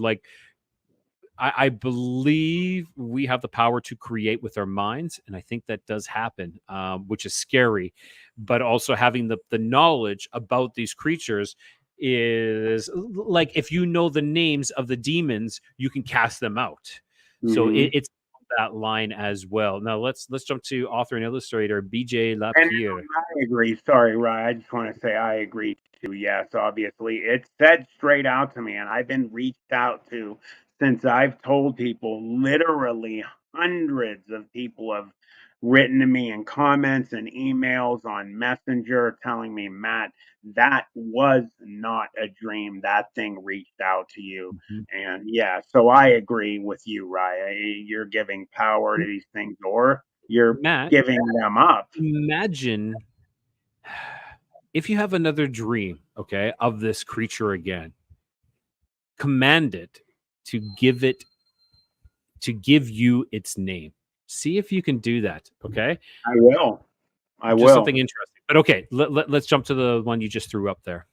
Speaker 2: I believe we have the power to create with our minds, and I think that does happen, which is scary. But also having the knowledge about these creatures is like, if you know the names of the demons, you can cast them out. So it's that line as well. Now let's jump to author and illustrator BJ Lapierre.
Speaker 1: I agree. Sorry, Ryan. I just want to say I agree too. Yes, obviously, it's said straight out to me, and I've been reached out to since I've told people. Literally, hundreds of people have written to me in comments and emails on Messenger telling me, Matt, that was not a dream. That thing reached out to you. And yeah, so I agree with you, Ryan. You're giving power to these things, or you're giving them up.
Speaker 2: Imagine if you have another dream, okay, of this creature again. Command it to give you its name. See if you can do that. Okay.
Speaker 1: I will.
Speaker 2: Something interesting. But okay, let's jump to the one you just threw up there.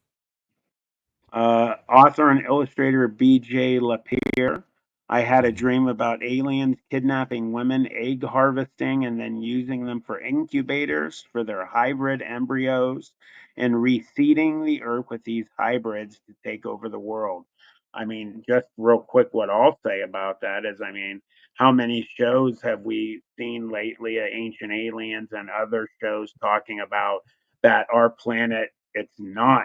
Speaker 1: Author and illustrator BJ Lapierre. I had a dream about aliens kidnapping women, egg harvesting, and then using them for incubators for their hybrid embryos, and reseeding the earth with these hybrids to take over the world. I mean, just real quick, what I'll say about that is, how many shows have we seen lately, Ancient Aliens and other shows talking about that our planet, it's not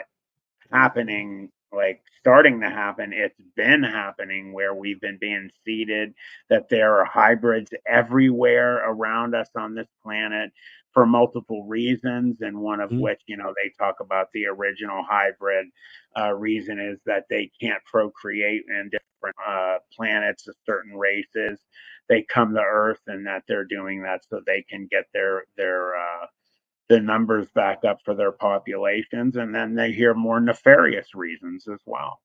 Speaker 1: happening, like starting to happen. It's been happening where we've been being seeded, that there are hybrids everywhere around us on this planet for multiple reasons. And one of which, they talk about the original hybrid reason is that they can't procreate in different planets of certain races. They come to Earth, and that they're doing that so they can get the numbers back up for their populations, and then they hear more nefarious reasons as well.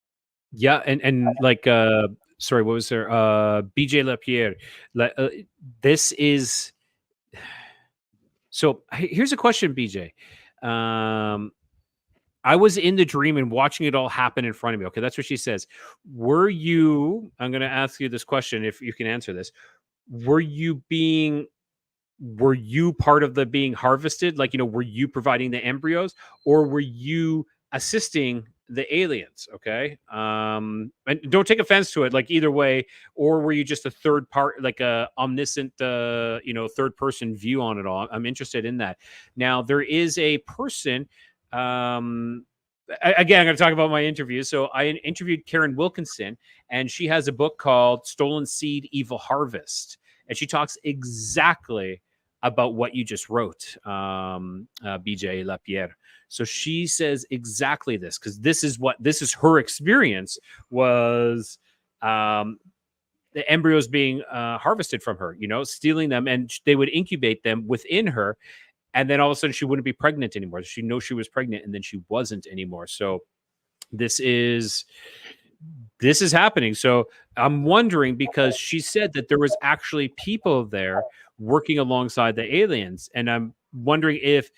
Speaker 2: Yeah, and like sorry, what was there? BJ Lapierre. This is so here's a question, BJ. I was in the dream and watching it all happen in front of me. Okay, that's what she says. I'm going to ask you this question, if you can answer this. Were you part of the being harvested? Like, were you providing the embryos, or were you assisting the aliens? Okay. And don't take offense to it, like either way, or were you just a third part, like a omniscient, third person view on it all? I'm interested in that. Now, there is a person, again, I'm going to talk about my interview. So I interviewed Karen Wilkinson, and she has a book called Stolen Seed, Evil Harvest. And she talks exactly about what you just wrote, BJ Lapierre. So she says exactly this, because this is her experience was the embryos being harvested from her, stealing them, and they would incubate them within her. And then all of a sudden she wouldn't be pregnant anymore. She knows she was pregnant and then she wasn't anymore. So this is happening. So I'm wondering, because she said that there was actually people there working alongside the aliens. And I'm wondering if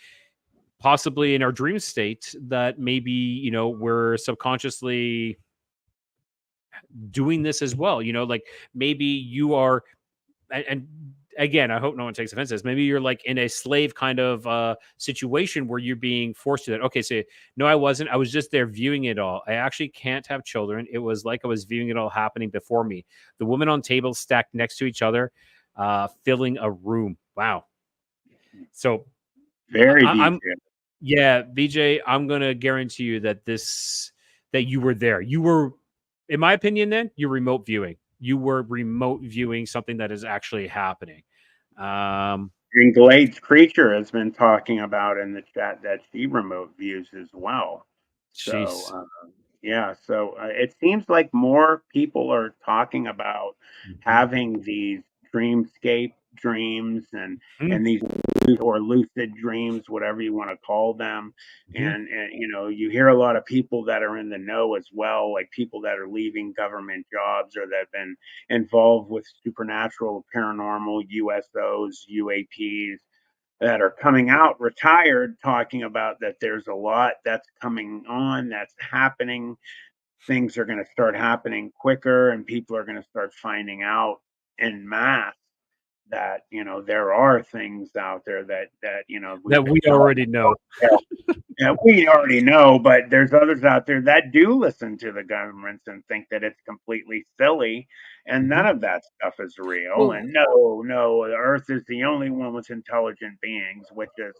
Speaker 2: possibly in our dream state that maybe, we're subconsciously doing this as well. Like maybe you are, and again, I hope no one takes offense to this. Maybe you're like in a slave kind of situation where you're being forced to that. Okay, so no, I wasn't. I was just there viewing it all. I actually can't have children. It was like I was viewing it all happening before me. The women on tables stacked next to each other, filling a room. Wow. So
Speaker 1: Very
Speaker 2: I'm
Speaker 1: detailed.
Speaker 2: yeah, BJ, I'm gonna guarantee you that that you were there. You were, in my opinion, then you're remote viewing. You were remote viewing something that is actually happening.
Speaker 1: And Glade's Creature has been talking about in the chat that she remote views as well. So, yeah, so it seems like more people are talking about having these dreamscape dreams and these or lucid dreams, whatever you want to call them. And you hear a lot of people that are in the know as well, like people that are leaving government jobs or that have been involved with supernatural, paranormal, USOs, UAPs, that are coming out retired, talking about that there's a lot that's coming on, that's happening. Things are going to start happening quicker, and people are going to start finding out en masse that there are things out there that
Speaker 2: we already know.
Speaker 1: Yeah, we already know, but there's others out there that do listen to the governments and think that it's completely silly, and none of that stuff is real.
Speaker 2: Well,
Speaker 1: and no, the Earth is the only one with intelligent beings, which is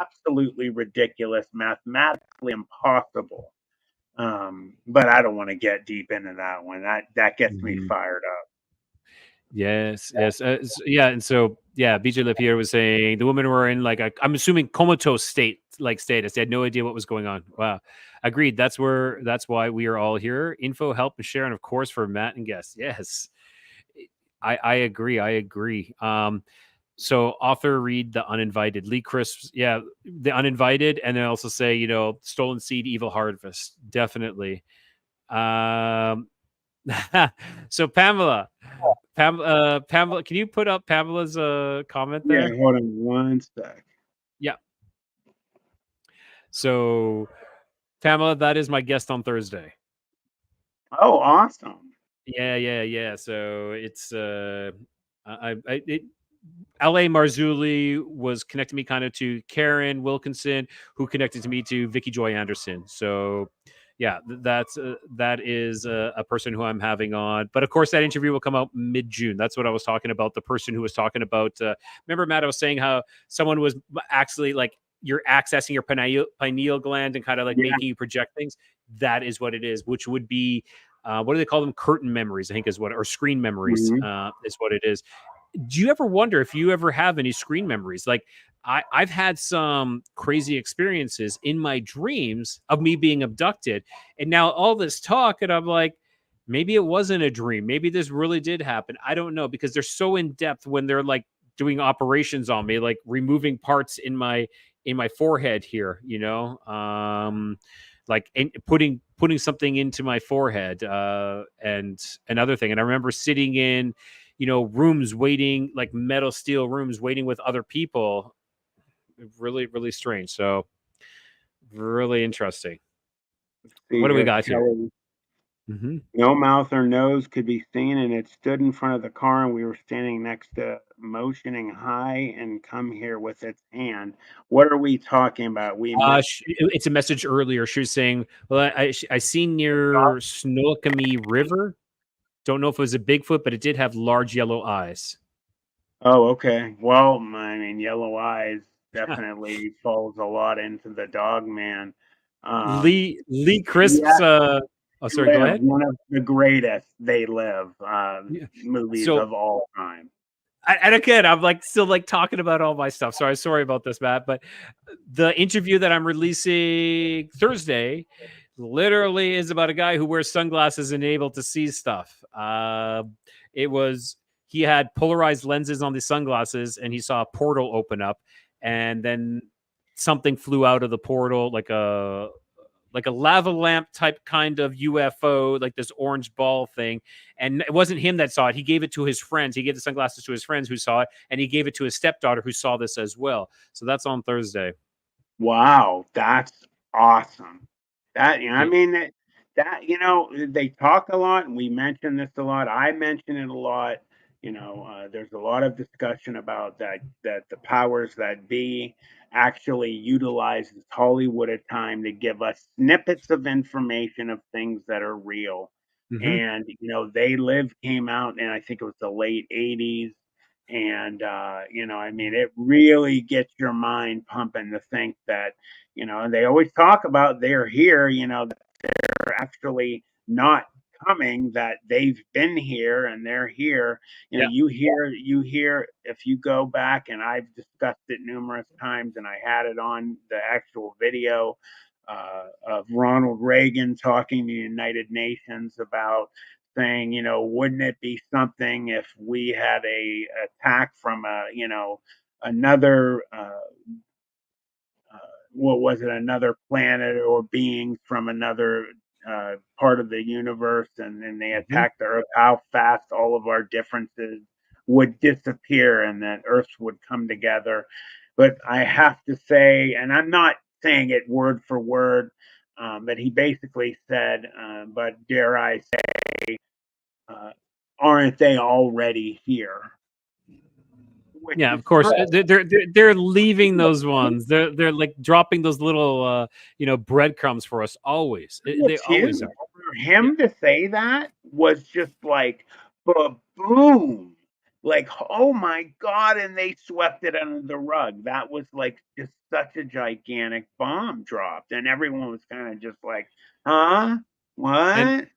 Speaker 1: absolutely ridiculous, mathematically impossible. But I don't want to get deep into that one. That gets me fired up.
Speaker 2: Yes. Yeah. And so, yeah, BJ LaPierre was saying the women were in like I'm assuming comatose status. They had no idea what was going on. Wow. Agreed. That's why we are all here. Info, help, and share, and of course for Matt and guests. Yes. I agree. So author read The Uninvited. Lee Crisp, yeah, The Uninvited, and then also say, Stolen Seed, Evil Harvest. Definitely. So Pamela, can you put up Pamela's comment there?
Speaker 1: Yeah, hold on one sec.
Speaker 2: Yeah. So Pamela, that is my guest on Thursday.
Speaker 1: Oh, awesome.
Speaker 2: Yeah. So it's L.A. Marzulli was connecting me kind of to Karen Wilkinson, who connected to me to Vicky Joy Anderson. So yeah, that is a person who I'm having on. But of course, that interview will come out mid-June. That's what I was talking about. The person who was talking about, remember, Matt, I was saying how someone was actually like, you're accessing your pineal gland and kind of like making you project things. That is what it is, which would be, what do they call them? Curtain memories, I think is what, or screen memories is what it is. Do you ever wonder if you ever have any screen memories? Like I've had some crazy experiences in my dreams of me being abducted, and now all this talk, and I'm like, maybe it wasn't a dream. Maybe this really did happen. I don't know, because they're so in depth when they're like doing operations on me, like removing parts in my forehead here, like putting something into my forehead, and another thing. And I remember sitting in, rooms waiting, like metal steel rooms waiting with other people. Really, really strange. So really interesting. What do we got here?
Speaker 1: No mouth or nose could be seen, and it stood in front of the car, and we were standing next to, motioning hi and come here with its hand. What are we talking about?
Speaker 2: It's a message earlier. She was saying, well, I seen near Snoqualmie River. Don't know if it was a Bigfoot, but it did have large yellow eyes.
Speaker 1: Oh, okay. Well, I mean, yellow eyes definitely falls a lot into the dog man.
Speaker 2: Lee Crisp's. Oh, sorry. Go ahead.
Speaker 1: One of the greatest They Live movies of all time.
Speaker 2: And again, I'm like still like talking about all my stuff. Sorry about this, Matt. But the interview that I'm releasing Thursday literally is about a guy who wears sunglasses and able to see stuff. It was he had polarized lenses on the sunglasses, and he saw a portal open up, and then something flew out of the portal, like a lava lamp type kind of UFO, like this orange ball thing. And it wasn't him that saw it. He gave it to his friends. He gave the sunglasses to his friends who saw it, and he gave it to his stepdaughter who saw this as well. So that's on Thursday.
Speaker 1: Wow, that's awesome. That I
Speaker 2: Yeah.
Speaker 1: mean that they talk a lot, and we mention this a lot. I mention it a lot. There's a lot of discussion about that the powers that be actually utilize this Hollywood at time to give us snippets of information of things that are real.
Speaker 2: Mm-hmm.
Speaker 1: And They Live came out, and I think it was the late '80s. And I mean, it really gets your mind pumping to think that, and they always talk about they're here, that they're actually not coming, that they've been here and they're here.
Speaker 2: Yeah.
Speaker 1: You hear if you go back, and I've discussed it numerous times, and I had it on the actual video of Ronald Reagan talking to the United Nations about saying, wouldn't it be something if we had a attack from another what was it, another planet or beings from another part of the universe, and then they
Speaker 2: Mm-hmm.
Speaker 1: attacked the Earth, how fast all of our differences would disappear and that Earth would come together. But I have to say, and I'm not saying it word for word, but he basically said, but dare I say, uh, aren't they already here? Which
Speaker 2: Yeah,
Speaker 1: is
Speaker 2: of course.
Speaker 1: true.
Speaker 2: They're leaving those ones. They're like dropping those little breadcrumbs for us always. They
Speaker 1: It's
Speaker 2: always
Speaker 1: huge.
Speaker 2: are.
Speaker 1: For
Speaker 2: Yeah.
Speaker 1: him to say that was just like boom. Like, oh my God, and they swept it under the rug. That was like just such a gigantic bomb dropped. And everyone was kind of just like, huh?
Speaker 2: And
Speaker 1: What?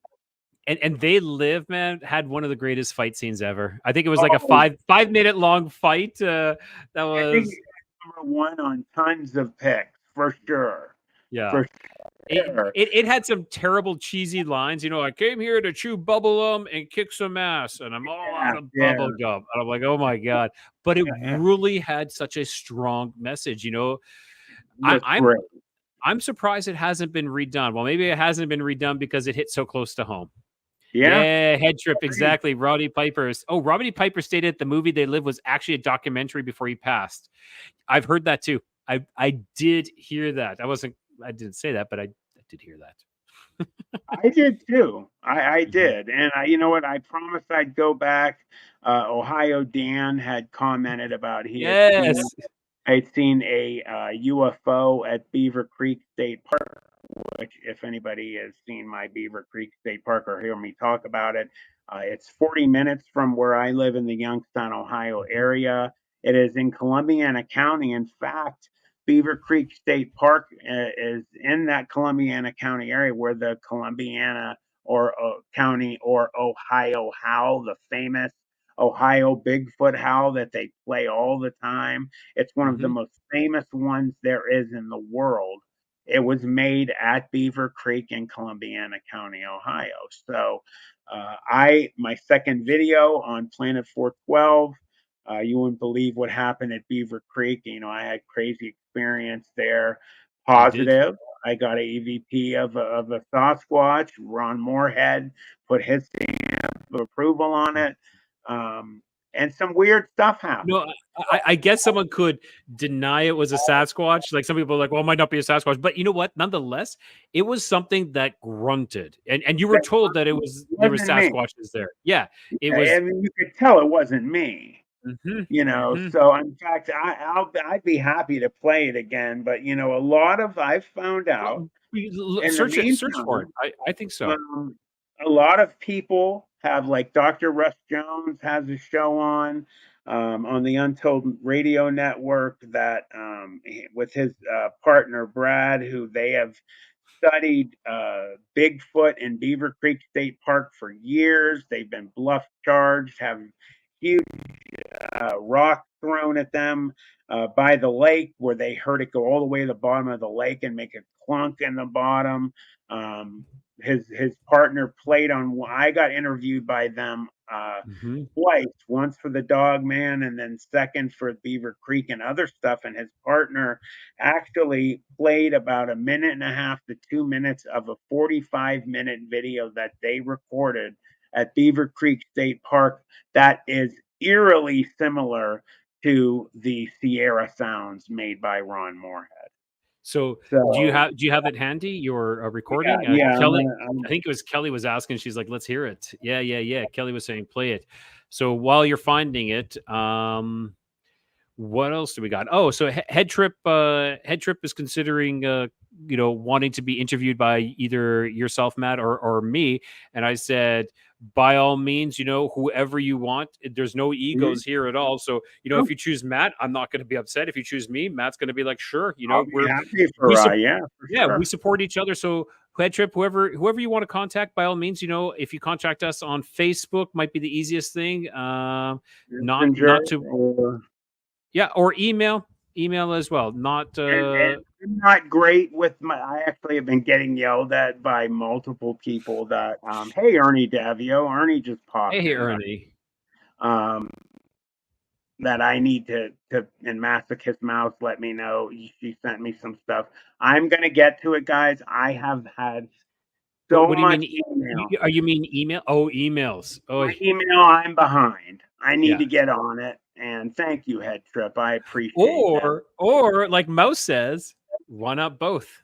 Speaker 2: and They Live, man, had one of the greatest fight scenes ever. I think it was like a
Speaker 1: Oh,
Speaker 2: 5 minute long fight. That
Speaker 1: I think
Speaker 2: was
Speaker 1: he got number one on tons of picks for sure.
Speaker 2: yeah.
Speaker 1: For sure.
Speaker 2: It had some terrible cheesy lines. I came here to chew bubble gum and kick some ass, and I'm all
Speaker 1: Yeah,
Speaker 2: out of
Speaker 1: yeah,
Speaker 2: bubble gum. And I'm like, oh my god! But it
Speaker 1: yeah.
Speaker 2: really had such a strong message. I,
Speaker 1: Was
Speaker 2: I'm
Speaker 1: great.
Speaker 2: I'm surprised it hasn't been redone. Well, maybe it hasn't been redone because it hit so close to home.
Speaker 1: Yeah.
Speaker 2: Yeah, Head Trip, exactly. Roddy Piper's. Oh, Roddy Piper stated the movie They Live was actually a documentary before he passed. I've heard that too. I did hear that. I didn't say that, but I did hear that.
Speaker 1: I did too. I
Speaker 2: Mhm.
Speaker 1: did. And you know what? I promised I'd go back. Ohio Dan had commented about
Speaker 2: Yes.
Speaker 1: I had seen a UFO at Beaver Creek State Park, which, if anybody has seen my Beaver Creek State Park or hear me talk about it, it's 40 minutes from where I live in the Youngstown, Ohio
Speaker 2: Mhm.
Speaker 1: area. It is in Columbiana County. In fact, Beaver Creek State Park is in that Columbiana County area where the Columbiana or County or Ohio Howl, the famous Ohio Bigfoot howl that they play all the time. It's one of the
Speaker 2: Mhm.
Speaker 1: most famous ones there is in the world. It was made at Beaver Creek in Columbiana County, Ohio. So, my second video on Planet 412, you wouldn't believe what happened at Beaver Creek. I had crazy experience there.
Speaker 2: You did.
Speaker 1: Positive. I got a EVP of a Sasquatch. Ron Moorhead put his stamp of approval on it. Um, and some weird stuff happened.
Speaker 2: No, I guess someone could deny it was a Sasquatch. Like some people are like, well, it might not be a Sasquatch, but you know what? Nonetheless, it was something that grunted, and you were
Speaker 1: That
Speaker 2: told that there were
Speaker 1: wasn't me.
Speaker 2: Sasquatches there. Yeah, it
Speaker 1: I
Speaker 2: was.
Speaker 1: mean, you could tell it wasn't me.
Speaker 2: Mhm, mhm.
Speaker 1: So in fact, I'd be happy to play it again. But a lot of I've found out
Speaker 2: Well,
Speaker 1: in the
Speaker 2: search for it.
Speaker 1: meantime,
Speaker 2: I think so.
Speaker 1: a lot of people have, like Dr. Russ Jones has a show on the Untold Radio Network that with his partner Brad, who they have studied Bigfoot in Beaver Creek State Park for years. They've been bluff charged, have huge rocks thrown at them by the lake, where they heard it go all the way to the bottom of the lake and make a clunk in the bottom. Um, his partner played on. I got interviewed by them twice, once for the Dog Man and then second for Beaver Creek and other stuff. And his partner actually played about 1.5 to 2 minutes of a 45-minute video that they recorded at Beaver Creek State Park that is eerily similar to the Sierra sounds made by Ron Moorhead.
Speaker 2: So,
Speaker 1: So
Speaker 2: do you have it handy? Your recording?
Speaker 1: yeah,
Speaker 2: Kelly, I think it was Kelly was asking. She's like, "Let's hear it." Yeah. Kelly was saying, "Play it." So while you're finding it, what else do we got? Oh, so Head Trip is considering wanting to be interviewed by either yourself, Matt, or me. And I said, by all means, whoever you want. There's no egos here at all. So, if you choose Matt, I'm not going to be upset. If you choose me, Matt's going to be like, sure,
Speaker 1: I'll be happy for sure.
Speaker 2: We support each other. So Head Trip, whoever you want to contact, by all means, if you contact us on Facebook, might be the easiest thing. Or email as well.
Speaker 1: And I'm not great with I actually have been getting yelled at by multiple people that, hey, Ernie Davio, Ernie just popped in.
Speaker 2: Hey, Ernie.
Speaker 1: That I need to and Masochist Mouse let me know. She sent me some stuff. I'm going to get to it, guys. I have had
Speaker 2: what do you
Speaker 1: much
Speaker 2: mean?
Speaker 1: email.
Speaker 2: You mean email? Oh, emails. Oh,
Speaker 1: my email, I'm behind. I need to get on it. And thank you, Head Trip. I appreciate that.
Speaker 2: Or like Mouse says, run up both.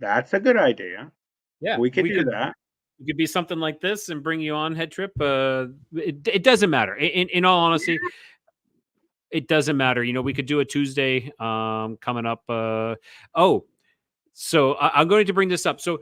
Speaker 1: That's a good idea.
Speaker 2: Yeah,
Speaker 1: we could do that.
Speaker 2: It could be something like this and bring you on, Head Trip. It doesn't matter. In all honesty, it doesn't matter. We could do a Tuesday coming up. So I'm going to bring this up. So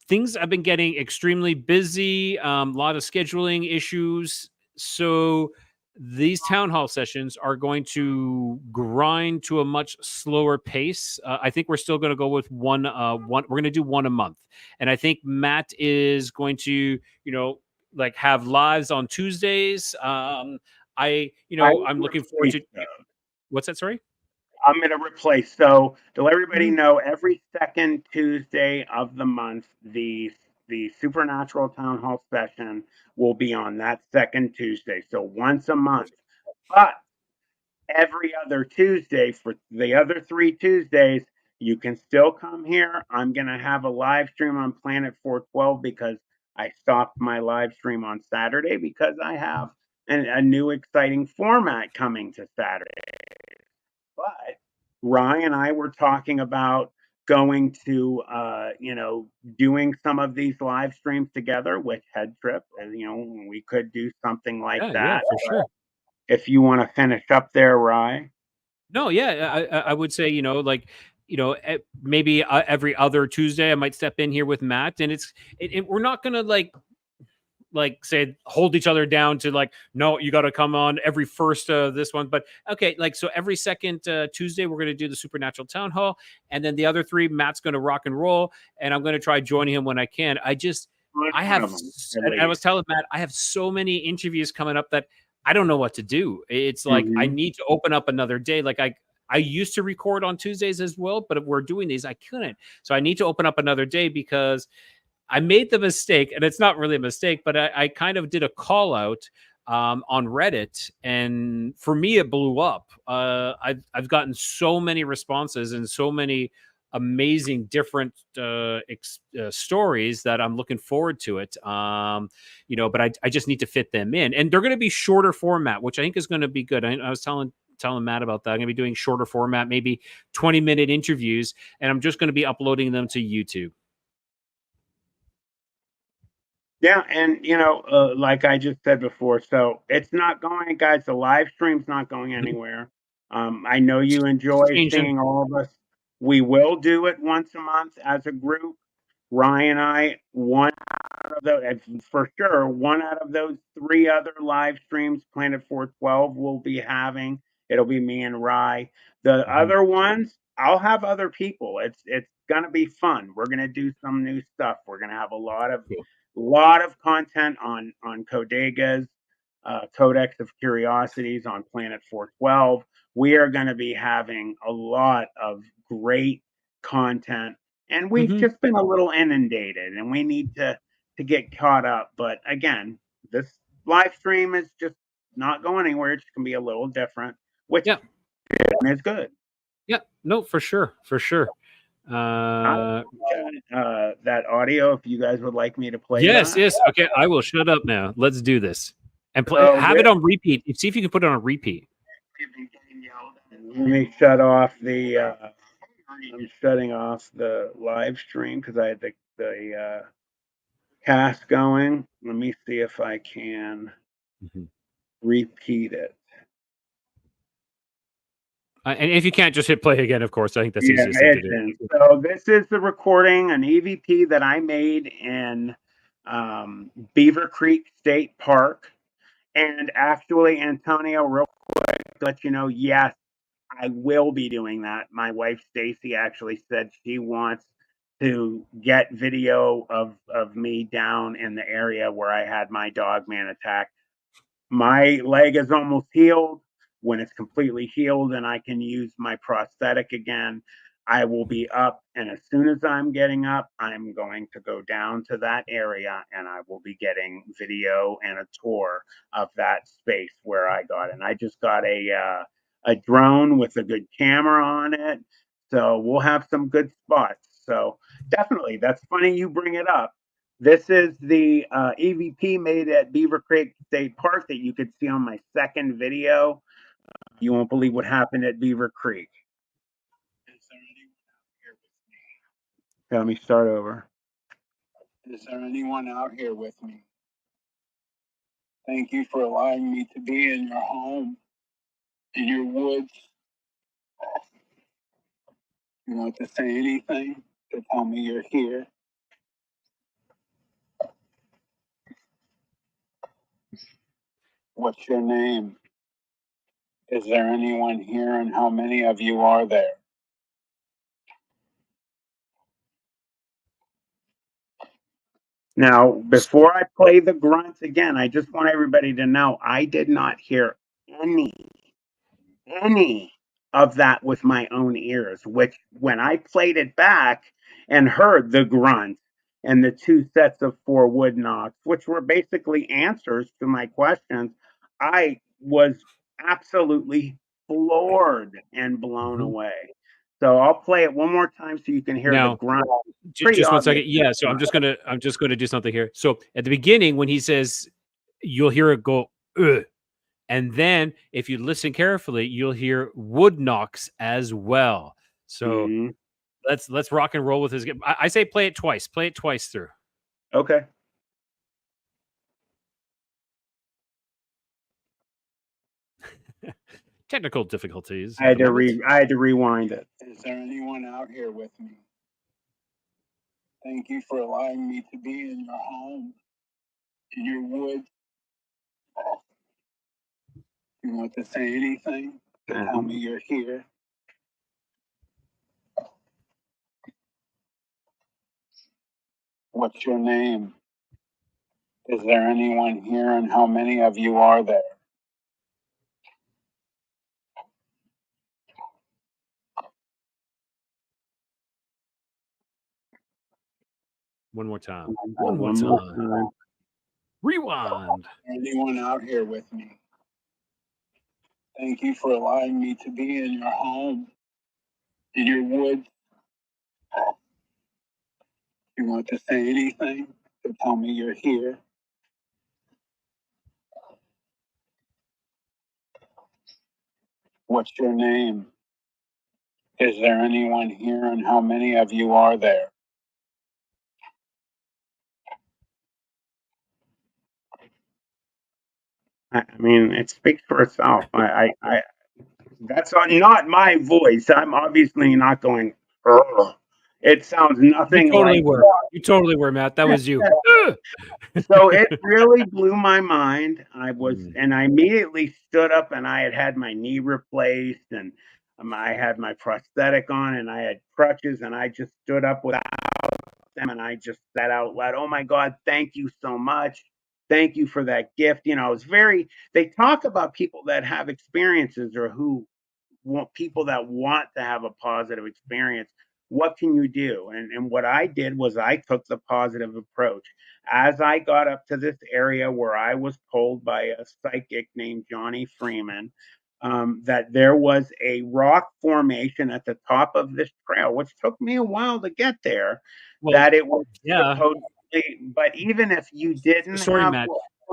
Speaker 2: things have been getting extremely busy, a lot of scheduling issues. So these town hall sessions are going to grind to a much slower pace. I think we're still going to go with one. We're going to do one a month, and I think Matt is going to, have lives on Tuesdays. I'm looking forward to. What's that? Sorry.
Speaker 1: I'm going to replace. So to let everybody know, every second Tuesday of the month, the Supernatural Town Hall session will be on that second Tuesday. So once a month. But every other Tuesday for the other 3 Tuesdays, you can still come here. I'm going to have a live stream on Planet 412 because I stopped my live stream on Saturday because I have a new exciting format coming to Saturday. But Ryan and I were talking about going to, doing some of these live streams together with Head Trip. And, we could do something like that.
Speaker 2: Yeah, for sure.
Speaker 1: If you want to finish up there, Ryan.
Speaker 2: No, yeah, I would say, maybe every other Tuesday I might step in here with Matt, and we're not going to say hold each other down to no, you got to come on every first this one, but okay, so every second Tuesday we're going to do the Supernatural Town Hall, and then the other 3 Matt's going to rock and roll, and I'm going to try joining him when I can. I was telling Matt, I have so many interviews coming up that I don't know what to do. It's like I need to open up another day. I used to record on Tuesdays as well, but if we're doing these, I couldn't. So I need to open up another day because I made the mistake, and it's not really a mistake, but I kind of did a call out on Reddit, and for me, it blew up. I've gotten so many responses and so many amazing different stories that I'm looking forward to it. But I just need to fit them in, and they're going to be shorter format, which I think is going to be good. I was telling Matt about that. I'm going to be doing shorter format, maybe 20-minute interviews, and I'm just going to be uploading them to YouTube.
Speaker 1: Yeah, and like I just said before, so it's not going, guys. The live stream's not going anywhere. I know you enjoy seeing all of us. We will do it once a month as a group. Ryan and I, one out of those 3 other live streams, Planet 412 will be having. It'll be me and Rye. The other ones, I'll have other people. It's gonna be fun. We're gonna do some new stuff. We're gonna have a lot of content on Codegas. Codex of Curiosities on Planet 412. We are going to be having a lot of great content, and we've just been a little inundated, and we need to get caught up. But again, this live stream is just not going anywhere. It's going to be a little different, which is good.
Speaker 2: Yeah, no, for sure, for sure.
Speaker 1: That audio, if you guys would like me to play.
Speaker 2: Yes,
Speaker 1: that.
Speaker 2: yes. Okay, I will shut up now. Let's do this and play. Have it on repeat. See if you can put it on repeat.
Speaker 1: Let me shut off the. I'm shutting off the live stream because I had the cast going. Let me see if I can repeat it.
Speaker 2: And if you can't, just hit play again, of course. I think that's the easiest thing to do.
Speaker 1: So this is the recording, an EVP that I made in Beaver Creek State Park. And actually, Antonio, real quick, to let you know, yes, I will be doing that. My wife, Stacy, actually said she wants to get video of me down in the area where I had my dogman attack. My leg is almost healed. When it's completely healed and I can use my prosthetic again, I will be up. And as soon as I'm getting up, I'm going to go down to that area and I will be getting video and a tour of that space where I got it. And I just got a drone with a good camera on it. So we'll have some good spots. So definitely, that's funny you bring it up. This is the EVP made at Beaver Creek State Park that you could see on my second video. You won't believe what happened at Beaver Creek. Let me start over. Is there anyone out here with me? Thank you for allowing me to be in your home, in your woods. You want to say anything to tell me you're here? What's your name? Is there anyone here, and how many of you are there? Now, before I play the grunts again, I just want everybody to know I did not hear any of that with my own ears, which when I played it back and heard the grunts and the 2 sets of 4 wood knocks, which were basically answers to my questions, I was absolutely floored and blown away. So I'll play it one more time so you can hear the grunt.
Speaker 2: Just 1 second. Yeah, so I'm just gonna do something here. So at the beginning, when he says, you'll hear it go, ugh. And then if you listen carefully, you'll hear wood knocks as well. So let's rock and roll with his. I say play it twice. Play it twice through.
Speaker 1: Okay.
Speaker 2: Technical difficulties.
Speaker 1: I had to rewind it. Is there anyone out here with me? Thank you for allowing me to be in your home, in your woods. You want to say anything to tell me you're here? What's your name? Is there anyone here, and how many of you are there?
Speaker 2: One more time. One more time. Rewind.
Speaker 1: Anyone out here with me? Thank you for allowing me to be in your home, in your woods. You want to say anything to tell me you're here? What's your name? Is there anyone here, and how many of you are there? I mean, it speaks for itself. That's not my voice. I'm obviously not going. Ugh. It sounds nothing like.
Speaker 2: You totally were, Matt. That was you.
Speaker 1: So it really blew my mind. And I immediately stood up, and I had my knee replaced, and I had my prosthetic on, and I had crutches, and I just stood up without them, and I just said out loud, "Oh my God, thank you so much. thank you for that gift. You know, it's very, they talk about people that have experiences or who want people that want to have a positive experience. What can you do? And what I did was I took the positive approach. As I got up to this area where I was told by a psychic named Johnny Freeman that there was a rock formation at the top of this trail, which took me a while to get there,
Speaker 2: Well,
Speaker 1: that it was
Speaker 2: yeah.
Speaker 1: supposedly, but even if you didn't
Speaker 2: Sorry,
Speaker 1: have
Speaker 2: Matt.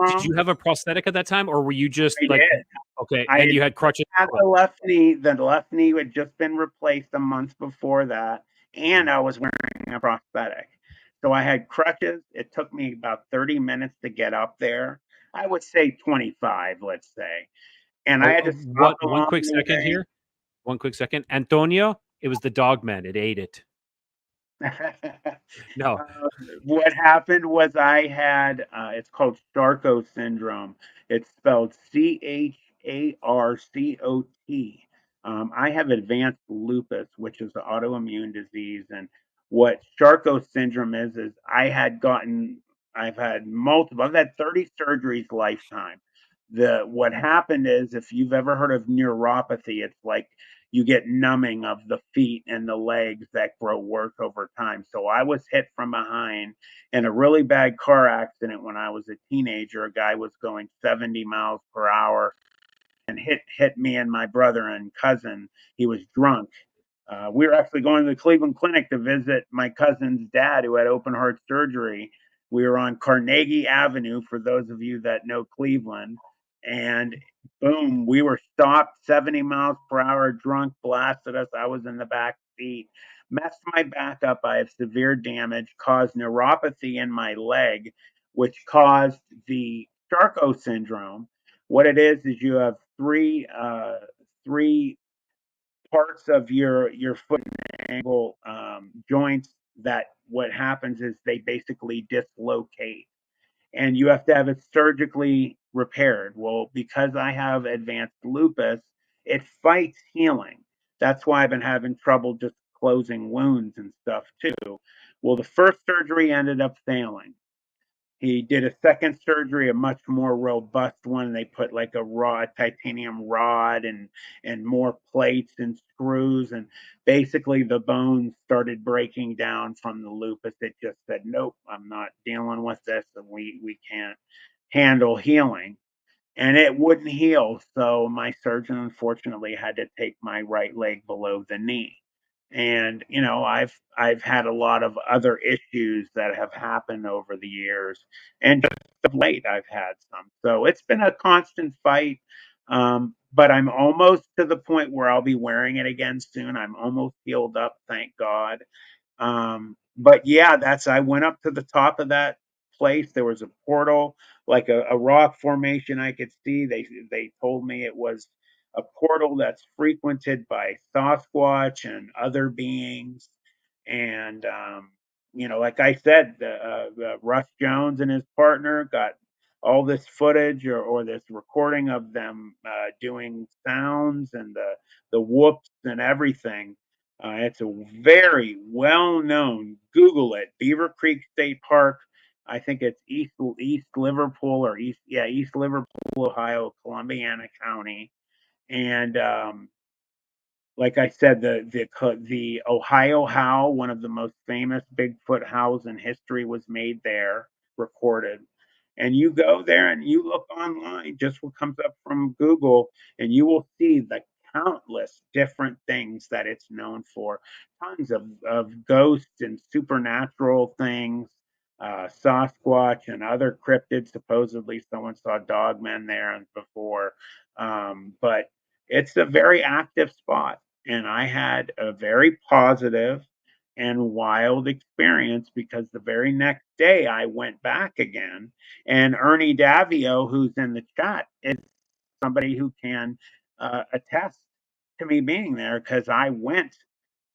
Speaker 2: Did you
Speaker 1: from,
Speaker 2: have a prosthetic at that time, or were you just
Speaker 1: I
Speaker 2: like,
Speaker 1: did.
Speaker 2: okay,
Speaker 1: I
Speaker 2: and you had crutches?
Speaker 1: had the left knee. The left knee had just been replaced a month before that, and I was wearing a prosthetic. So I had crutches. It took me about 30 minutes to get up there. I would say 25, let's say. And I
Speaker 2: Oh,
Speaker 1: had to stop
Speaker 2: what? One
Speaker 1: along
Speaker 2: quick
Speaker 1: the
Speaker 2: second
Speaker 1: way.
Speaker 2: here. One quick second. Antonio, it was the dog man. It ate it. No.
Speaker 1: What happened was I had it's called Charcot syndrome. It's spelled Charcot. I have advanced lupus, which is an autoimmune disease, and what Charcot syndrome is I've had multiple. I've had 30 surgeries lifetime. The What happened is, if you've ever heard of neuropathy, it's like you get numbing of the feet and the legs that grow worse over time. So I was hit from behind in a really bad car accident when I was a teenager. A guy was going 70 miles per hour and hit me and my brother and cousin. He was drunk. We were actually going to the Cleveland Clinic to visit my cousin's dad who had open heart surgery. We were on Carnegie Avenue, for those of you that know Cleveland. And boom, we were stopped 70 miles per hour, drunk, blasted us. I was in the back seat, messed my back up. I have severe damage, caused neuropathy in my leg, which caused the Charcot syndrome. What it is you have three parts of your foot and ankle joints that what happens is they basically dislocate, and you have to have it surgically repaired. Well, because I have advanced lupus, it fights healing. That's why I've been having trouble just closing wounds and stuff too. Well, the first surgery ended up failing. He did a second surgery, a much more robust one. They put like a titanium rod and more plates and screws, and basically the bones started breaking down from the lupus. It just said, nope, I'm not dealing with this, and we can't handle healing, and it wouldn't heal. So my surgeon unfortunately had to take my right leg below the knee. And you know, I've had a lot of other issues that have happened over the years, and just of late I've had some. So it's been a constant fight. But I'm almost to the point where I'll be wearing it again soon. I'm almost healed up, thank God. But yeah, I went up to the top of that place. There was a portal, like a rock formation I could see. They told me it was a portal that's frequented by Sasquatch and other beings. And you know, like I said, Russ Jones and his partner got all this footage or this recording of them doing sounds and the whoops and everything. It's a very well known. Google it. Beaver Creek State Park. I think it's East Liverpool or East Liverpool, Ohio, Columbiana County, and like I said, the Ohio Howl, one of the most famous Bigfoot howls in history, was made there, recorded. And you go there and you look online, just what comes up from Google, and you will see the countless different things that it's known for. Tons of ghosts and supernatural things, Sasquatch and other cryptids. Supposedly, someone saw dogmen there and before. But it's a very active spot, and I had a very positive and wild experience because the very next day I went back again, and Ernie Davio, who's in the chat, is somebody who can attest to me being there because I went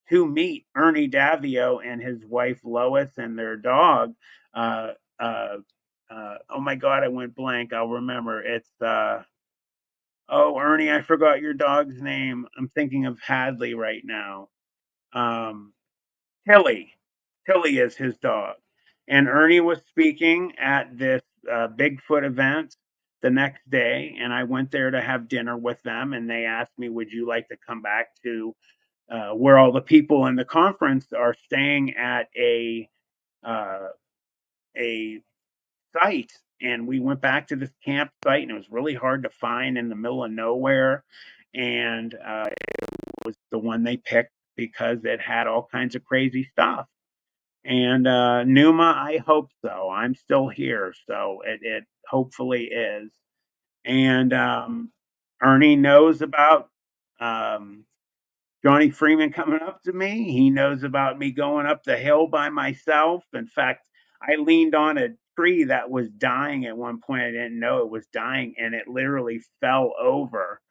Speaker 1: to meet Ernie Davio and his wife Lois and their dog. Uh, uh, oh my God, I went blank. I'll remember. It's oh, Ernie, I forgot your dog's name. I'm thinking of Hadley right now. Um, Tilly. Tilly is his dog. And Ernie was speaking at this Bigfoot event the next day, and I went there to have dinner with them, and they asked me, would you like to come back to where all the people in the conference are staying at uh, a site. And we went back to this campsite, and it was really hard to find in the middle of nowhere. And it was the one they picked because it had all kinds of crazy stuff. And Numa, I hope so. I'm still here, so it hopefully is. And Ernie knows about Johnny Freeman coming up to me. He knows about me going up the hill by myself. In fact, I leaned on a tree that was dying at one point. I didn't know it was dying, and it literally fell over.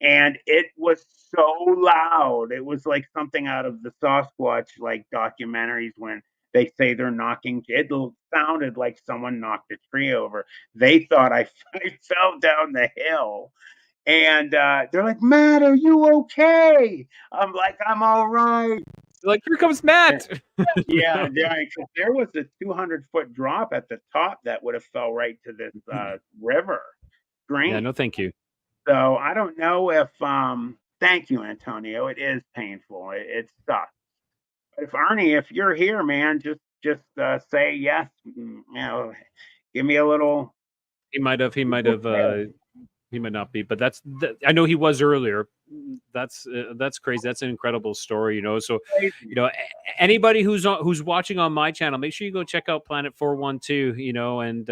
Speaker 1: And it was so loud. It was like something out of the Sasquatch like documentaries when they say they're knocking. It sounded like someone knocked a tree over. They thought I fell down the hill. And they're like, Matt, are you okay? I'm like, I'm all right.
Speaker 2: Like, here comes Matt.
Speaker 1: Yeah, because there was a 200-foot drop at the top that would have fell right to this river stream.
Speaker 2: Yeah, no, thank you.
Speaker 1: So I don't know if thank you, Antonio. It is painful. It sucks. But if Ernie, if you're here, man, just say yes. You know, give me a little.
Speaker 2: He might not be, but I know he was earlier. That's crazy. That's an incredible story, you know. So, you know, anybody who's watching on my channel, make sure you go check out Planet 412, you know, and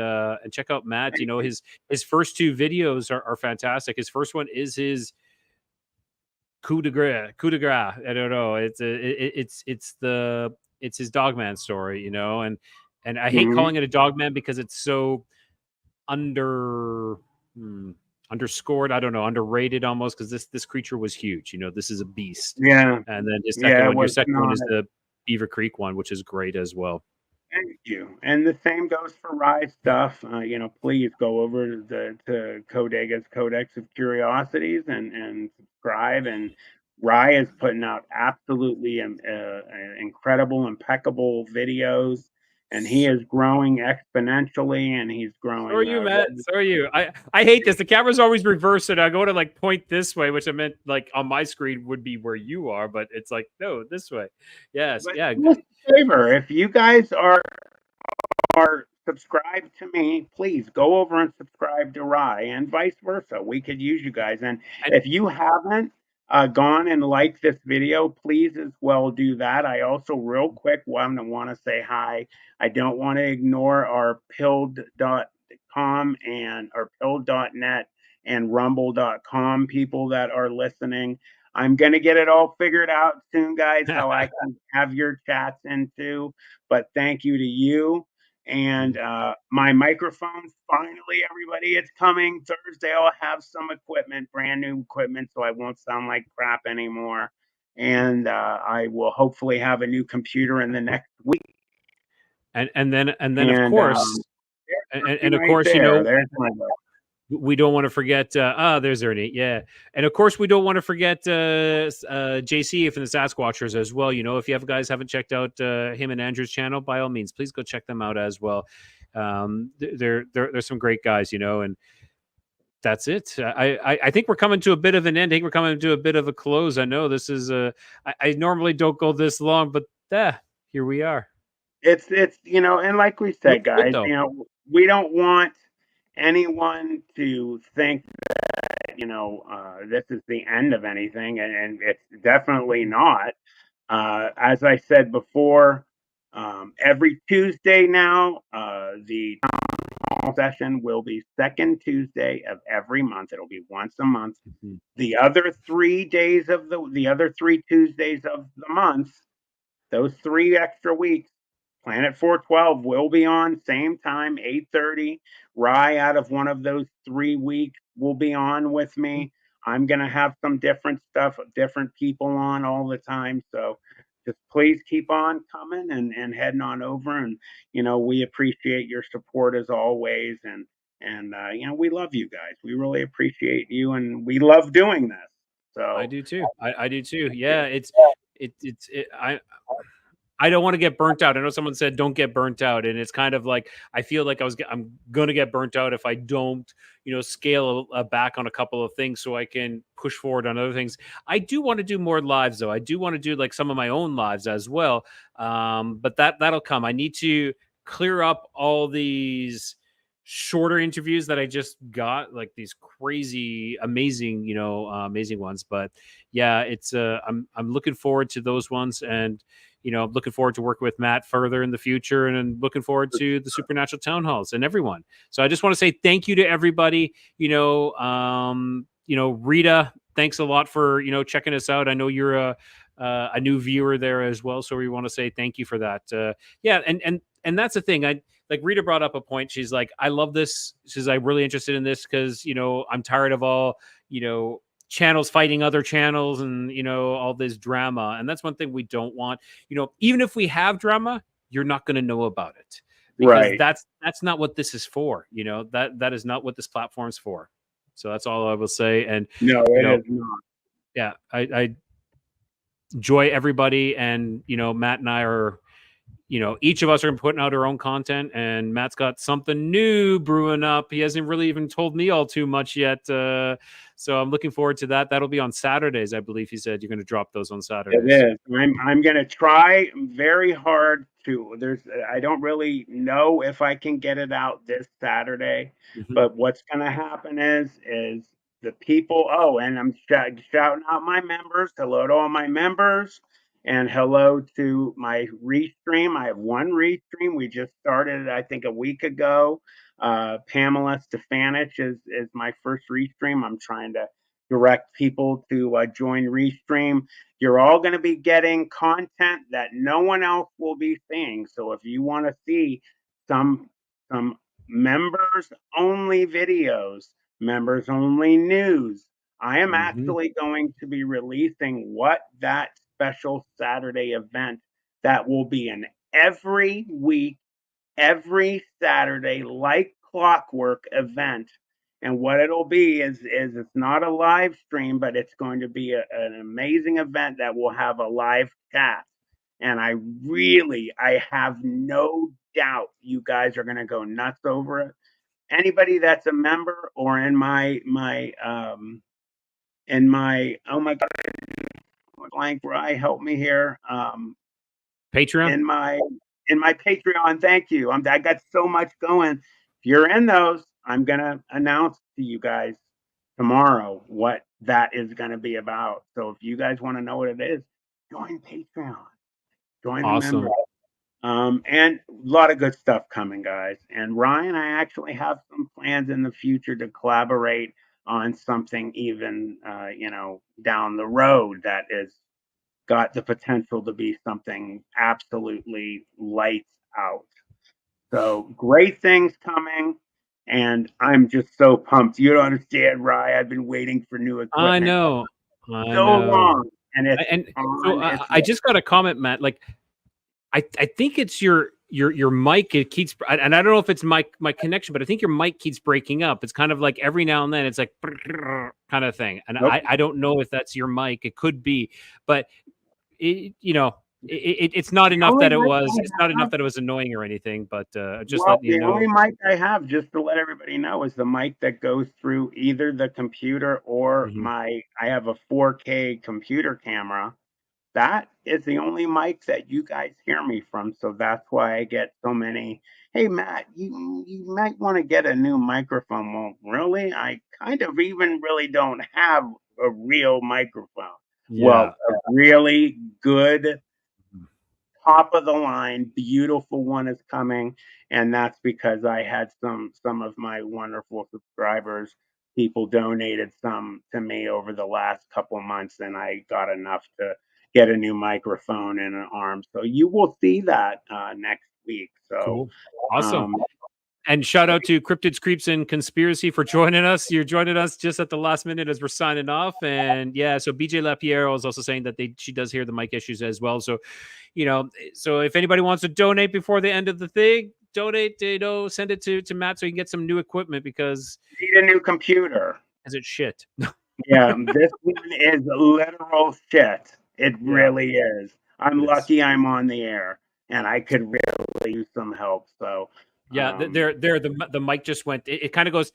Speaker 2: check out Matt. You know, his first two videos are fantastic. His first one is his coup de grace. I don't know. It's his Dogman story, you know, and I hate calling it a Dogman because it's so underscored, I don't know, underrated almost, because this creature was huge. You know, this is a beast.
Speaker 1: Yeah.
Speaker 2: And then your second one is the Beaver Creek one, which is great as well.
Speaker 1: Thank you. And the same goes for Rye stuff. You know, please go over to Codega's Codex of Curiosities and subscribe. And Rye is putting out absolutely incredible, impeccable videos. And he is growing exponentially, and he's growing.
Speaker 2: So are you, Matt? So are you. I hate this. The camera's always reversed, and I go to like point this way, which I meant like on my screen would be where you are, but it's like, no, this way. Yes,
Speaker 1: but
Speaker 2: yeah.
Speaker 1: Do us a favor, if you guys are subscribed to me, please go over and subscribe to Rye, and vice versa. We could use you guys. And if you haven't gone and liked this video, please as well do that. I also, real quick, want to say hi. I don't want to ignore our pilled.com and our pilled.net and rumble.com people that are listening. I'm going to get it all figured out soon, guys, how I can have your chats into. But thank you to you. And my microphone, finally, everybody, it's coming Thursday. I'll have some equipment, brand new equipment, so I won't sound like crap anymore. And I will hopefully have a new computer in the next week.
Speaker 2: And then of course, and of course,
Speaker 1: there,
Speaker 2: you know,
Speaker 1: there's my
Speaker 2: we don't want to forget. There's Ernie. Yeah, and of course we don't want to forget JC from the Sasquatchers as well. You know, if you guys haven't checked out him and Andrew's channel, by all means, please go check them out as well. They're some great guys, you know, and that's it. I think we're coming to a bit of an end. I think we're coming to a bit of a close. I know this is I normally don't go this long, but here we are.
Speaker 1: It's you know, and like we said, guys, you know, we don't want anyone to think that, you know, this is the end of anything, and it's definitely not. As I said before, every Tuesday now, the town hall session will be second Tuesday of every month. It'll be once a month. Mm-hmm. The other 3 days of the other 3 Tuesdays of the month, those 3 extra weeks, Planet 412 will be on same time, 8:30. Rye out of one of those 3 weeks will be on with me. I'm going to have some different stuff, different people on all the time. So just please keep on coming and heading on over. And, you know, we appreciate your support as always. And you know, we love you guys. We really appreciate you. And we love doing this. So
Speaker 2: I do too. I do too. Yeah. I don't want to get burnt out. I know someone said don't get burnt out, and it's kind of like I feel like I'm going to get burnt out if I don't, scale back on a couple of things so I can push forward on other things. I do want to do more lives though. I do want to do like some of my own lives as well. But that'll come. I need to clear up all these shorter interviews that I just got, like these crazy, amazing, amazing ones. But yeah, it's I'm looking forward to those ones, and looking forward to working with Matt further in the future, and looking forward to the Supernatural Town Halls and everyone. So I just want to say thank you to everybody. Rita, thanks a lot for checking us out. I know you're a new viewer there as well, so we want to say thank you for that. Yeah, and that's the thing. Like Rita brought up a point. She's like, I love this. She's like really interested in this because I'm tired of all channels fighting other channels and all this drama. And that's one thing we don't want. Even if we have drama, you're not going to know about it, because that's not what this is for. That is not what this platform's for. So that's all I will say. And
Speaker 1: no, it is not.
Speaker 2: Yeah, I enjoy everybody, and Matt and I are each of us are putting out our own content, and Matt's got something new brewing up. He hasn't really even told me all too much yet. So I'm looking forward to that. That'll be on Saturdays. I believe he said you're going to drop those on Saturdays.
Speaker 1: It is. I'm going to try very hard to. I don't really know if I can get it out this Saturday, but what's going to happen is the people. Oh, and I'm shouting out my members. Hello to all my members. And hello to my restream. I have one restream. We just started, I think, a week ago. Pamela Stefanich is my first restream. I'm trying to direct people to join restream. You're all going to be getting content that no one else will be seeing. So if you want to see some members only videos, members only news, I am actually going to be releasing what that special Saturday event that will be an every week, every Saturday, like clockwork event. And what it'll be is it's not a live stream, but it's going to be an amazing event that will have a live chat. And I have no doubt you guys are going to go nuts over it. Anybody that's a member or in my oh my God, blank Rye, help me here.
Speaker 2: Patreon?
Speaker 1: In my Patreon, thank you. I got so much going. If you're in those, I'm gonna announce to you guys tomorrow what that is gonna be about. So if you guys want to know what it is, join Patreon. Join the member. And a lot of good stuff coming, guys. And Ryan, I actually have some plans in the future to collaborate on something even down the road that is got the potential to be something absolutely lights out. So great things coming, and I'm just so pumped. You don't understand, Rye. I've been waiting for new equipment.
Speaker 2: I know.
Speaker 1: Long, and
Speaker 2: I just got a comment, Matt. Like, I think it's your mic. It keeps, and I don't know if it's my connection, but I think your mic keeps breaking up. It's kind of like every now and then it's like kind of thing, and I don't know if that's your mic. It could be, but it's not enough that it was. It's not enough that it was annoying or anything. But just letting you know.
Speaker 1: The only mic I have, just to let everybody know, is the mic that goes through either the computer or I have a 4K computer camera. That is the only mic that you guys hear me from. So that's why I get so many. Hey, Matt, you might want to get a new microphone. Well, really? I kind of even really don't have a real microphone. Yeah. Well, a really good, top of the line, beautiful one is coming. And that's because I had some of my wonderful subscribers. People donated some to me over the last couple months, and I got enough to get a new microphone and an arm. So you will see that next week. So
Speaker 2: cool. Awesome. And shout out to Cryptids, Creeps, and Conspiracy for joining us. You're joining us just at the last minute as we're signing off. And yeah, so BJ Lapierre was also saying that she does hear the mic issues as well. So, so if anybody wants to donate before the end of the thing, donate, send it to Matt so you can get some new equipment, because
Speaker 1: you need a new computer.
Speaker 2: Is it shit?
Speaker 1: Yeah, this one is literal shit. It really is. I'm
Speaker 2: Yes.
Speaker 1: lucky I'm on the air, and I could really use some help. So
Speaker 2: Yeah, the mic just went. It kind of goes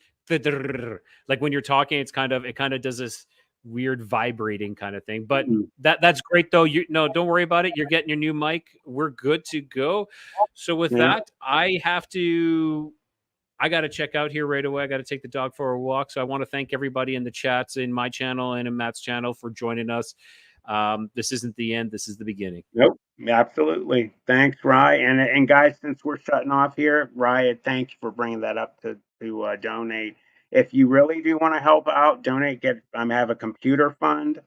Speaker 2: like when you're talking. It kind of does this weird vibrating kind of thing. But that's great though. Don't worry about it. You're getting your new mic. We're good to go. So with that, I got to check out here right away. I got to take the dog for a walk. So I want to thank everybody in the chats, in my channel and in Matt's channel, for joining us. This isn't the end. This is the beginning.
Speaker 1: Nope. Absolutely. Thanks, Rye. And guys, since we're shutting off here, Rye, thank you for bringing that up to donate. If you really do want to help out, donate. I have a computer fund.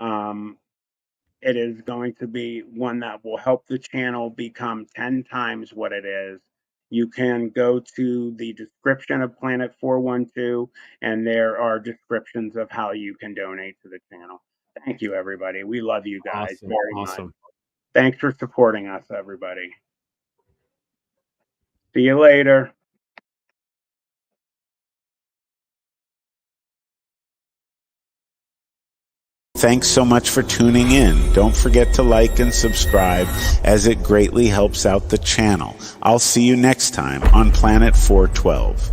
Speaker 1: It is going to be one that will help the channel become 10 times what it is. You can go to the description of Planet 412, and there are descriptions of how you can donate to the channel. Thank you, everybody. We love you guys very much. Thanks for supporting us, everybody. See you later.
Speaker 4: Thanks so much for tuning in. Don't forget to like and subscribe, as it greatly helps out the channel. I'll see you next time on Planet 412.